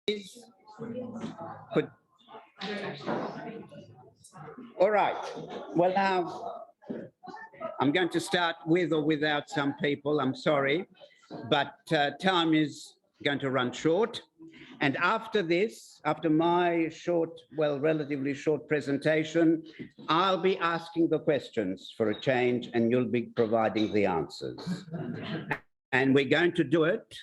Could- All right. Well, now I'm going to start with or without some people. I'm sorry, but time is going to run short. And after this, after my short, well, relatively short presentation, I'll be asking the questions for a change and you'll be providing the answers. And we're going to do it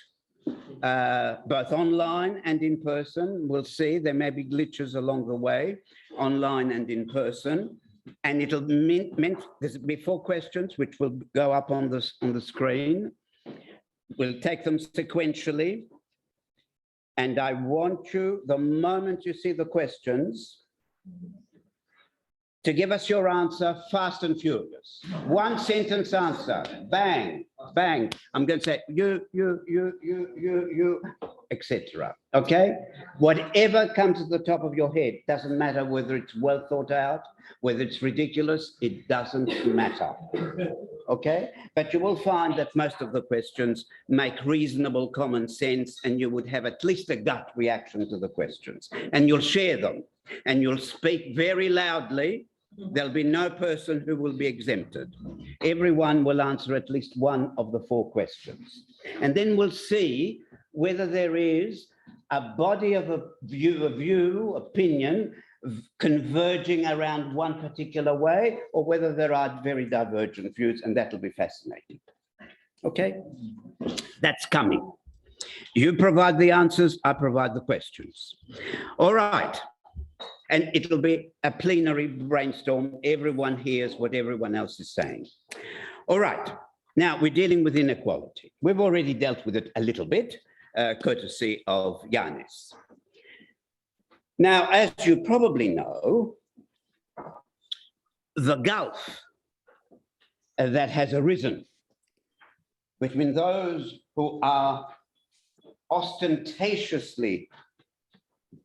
both online and in person. We'll see, there may be glitches along the way, online and in person. And it'll mean there's before questions, which will go up on the screen. We'll take them sequentially. And I want you, the moment you see the questions, to give us your answer fast and furious. One sentence answer, bang, bang. I'm going to say you, etc. Okay? Whatever comes to the top of your head, doesn't matter whether it's well thought out, whether it's ridiculous, it doesn't matter. Okay? But you will find that most of the questions make reasonable common sense and you would have at least a gut reaction to the questions. And you'll share them and you'll speak very loudly. There'll be no person who will be exempted. Everyone will answer at least one of the 4 questions. And then we'll see whether there is a body of a view, opinion, converging around one particular way, or whether there are very divergent views, and that'll be fascinating. Okay? That's coming. You provide the answers, I provide the questions. All right. And it'll be a plenary brainstorm. Everyone hears what everyone else is saying. All right. Now we're dealing with inequality. We've already dealt with it a little bit, courtesy of Yanis. Now, as you probably know, the gulf that has arisen between those who are ostentatiously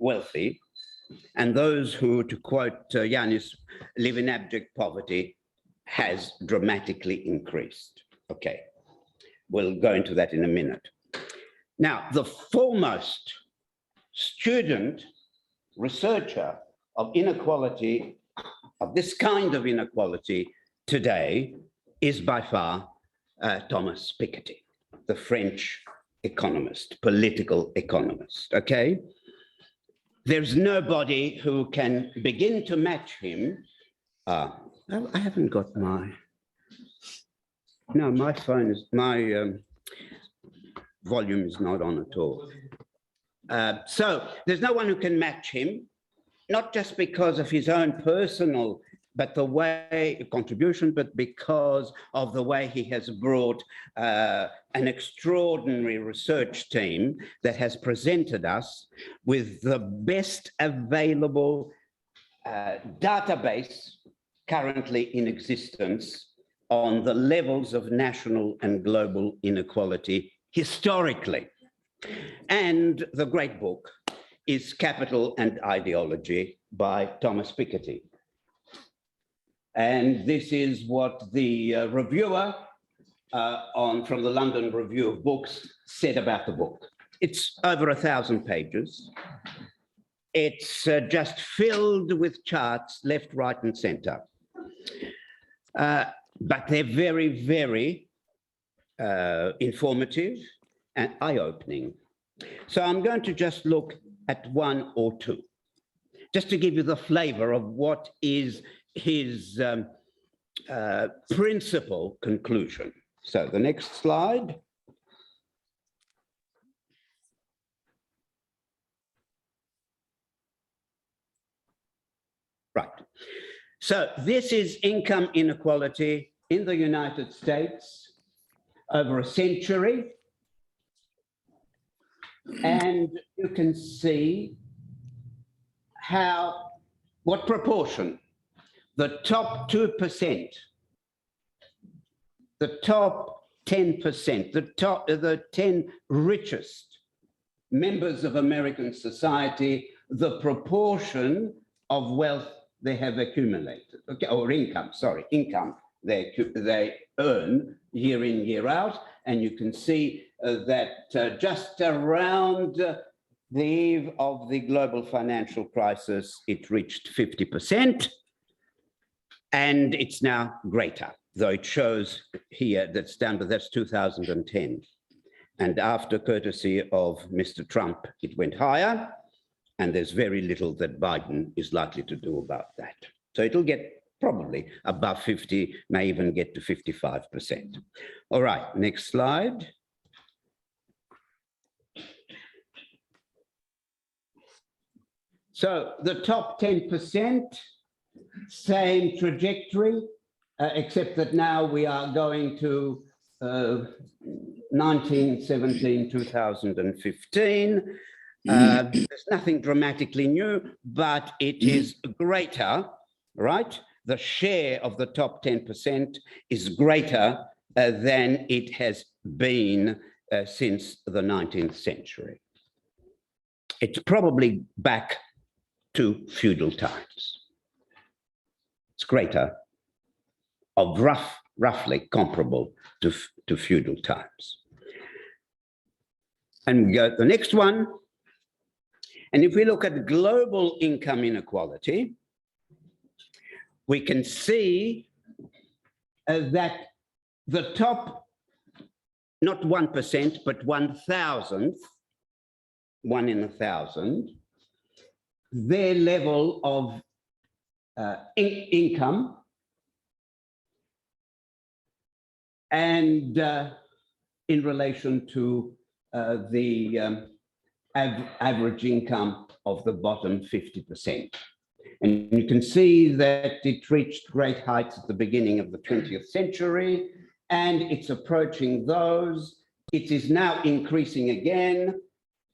wealthy and those who, to quote Yanis, live in abject poverty, has dramatically increased. Okay, we'll go into that in a minute. Now, the foremost student, researcher of inequality, of this kind of inequality today, is by far Thomas Piketty, the French economist, political economist, okay? There's nobody who can begin to match him. I haven't got my, no, my phone is, my volume is not on at all. So there's no one who can match him, not just because of his own personal, but the way, contribution, but because of the way he has brought an extraordinary research team that has presented us with the best available database currently in existence on the levels of national and global inequality historically. And the great book is Capital and Ideology by Thomas Piketty. And this is what the reviewer from the London Review of Books said about the book. It's over 1,000 pages. It's just filled with charts left, right, and center. But they're very, very informative and eye-opening. So I'm going to just look at one or two, just to give you the flavor of what is his principal conclusion. So the next slide. Right. So this is income inequality in the United States over a century. And you can see how, what proportion the top 2%, the top 10%, the 10 richest members of American society, the proportion of wealth they have accumulated, okay, or income, sorry, income they earn year in, year out. And you can see that just around the eve of the global financial crisis, it reached 50%, and it's now greater, though it shows here that's down, but that's 2010. And after courtesy of Mr. Trump, it went higher, and there's very little that Biden is likely to do about that. So it'll get probably above 50, may even get to 55%. All right, next slide. So the top 10%, same trajectory, except that now we are going to 1917, 2015. There's nothing dramatically new, but it is greater, right? The share of the top 10% is greater than it has been since the 19th century. It's probably back to feudal times. It's greater, of roughly comparable to feudal times. And we go to the next one. And if we look at global income inequality, we can see that the top, not 1%, but 1,000th, 1 in 1,000, their level of income and in relation to the average income of the bottom 50%. And you can see that it reached great heights at the beginning of the 20th century, and it's approaching those. It is now increasing again,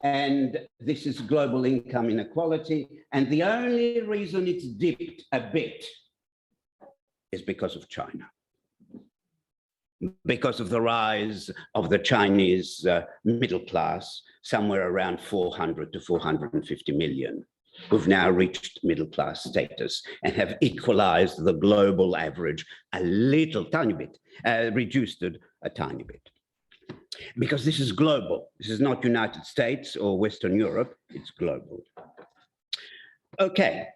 and this is global income inequality. And the only reason it's dipped a bit is because of China, because of the rise of the Chinese middle class, somewhere around 400 to 450 million, who've now reached middle class status and have equalized the global average a little, tiny bit, reduced it a tiny bit. Because this is global. This is not United States or Western Europe, it's global. Okay.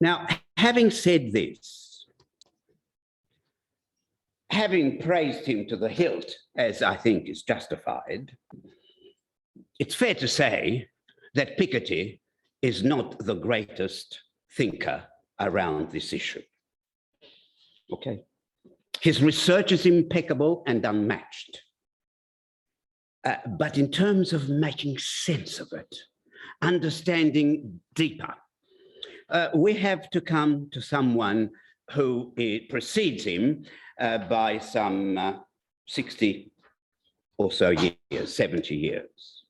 Now, having said this, having praised him to the hilt, as I think is justified, it's fair to say that Piketty is not the greatest thinker around this issue. Okay. His research is impeccable and unmatched. But in terms of making sense of it, understanding deeper, we have to come to someone who precedes him by some 60 or so years, 70 years.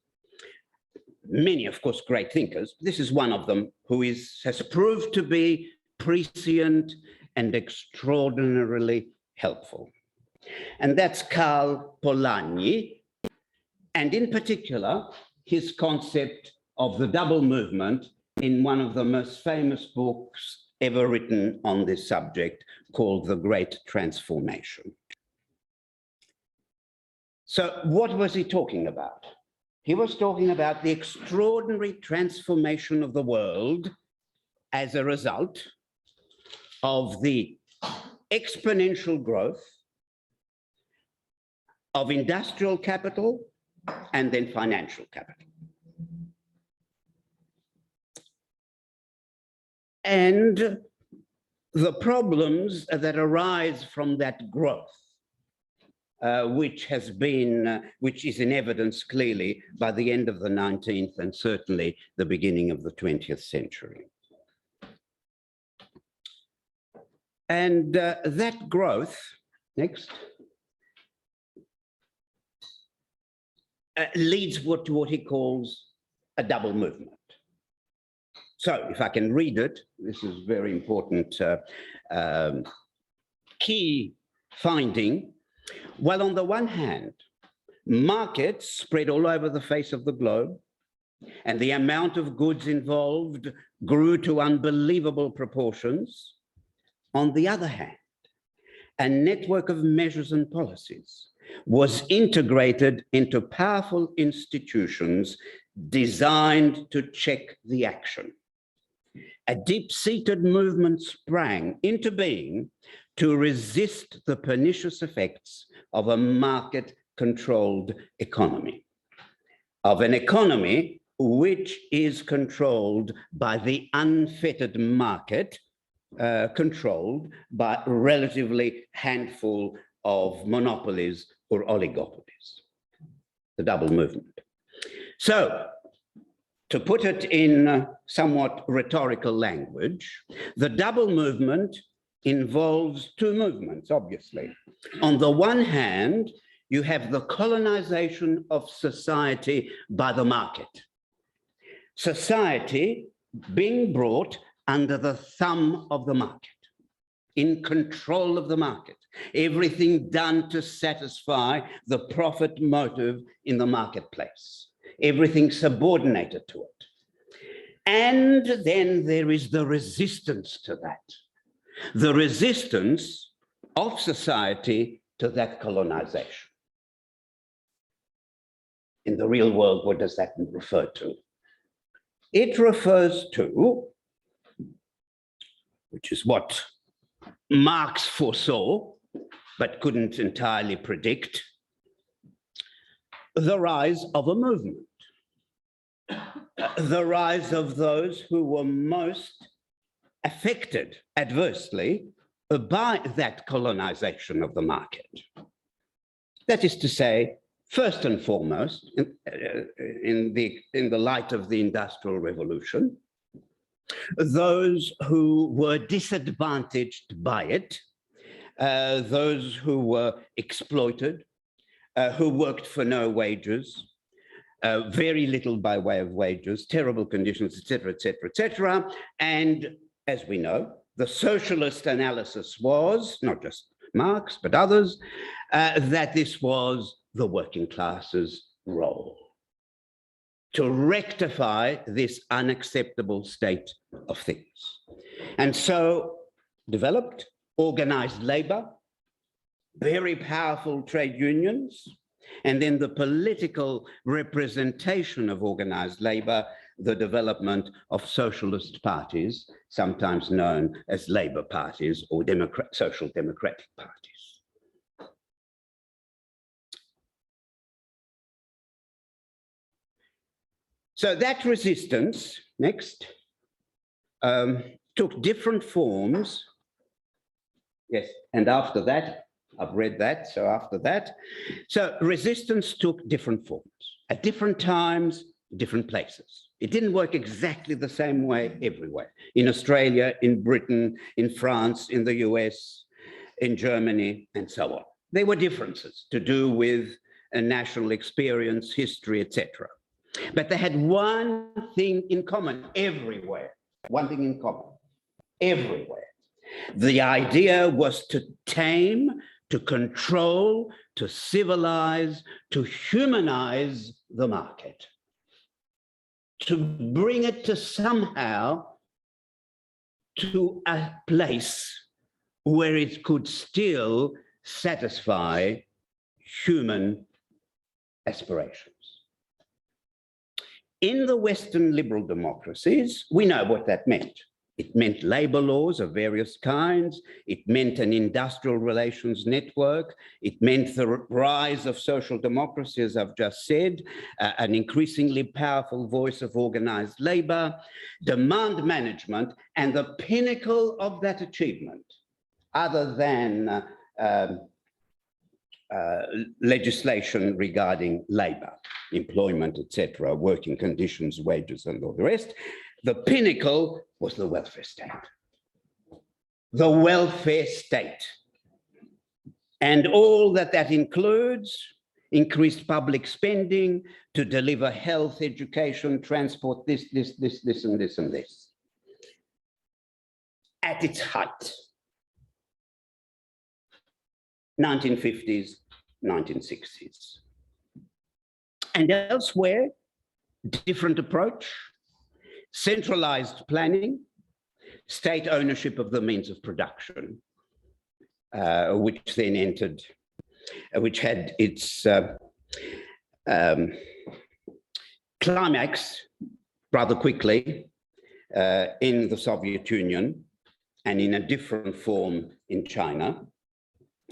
Many, of course, great thinkers. This is one of them who has proved to be prescient and extraordinarily helpful. And that's Karl Polanyi, and in particular, his concept of the double movement in one of the most famous books ever written on this subject, called The Great Transformation. So what was he talking about? He was talking about the extraordinary transformation of the world as a result of the exponential growth of industrial capital and then financial capital. And the problems that arise from that growth, which is in evidence clearly by the end of the 19th and certainly the beginning of the 20th century. And that growth, next, leads to what he calls a double movement. So if I can read it, this is very important key finding. Well, on the one hand, markets spread all over the face of the globe, and the amount of goods involved grew to unbelievable proportions. On the other hand, a network of measures and policies was integrated into powerful institutions designed to check the action. A deep-seated movement sprang into being to resist the pernicious effects of a market-controlled economy, of an economy which is controlled by the unfettered market, controlled by a relatively handful of monopolies or oligopolies, the double movement. So, to put it in somewhat rhetorical language, the double movement involves two movements, obviously. On the one hand, you have the colonization of society by the market. Society being brought under the thumb of the market, in control of the market, everything done to satisfy the profit motive in the marketplace, everything subordinated to it. And then there is the resistance to that, the resistance of society to that colonization. In the real world, what does that refer to? It refers to, which is what Marx foresaw, but couldn't entirely predict, the rise of a movement, the rise of those who were most affected adversely by that colonization of the market. That is to say, first and foremost, in the light of the Industrial Revolution, those who were disadvantaged by it, those who were exploited, who worked for no wages, very little by way of wages, terrible conditions, etc., etc., etc. And as we know, the socialist analysis was, not just Marx, but others, that this was the working class's role to rectify this unacceptable state of things. And so developed organized labor, very powerful trade unions, and then the political representation of organized labor, the development of socialist parties, sometimes known as labor parties or social democratic parties. So that resistance, next, took different forms. Yes, and after that, I've read that, so after that. So resistance took different forms at different times, different places. It didn't work exactly the same way everywhere. In Australia, in Britain, in France, in the US, in Germany, and so on. There were differences to do with a national experience, history, etc. But they had one thing in common everywhere, one thing in common, everywhere. The idea was to tame, to control, to civilize, to humanize the market, to bring it to somehow to a place where it could still satisfy human aspirations. In the Western liberal democracies, we know what that meant. It meant labor laws of various kinds. It meant an industrial relations network. It meant the rise of social democracy, as I've just said, an increasingly powerful voice of organized labor, demand management, and the pinnacle of that achievement, other than legislation regarding labor, employment, etc., working conditions, wages, and all the rest. The pinnacle was the welfare state. The welfare state. And all that that includes, increased public spending to deliver health, education, transport, this, and this. At its height. 1950s, 1960s. And elsewhere, different approach, centralized planning, state ownership of the means of production, which then entered which had its climax rather quickly in the Soviet Union and in a different form in China,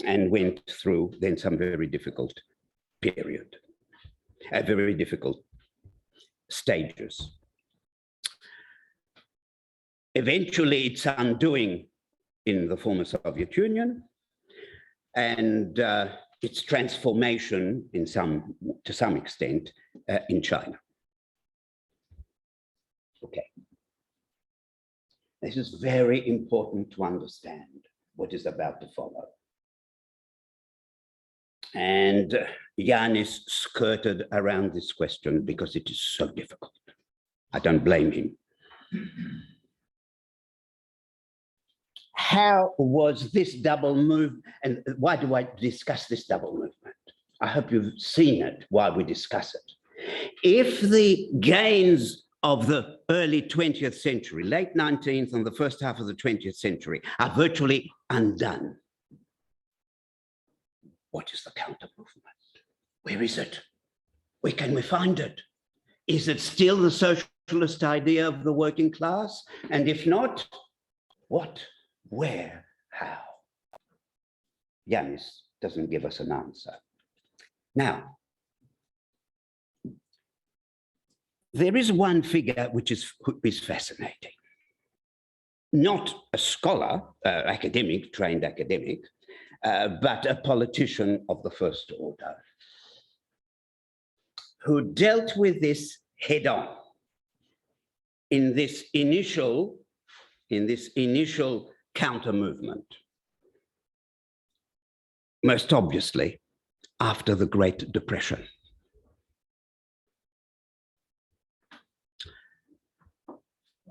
and went through then some very difficult period, very difficult stages. Eventually, it's undoing in the former Soviet Union, and its transformation to some extent in China. Okay. This is very important to understand what is about to follow. And Yanis skirted around this question because it is so difficult. I don't blame him. How was this double move, and why do I discuss this double movement? I hope you've seen it while we discuss it. If the gains of the early 20th century, late 19th and the first half of the 20th century are virtually undone, what is the counter movement? Where is it? Where can we find it? Is it still the socialist idea of the working class? And if not, what? Where? How? Yanis doesn't give us an answer. Now, there is one figure which is fascinating. Not a scholar, trained academic, but a politician of the first order, who dealt with this head on in this initial counter movement, most obviously after the Great Depression.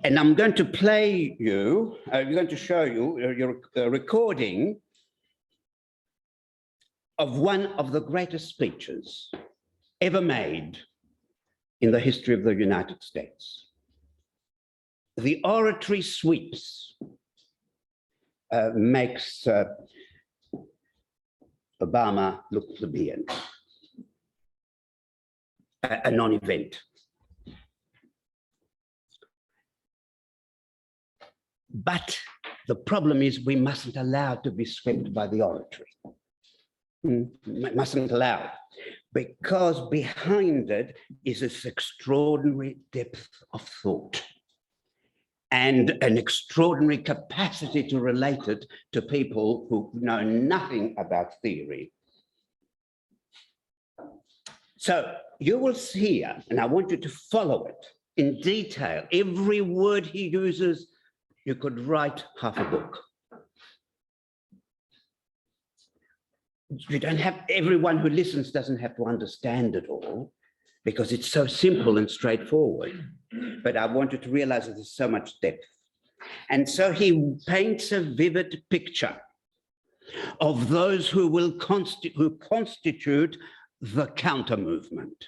And I'm going to play you, I'm going to show you a recording of one of the greatest speeches ever made in the history of the United States. The oratory sweeps makes Obama look plebeian, a non-event. But the problem is we mustn't allow it to be swept by the oratory. Mustn't allow it, because behind it is this extraordinary depth of thought and an extraordinary capacity to relate it to people who know nothing about theory. So you will see, and I want you to follow it in detail. Every word he uses, you could write half a book. You don't have, everyone who listens doesn't have to understand it all, because it's so simple and straightforward. But I want you to realize that there's so much depth. And so he paints a vivid picture of those who will constitute the counter movement.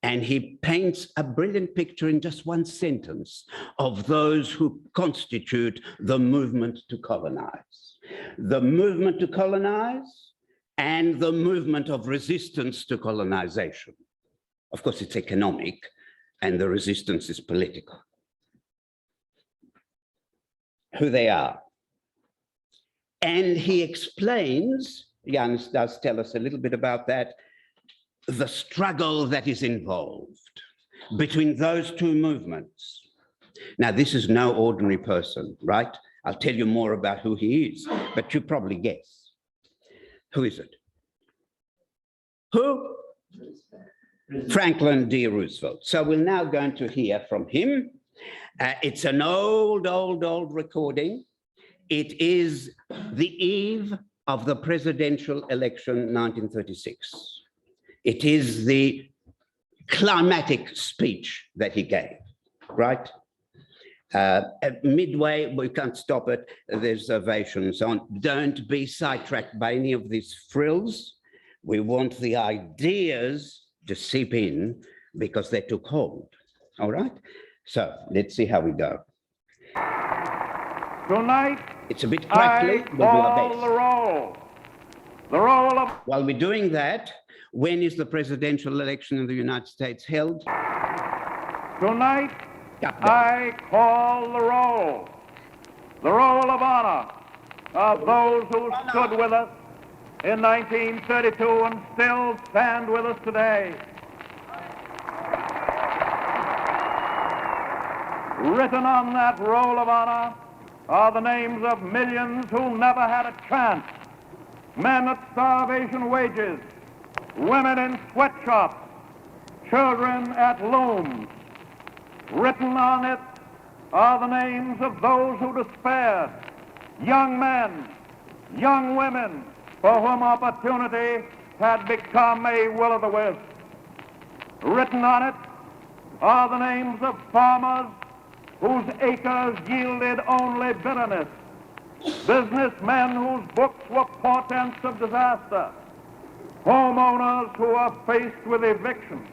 And he paints a brilliant picture in just one sentence of those who constitute the movement to colonize. The movement to colonize and the movement of resistance to colonization. Of course, it's economic, and the resistance is political. Who they are. And he explains, Yanis does tell us a little bit about that, the struggle that is involved between those two movements. Now, this is no ordinary person, right? I'll tell you more about who he is, but you probably guess. Who is it? Who? Franklin D. Roosevelt. So we're now going to hear from him. It's an old recording. It is the eve of the presidential election 1936. It is the climatic speech that he gave, right? At midway, we can't stop it. There's ovations on. Don't be sidetracked by any of these frills. We want the ideas to seep in because they took hold. All right? So let's see how we go. Tonight, it's a bit crackly. We'll do our best. The roll. The role of While we're doing that, when is the presidential election in the United States held? tonight, Yeah. I call the roll of honor of those who stood with us in 1932 and still stand with us today. Written on that roll of honor are the names of millions who never had a chance. Men at starvation wages, women in sweatshops, children at looms. Written on it are the names of those who despaired, young men, young women, for whom opportunity had become a will-o'-the-wisp. Written on it are the names of farmers whose acres yielded only bitterness, businessmen whose books were portents of disaster, homeowners who are faced with eviction,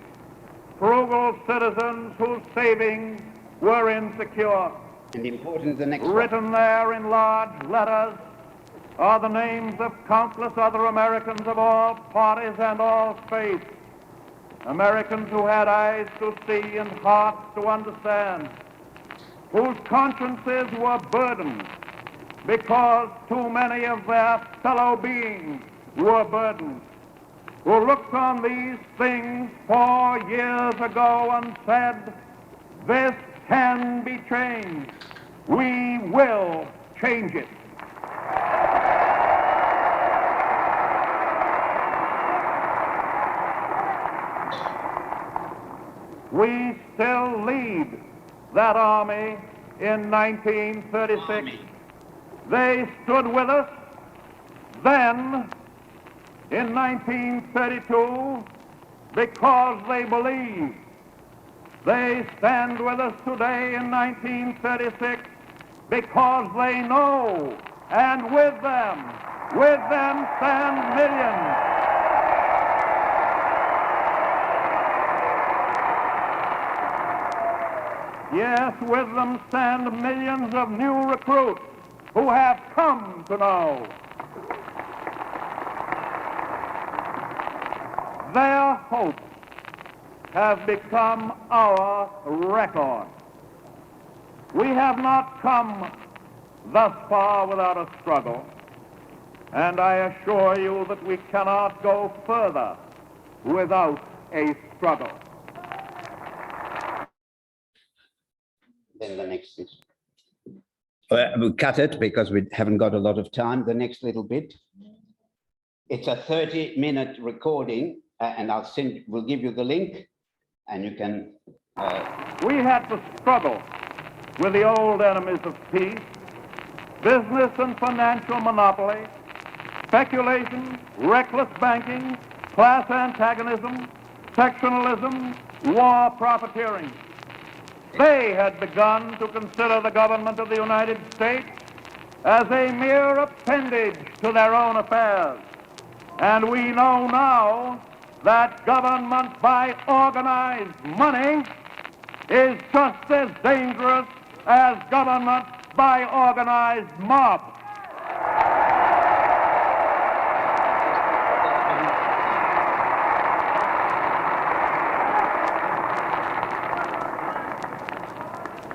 frugal citizens whose savings were insecure. And important, the next one. Written there in large letters are the names of countless other Americans of all parties and all faiths, Americans who had eyes to see and hearts to understand, whose consciences were burdened because too many of their fellow beings were burdened, who looked on these things 4 years ago and said, this can be changed. We will change it. We still lead that army in 1936. They stood with us then in 1932 because they believed. They stand with us today in 1936 because they know, and with them stand millions. Yes, with them stand millions of new recruits who have come to know. Their hopes have become our record. We have not come thus far without a struggle, and I assure you that we cannot go further without a struggle. Then the next is. We'll cut it because we haven't got a lot of time. The next little bit. It's a 30-minute recording, and we'll give you the link, and you can. We had to struggle with the old enemies of peace, business and financial monopoly, speculation, reckless banking, class antagonism, sectionalism, war profiteering. They had begun to consider the government of the United States as a mere appendage to their own affairs. And we know now that government by organized money is just as dangerous as government by organized mob.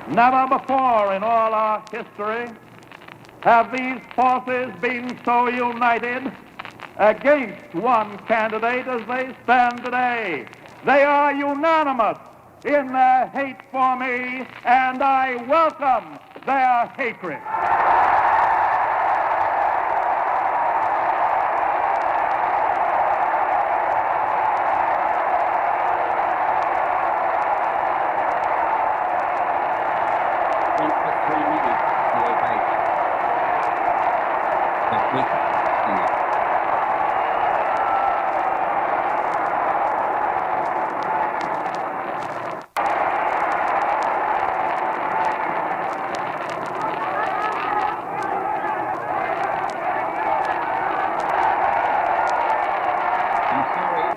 Never before in all our history have these forces been so united against one candidate as they stand today. They are unanimous in their hate for me, and I welcome their hatred.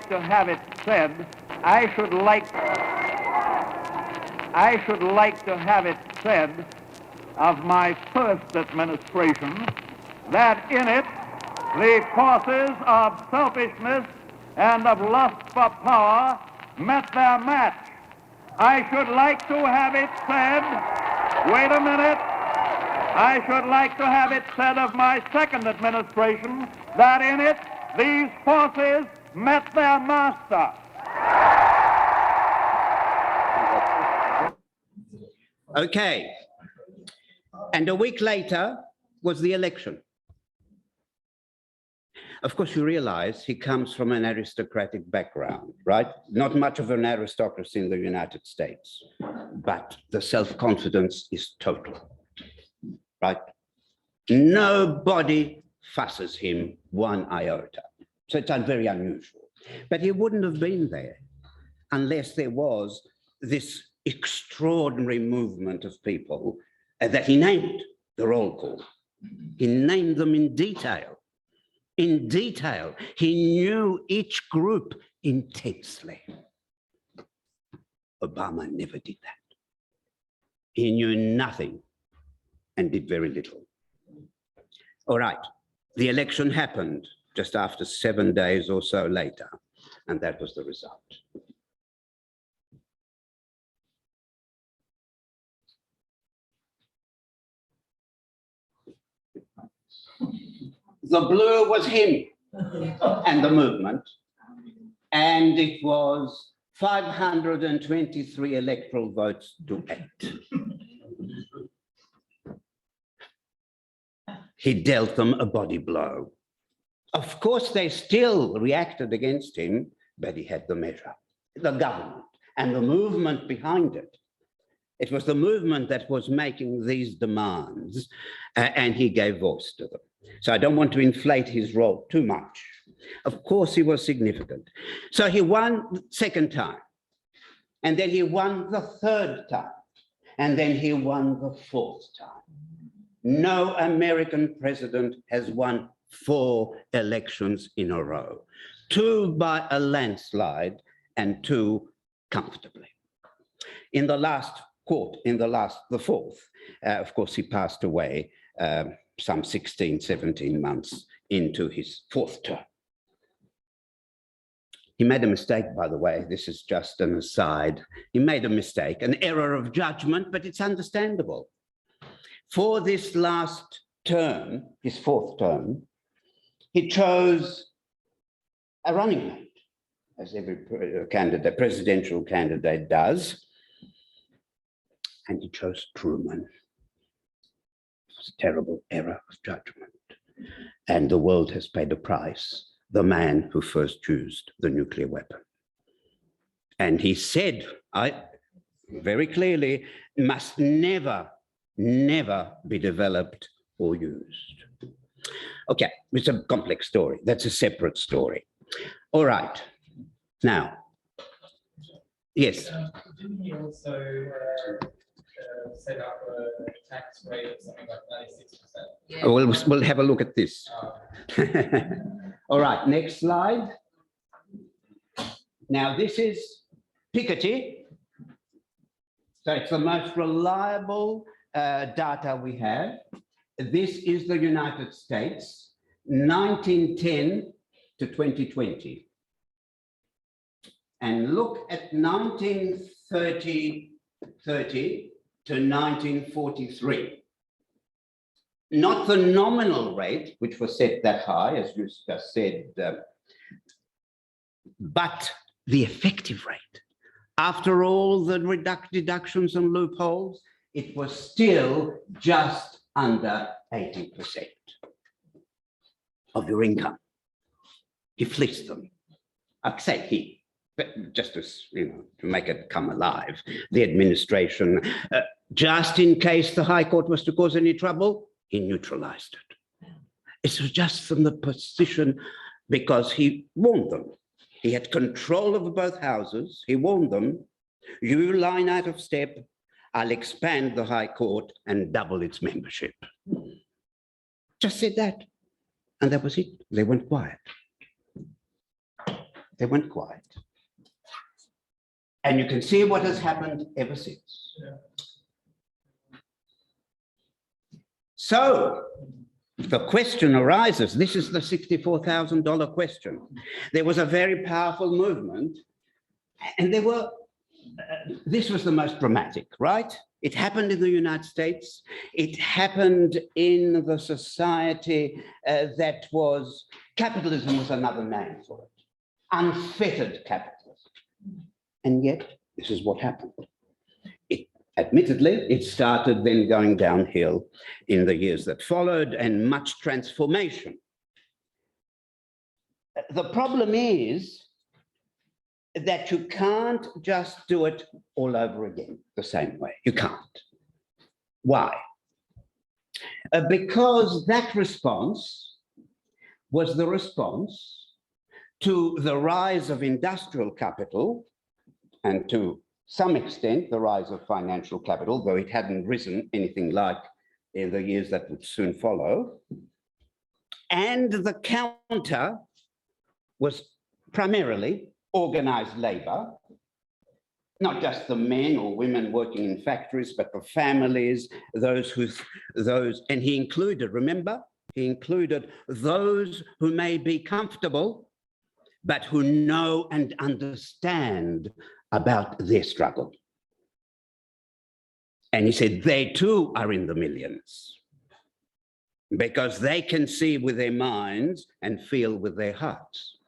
To have it said, I should like to have it said of my first administration that in it the forces of selfishness and of lust for power met their match. I should like to have it said, wait a minute, I should like to have it said of my second administration that in it these forces met their master. Okay. And a week later was the election. Of course, you realize he comes from an aristocratic background, right? Not much of an aristocracy in the United States, but the self-confidence is total, right? Nobody fusses him one iota. So it's very unusual. But he wouldn't have been there unless there was this extraordinary movement of people that he named the roll call. He named them in detail. In detail, he knew each group intensely. Obama never did that. He knew nothing and did very little. All right, the election happened just after 7 days or so later, and that was the result. The blue was him and the movement, and it was 523 electoral votes to 8. He dealt them a body blow. Of course, they still reacted against him, but he had the measure, the government and the movement behind it. It was the movement that was making these demands, and he gave voice to them. So I don't want to inflate his role too much. Of course, he was significant. So he won the second time, and then he won the third time, and then he won the fourth time. No American president has won 4 elections in a row, 2 by a landslide and 2 comfortably. In the last court, the fourth, of course, he passed away some 16, 17 months into his 4th term. He made a mistake, by the way. This is just an aside. He made a mistake, an error of judgment, but it's understandable. For this last term, his 4th term, he chose a running mate, as every candidate, presidential candidate does, and he chose Truman. It was a terrible error of judgment, and the world has paid a price. The man who first used the nuclear weapon. And he said, very clearly, must never, never be developed or used. Okay, it's a complex story. That's a separate story. All right, now, yes. Didn't he also set up a tax rate of something like 96%? We'll have a look at this. All right, next slide. Now, this is Piketty. So it's the most reliable data we have. This is the United States, 1910 to 2020. And look at 1930 to 1943. Not the nominal rate, which was set that high, as you just said, but the effective rate. After all the deductions and loopholes, it was still just under 80% of your income. He fleeced them. I'd say he, but just as, to make it come alive, the administration, just in case the High Court was to cause any trouble, he neutralized it. It was just from the position, because he warned them. He had control over both houses. He warned them, you line out of step, I'll expand the High Court and double its membership. Just said that. And that was it. They went quiet. They went quiet. And you can see what has happened ever since. Yeah. So, the question arises, this is the $64,000 question. There was a very powerful movement, and there were, this was the most dramatic, right? It happened in the United States. It happened in the society that was, capitalism was another name for it, unfettered capitalism. And yet, this is what happened. Admittedly, it started then going downhill in the years that followed, and much transformation. The problem is that you can't just do it all over again the same way. You can't. Why? Because that response was the response to the rise of industrial capital and to some extent the rise of financial capital, though it hadn't risen anything like in the years that would soon follow. And the counter was primarily organized labor, not just the men or women working in factories, but the families, and he included, remember, he included those who may be comfortable, but who know and understand about their struggle. And he said, they too are in the millions because they can see with their minds and feel with their hearts.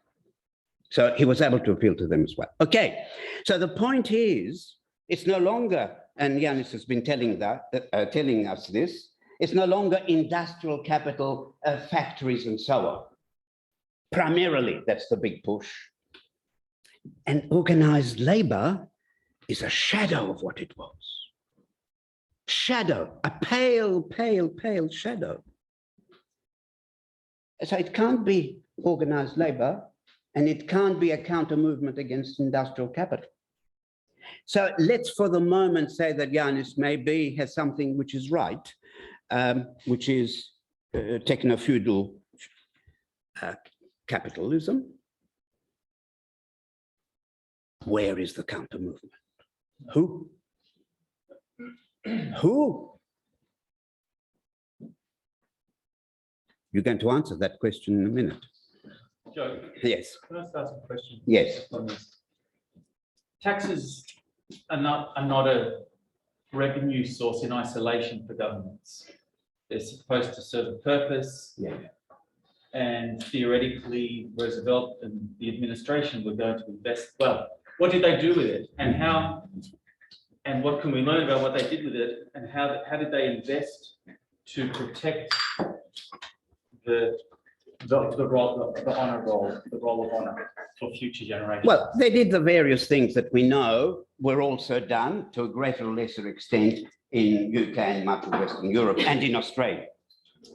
So he was able to appeal to them as well. Okay, so the point is, it's no longer, and Yanis has been telling us this, it's no longer industrial capital, factories and so on. Primarily, that's the big push. And organized labor is a shadow of what it was. Shadow, a pale, pale, pale shadow. So it can't be organized labor, and it can't be a counter movement against industrial capital. So let's for the moment say that Yanis maybe has something which is right, which is techno-feudal capitalism. Where is the counter movement? Who? Who? You're going to answer that question in a minute. Joe, Yes. can I ask a question? Yes. On this? Taxes are not a revenue source in isolation for governments. They're supposed to serve a purpose. Yeah. And theoretically, Roosevelt and the administration were going to invest. Well, what did they do with it, and how? And what can we learn about what they did with it, and how did they invest to protect the role of honor for future generations? Well, they did the various things that we know were also done to a greater or lesser extent in UK and much of Western Europe and in Australia.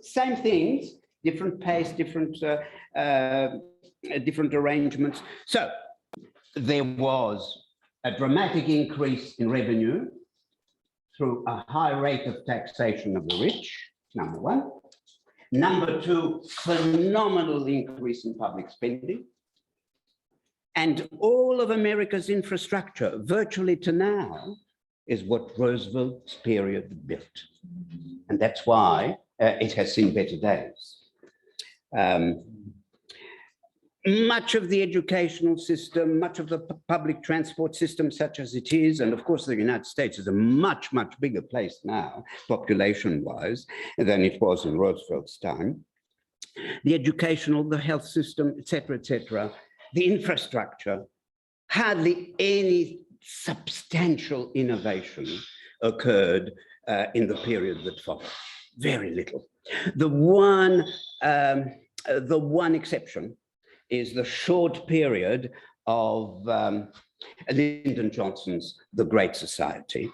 Same things, different pace, different arrangements. So there was a dramatic increase in revenue through a high rate of taxation of the rich, number one. Number two, phenomenal increase in public spending. And all of America's infrastructure, virtually to now, is what Roosevelt's period built. And that's why it has seen better days. Much of the educational system, much of the public transport system, such as it is, and of course the United States is a much, much bigger place now, population-wise, than it was in Roosevelt's time. The educational, the health system, et cetera, the infrastructure, hardly any substantial innovation occurred in the period that followed. Very little. The one exception is the short period of Lyndon Johnson's The Great Society,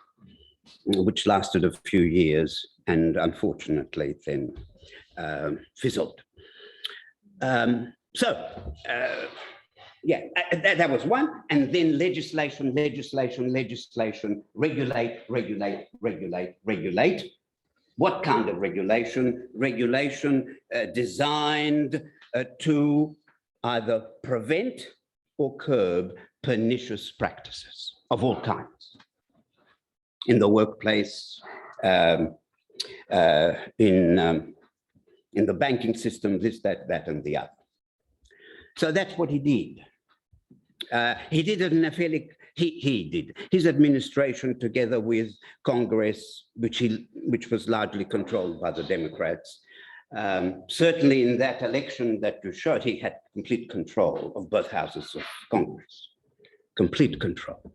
which lasted a few years and unfortunately then fizzled. Yeah, that was one. And then legislation, regulate. What kind of regulation? Regulation designed to either prevent or curb pernicious practices of all kinds in the workplace, in in the banking system, this, that, and the other. So that's what he did. He did it in a fairly, he did. His administration, together with Congress, which was largely controlled by the Democrats, certainly in that election that you showed, he had complete control of both houses of Congress, complete control.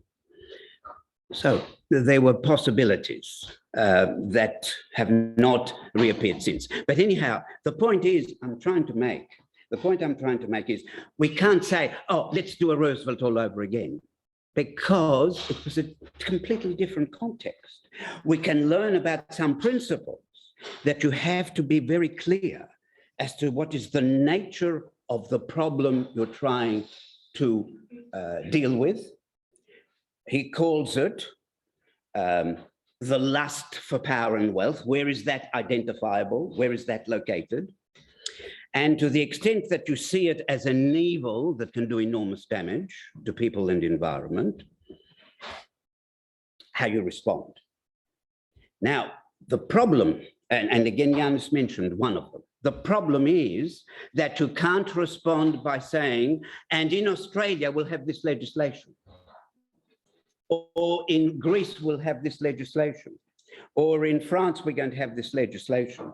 So there were possibilities that have not reappeared since. But anyhow, the point I'm trying to make is we can't say, oh, let's do a Roosevelt all over again, because it was a completely different context. We can learn about some principles that you have to be very clear as to what is the nature of the problem you're trying to deal with. He calls it the lust for power and wealth. Where is that identifiable? Where is that located? And to the extent that you see it as an evil that can do enormous damage to people and environment, how you respond. Now, the problem, and again, Yanis mentioned one of them, the problem is that you can't respond by saying, and in Australia we'll have this legislation, or in Greece we'll have this legislation, or in France we're going to have this legislation.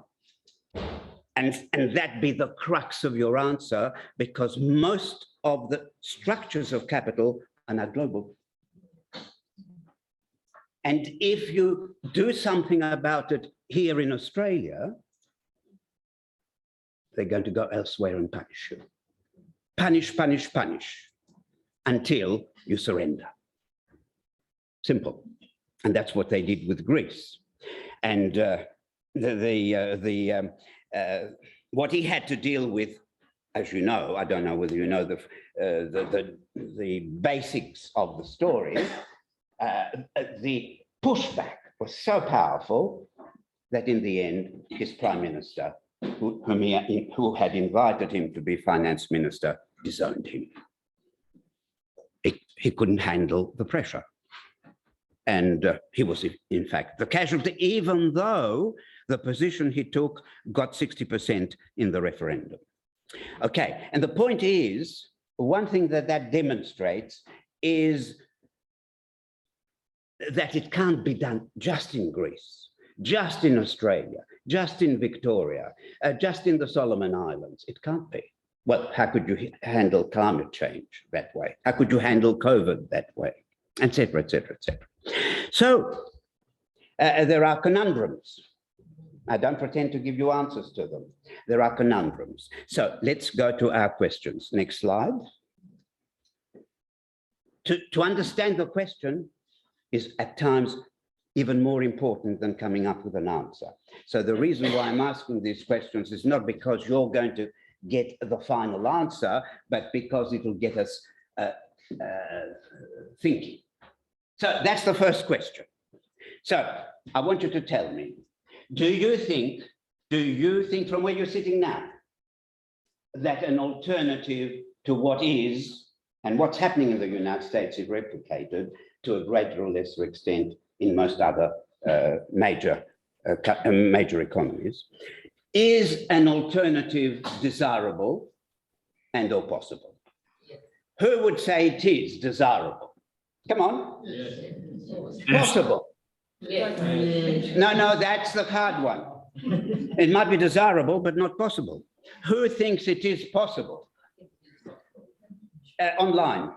And that be the crux of your answer, because most of the structures of capital are now global. And if you do something about it here in Australia, they're going to go elsewhere and punish you. Punish, punish, punish, until you surrender. Simple. And that's what they did with Greece. And what he had to deal with, as you know, I don't know whether you know the basics of the story, the pushback was so powerful that in the end, his prime minister, who had invited him to be finance minister, disowned him. He couldn't handle the pressure. And he was, in fact, the casualty, even though the position he took got 60% in the referendum. Okay, and the point is, one thing that demonstrates is that it can't be done just in Greece, just in Australia, just in Victoria, just in the Solomon Islands. It can't be. Well, how could you handle climate change that way? How could you handle COVID that way? Et cetera, et cetera, et cetera. So there are conundrums. I don't pretend to give you answers to them. There are conundrums. So let's go to our questions. Next slide. To understand the question is at times even more important than coming up with an answer. So the reason why I'm asking these questions is not because you're going to get the final answer, but because it will get us thinking. So that's the first question. So I want you to tell me, do you think from where you're sitting now, that an alternative to what is and what's happening in the United States is replicated to a greater or lesser extent in most other major economies? Is an alternative desirable and or possible? Who would say it is desirable? Come on. Possible. No, that's the hard one. It might be desirable, but not possible. Who thinks it is possible? Online.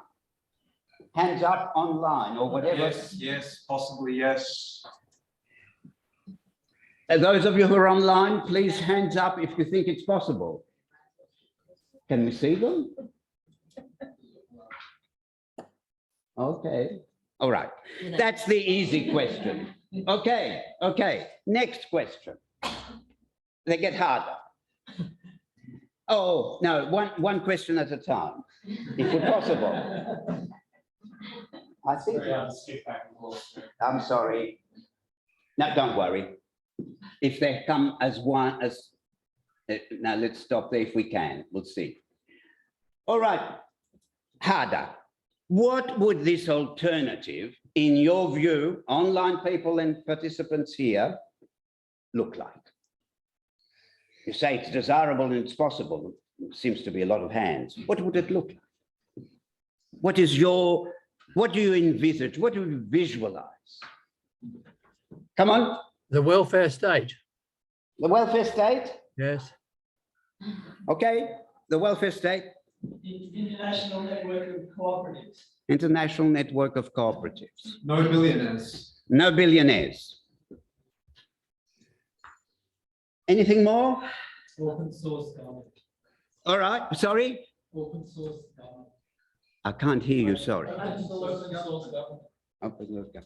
Hands up online or whatever. Yes, possibly yes. Those of you who are online, please hands up if you think it's possible. Can we see them? Okay, all right. That's the easy question. Okay. Next question. They get harder. Oh, no, one question at a time, if it's possible. I think. I'm sorry. No, don't worry. If they come as one, now let's stop there if we can. We'll see. All right, harder. What would this alternative, in your view, online people and participants here, look like? You say it's desirable and it's possible. It seems to be a lot of hands. What would it look like? What do you envisage? What do you visualize? Come on. The welfare state. The welfare state? Yes. Okay, the welfare state. International network of cooperatives. International network of cooperatives. No billionaires. No billionaires. Anything more? Open source government. All right, sorry? Open source government. I can't hear you, sorry. Open source government.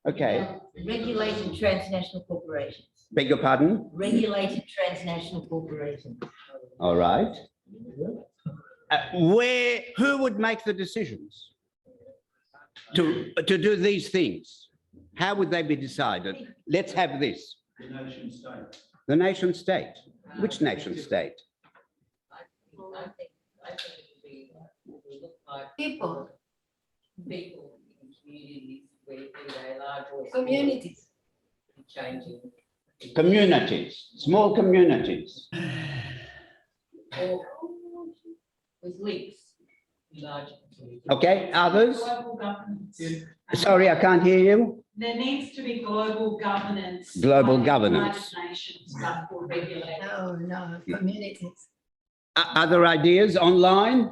Okay, Regulated transnational corporations. beg your pardon? Regulated transnational corporations. All right. Who would make the decisions to do these things? How would they be decided? Let's have this. The nation state. The nation state. Which nation state? I think it would be, look like People, people in communities where they large or small, communities. changing. Communities, small communities. Or with links, large. Okay, others? Global governance. Sorry, I can't hear you. There needs to be global governance. Global like governance. United Nations, but for regulated. No, communities. Other ideas online?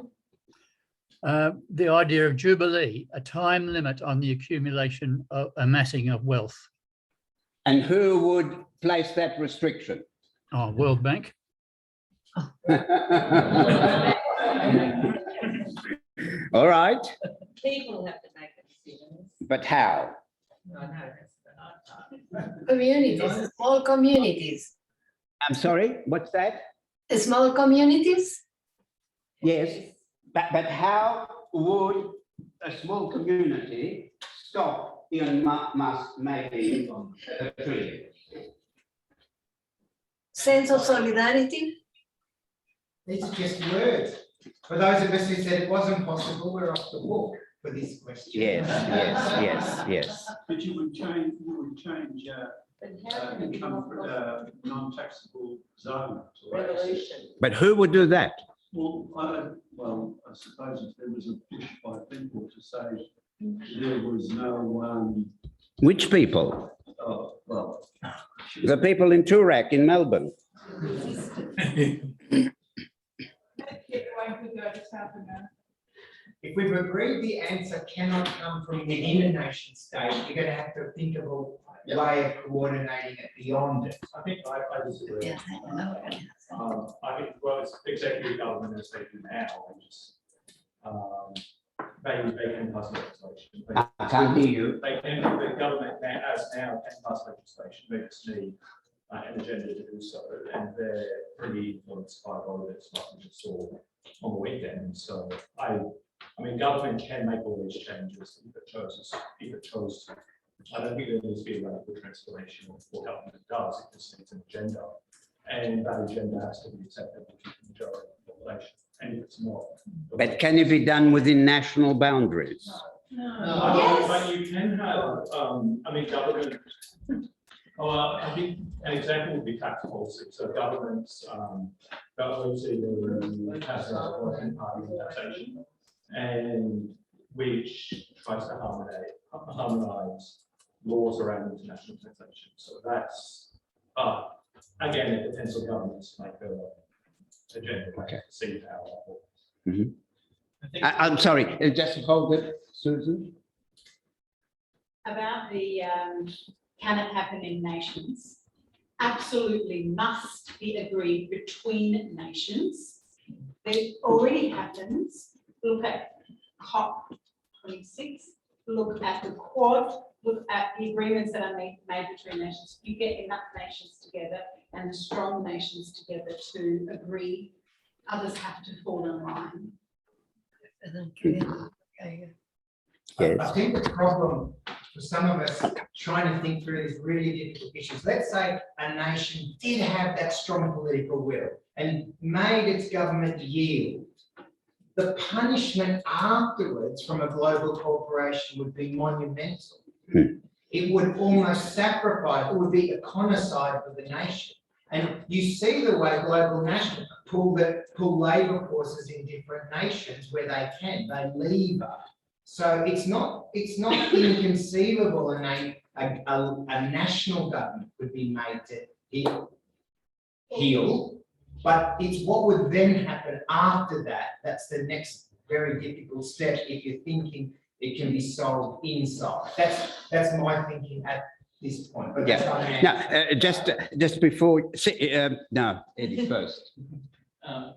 The idea of Jubilee, a time limit on the accumulation of amassing of wealth. And who would place that restriction? Oh, World Bank. All right, People have to make the decisions. but how? I know that's Communities, small communities. I'm sorry, what's that? Small communities? Yes, but how would a small community stop Elon Musk making a tree? Sense of solidarity? These are just words. For those of us who said it wasn't possible, we're off the hook for this question. Yes. But you would change income non-taxable zone. revolution. But who would do that? Well, I suppose if there was a push by people to say there was no Which people? well, The people in Toorak in Melbourne. If we've agreed the answer cannot come from within a nation state, you're going to have to think of a way of coordinating it beyond it. I think I disagree. I think, well, it's executive government as they do now, and just, they can pass legislation. I can't hear you. They can, the government now can pass legislation, they just need an agenda to do so, and they're pretty influenced by voters, like we just saw on the weekend. So I mean, government can make all these changes if it chose to. I don't think there needs to be a radical transformation of what government does. It just needs an agenda, and that agenda has to be acceptable to the majority of the population. And if it's not, But can it be done within national boundaries? but you can have. I mean, government. I think an example would be tax policy. So governments, obviously, there has a working party taxation, and which tries to harmonize laws around international taxation. So that's again, it depends on governments to make a agenda to see how that works. I'm sorry, just hold it, Susan. About the can it happen in nations? Absolutely must be agreed between nations. It already happens. Look at COP26, look at the Quad, look at the agreements that are made between nations. You get enough nations together and strong nations together to agree. Others have to fall in line. I think the problem for some of us trying to think through these really difficult issues, let's say a nation did have that strong political will and made its government yield. The punishment afterwards from a global corporation would be monumental. It would almost sacrifice, it would be econicide for the nation. And you see the way global national pull labour forces in different nations where they can, they lever. So it's not inconceivable and a national government would be made to heal, but it's what would then happen after that. That's the next very difficult step if you're thinking it can be solved inside. That's my thinking at this point. But that's not an answer. No, just before, no, Eddie first.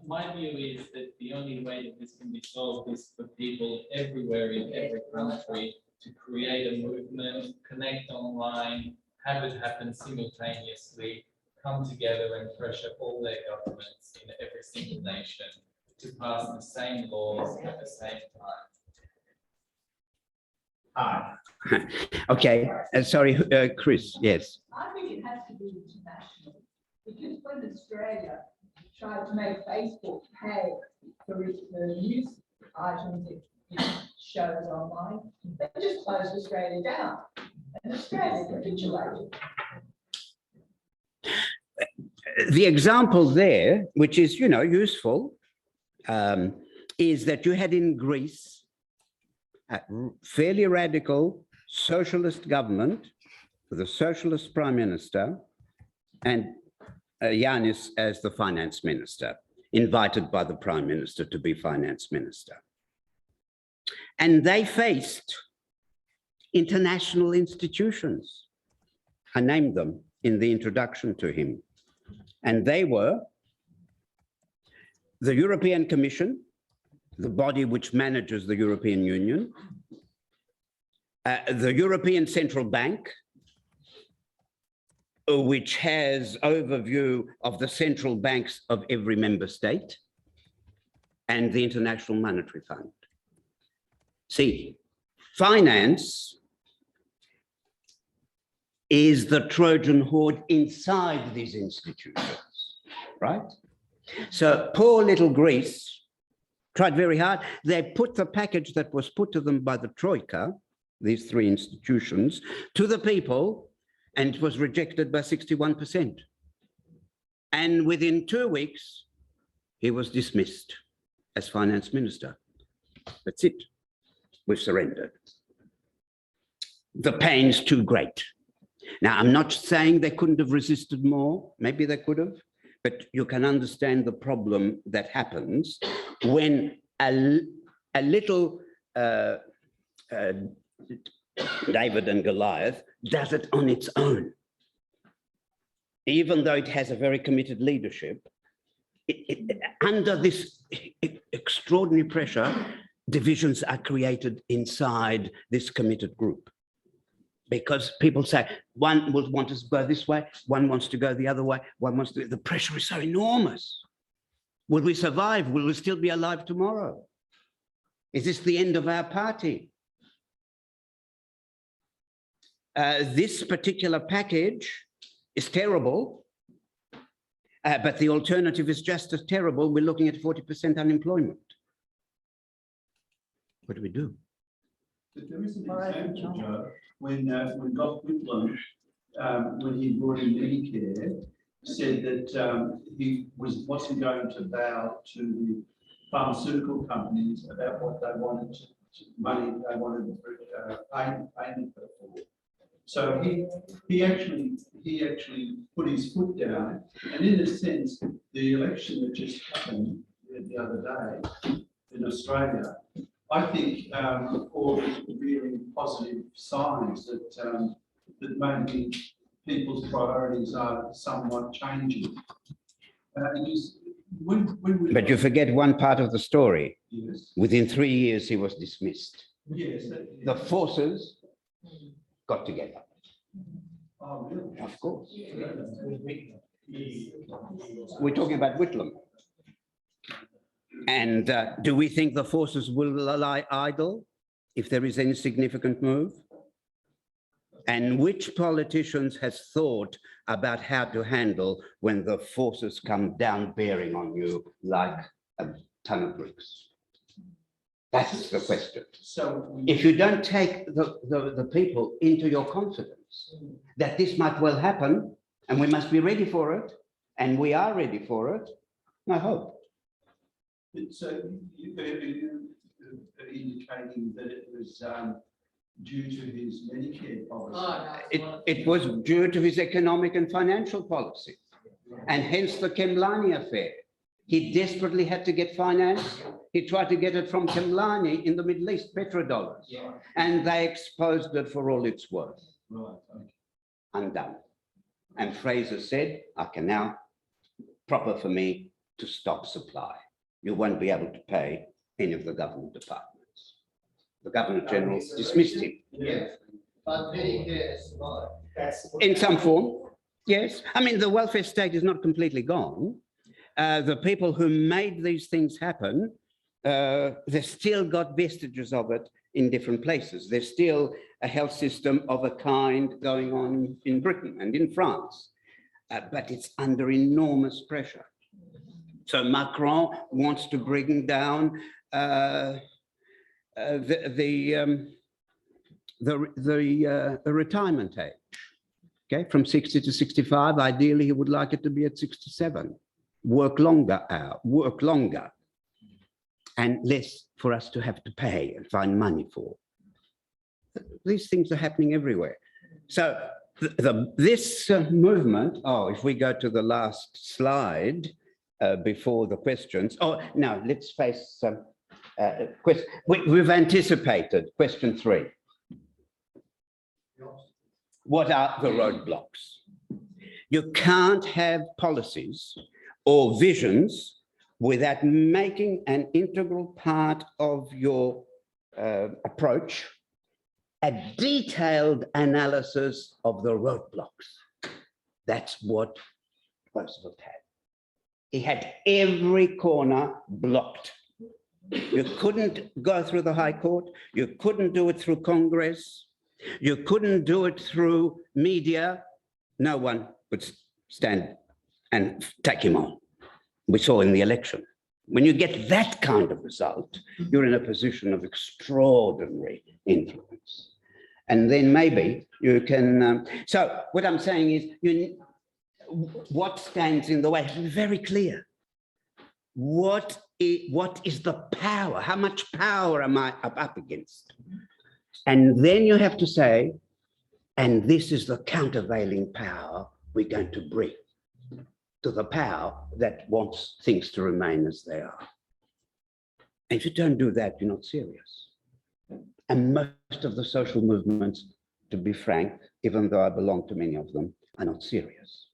My view is that the only way that this can be solved is for people everywhere in every country to create a movement, connect online, have it happen simultaneously, come together and pressure all their governments in every single nation to pass the same laws at the same time. Okay, sorry, Chris, yes. I think it has to be international, because when Australia tried to make Facebook pay for the news items it shows online, they just closed Australia down, and Australia capitulated. The example there, which is, useful, is that you had in Greece a fairly radical socialist government with a socialist prime minister and Yanis as the finance minister, invited by the prime minister to be finance minister. And they faced international institutions. I named them in the introduction to him. And they were the European Commission, the body which manages the European Union, the European Central Bank, which has overview of the central banks of every member state, and the International Monetary Fund. See, finance is the Trojan horde inside these institutions, right? So poor little Greece tried very hard. They put the package that was put to them by the Troika, these three institutions, to the people, and it was rejected by 61%. And within 2 weeks, he was dismissed as finance minister. That's it. We've surrendered. The pain's too great. Now, I'm not saying they couldn't have resisted more. Maybe they could have. But you can understand the problem that happens when a little David and Goliath does it on its own. Even though it has a very committed leadership, under this extraordinary pressure, divisions are created inside this committed group. Because people say, one will want us to go this way, one wants to go the other way, one wants to, the pressure is so enormous. Will we survive? Will we still be alive tomorrow? Is this the end of our party? This particular package is terrible, but the alternative is just as terrible. We're looking at 40% unemployment. What do we do? But there is an example, Joe, when Doc Whitlam, when he brought in Medicare, said that he wasn't going to bow to the pharmaceutical companies about what they wanted money they wanted payment for. So he actually put his foot down, and in a sense, the election that just happened the other day in Australia, I think all really positive signs that that maybe people's priorities are somewhat changing. But you forget one part of the story. Yes. Within 3 years, he was dismissed. Yes. The forces got together. Oh, really? Of course. We're talking about Whitlam. And do we think the forces will lie idle if there is any significant move? And which politicians has thought about how to handle when the forces come down bearing on you like a ton of bricks? That's the question. So if you don't take the people into your confidence that this might well happen and we must be ready for it, And we are ready for it, I hope. So you indicating that it was due to his Medicare policy. It was due to his economic and financial policy, and hence the Camilleri affair. He desperately had to get finance. He tried to get it from Camilleri in the Middle East, petrodollars, and they exposed it for all it's worth. Right. Okay. Undone. And Fraser said, I can now, proper for me to stop supply. You won't be able to pay any of the government departments. The Governor General dismissed him. Yeah. But Medicare survived. In some form, yes. I mean, the welfare state is not completely gone. The people who made these things happen, they've still got vestiges of it in different places. There's still a health system of a kind going on in Britain and in France, but it's under enormous pressure. So Macron wants to bring down the retirement age, okay, from 60 to 65. Ideally, he would like it to be at 67. Work longer, and less for us to have to pay and find money for. These things are happening everywhere. So this movement, if we go to the last slide before the questions. Oh, no, let's face some questions. We've anticipated question 3. What are the roadblocks? You can't have policies or visions without making an integral part of your approach a detailed analysis of the roadblocks. That's what Roosevelt had. He had every corner blocked. You couldn't go through the High Court. You couldn't do it through Congress. You couldn't do it through media. No one would stand and take him on. We saw in the election. When you get that kind of result, you're in a position of extraordinary influence. And then maybe you can, so what I'm saying is, what stands in the way? Be very clear. What is the power? How much power am I up against? And then you have to say, and this is the countervailing power we're going to bring to the power that wants things to remain as they are. And if you don't do that, you're not serious. And most of the social movements, to be frank, even though I belong to many of them, are not serious.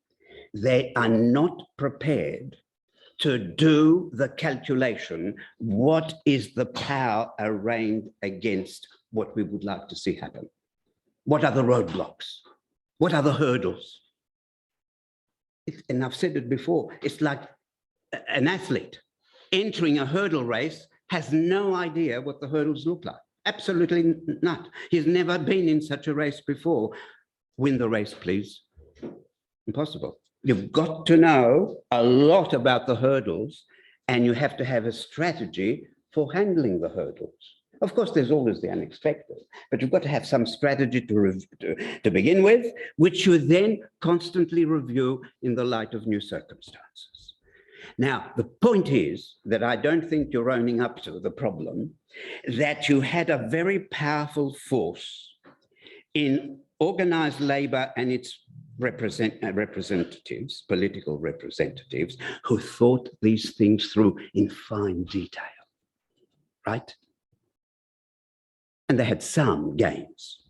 They are not prepared to do the calculation, what is the power arraigned against what we would like to see happen? What are the roadblocks? What are the hurdles? And I've said it before, it's like an athlete entering a hurdle race has no idea what the hurdles look like. Absolutely not. He's never been in such a race before. Win the race, please. Impossible. You've got to know a lot about the hurdles, and you have to have a strategy for handling the hurdles. Of course, there's always the unexpected, but you've got to have some strategy to begin with, which you then constantly review in the light of new circumstances. Now, the point is that I don't think you're owning up to the problem that you had a very powerful force in organized labor and its representatives, political representatives, who thought these things through in fine detail, right? And they had some gains.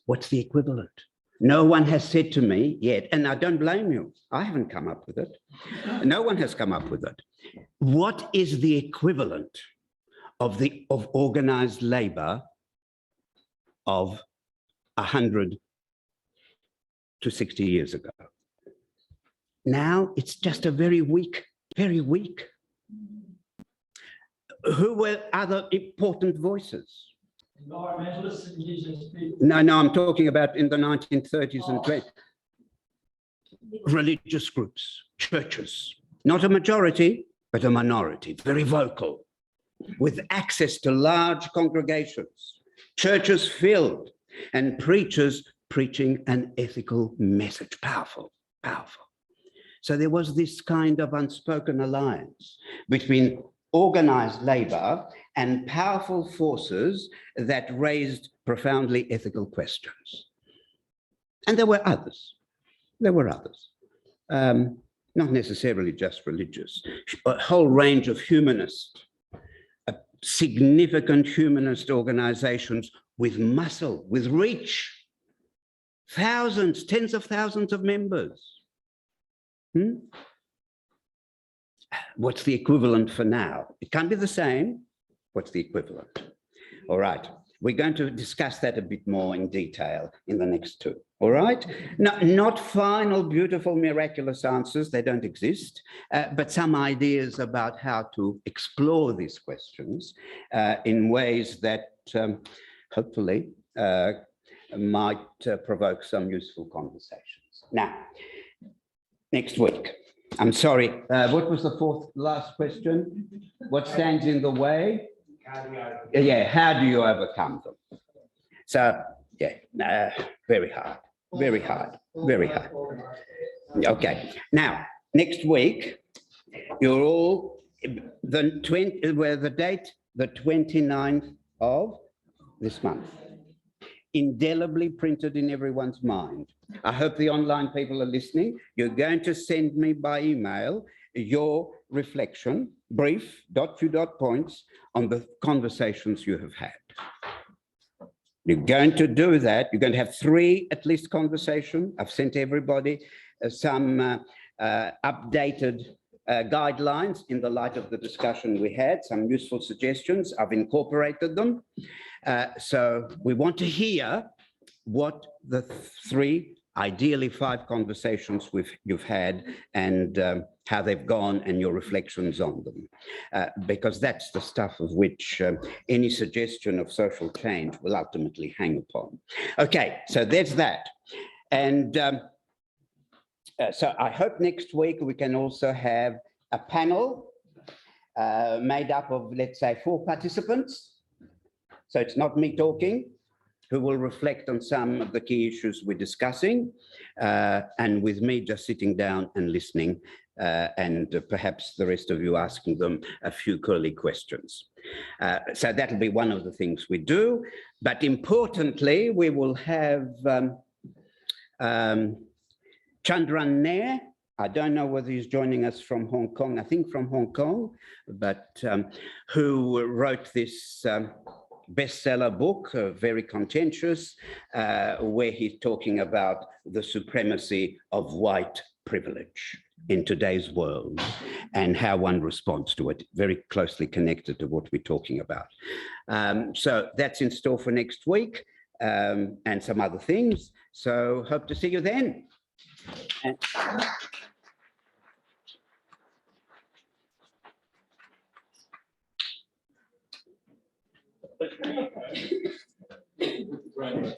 What's the equivalent? No one has said to me yet, and I don't blame you, I haven't come up with it. No one has come up with it. What is the equivalent of organized labor of 100 to 60 years ago? Now it's just a very weak. Who were other important voices? Environmentalists, indigenous people. No, I'm talking about in the 1930s and 20s. Religious groups, churches, not a majority, but a minority, very vocal, with access to large congregations, churches filled, and preachers preaching an ethical message, powerful. So there was this kind of unspoken alliance between organized labor and powerful forces that raised profoundly ethical questions. And there were others. There were others. Not necessarily just religious, a whole range of humanist, significant humanist organizations with muscle, with reach, thousands, tens of thousands of members. What's the equivalent for now? It can't be the same. What's the equivalent? All right. We're going to discuss that a bit more in detail in the next two. All right. No, not final, beautiful, miraculous answers. They don't exist, but some ideas about how to explore these questions in ways that hopefully might provoke some useful conversations. Now, next week. I'm sorry, what was the last question? What stands in the way? Yeah, how do you overcome them? So, yeah, very hard, very hard, very hard. Okay, now, next week, you're all, the 29th of this month, indelibly printed in everyone's mind. I hope the online people are listening. You're going to send me by email your reflection, brief, few points on the conversations you have had. You're going to do that. You're going to have 3 at least conversations. I've sent everybody some updated guidelines in the light of the discussion we had, some useful suggestions. I've incorporated them. So we want to hear what the 3, ideally 5 conversations you've had and how they've gone and your reflections on them. Because that's the stuff of which any suggestion of social change will ultimately hang upon. Okay, so there's that. And so I hope next week we can also have a panel made up of, let's say, 4 participants. So it's not me talking, who will reflect on some of the key issues we're discussing, and with me just sitting down and listening, and perhaps the rest of you asking them a few curly questions. So that'll be one of the things we do. But importantly, we will have Chandran Nair. I don't know whether he's joining us from Hong Kong, I think from Hong Kong, but who wrote this bestseller book, very contentious, where he's talking about the supremacy of white privilege in today's world and how one responds to it, very closely connected to what we're talking about. So that's in store for next week, and some other things. So hope to see you then. Right.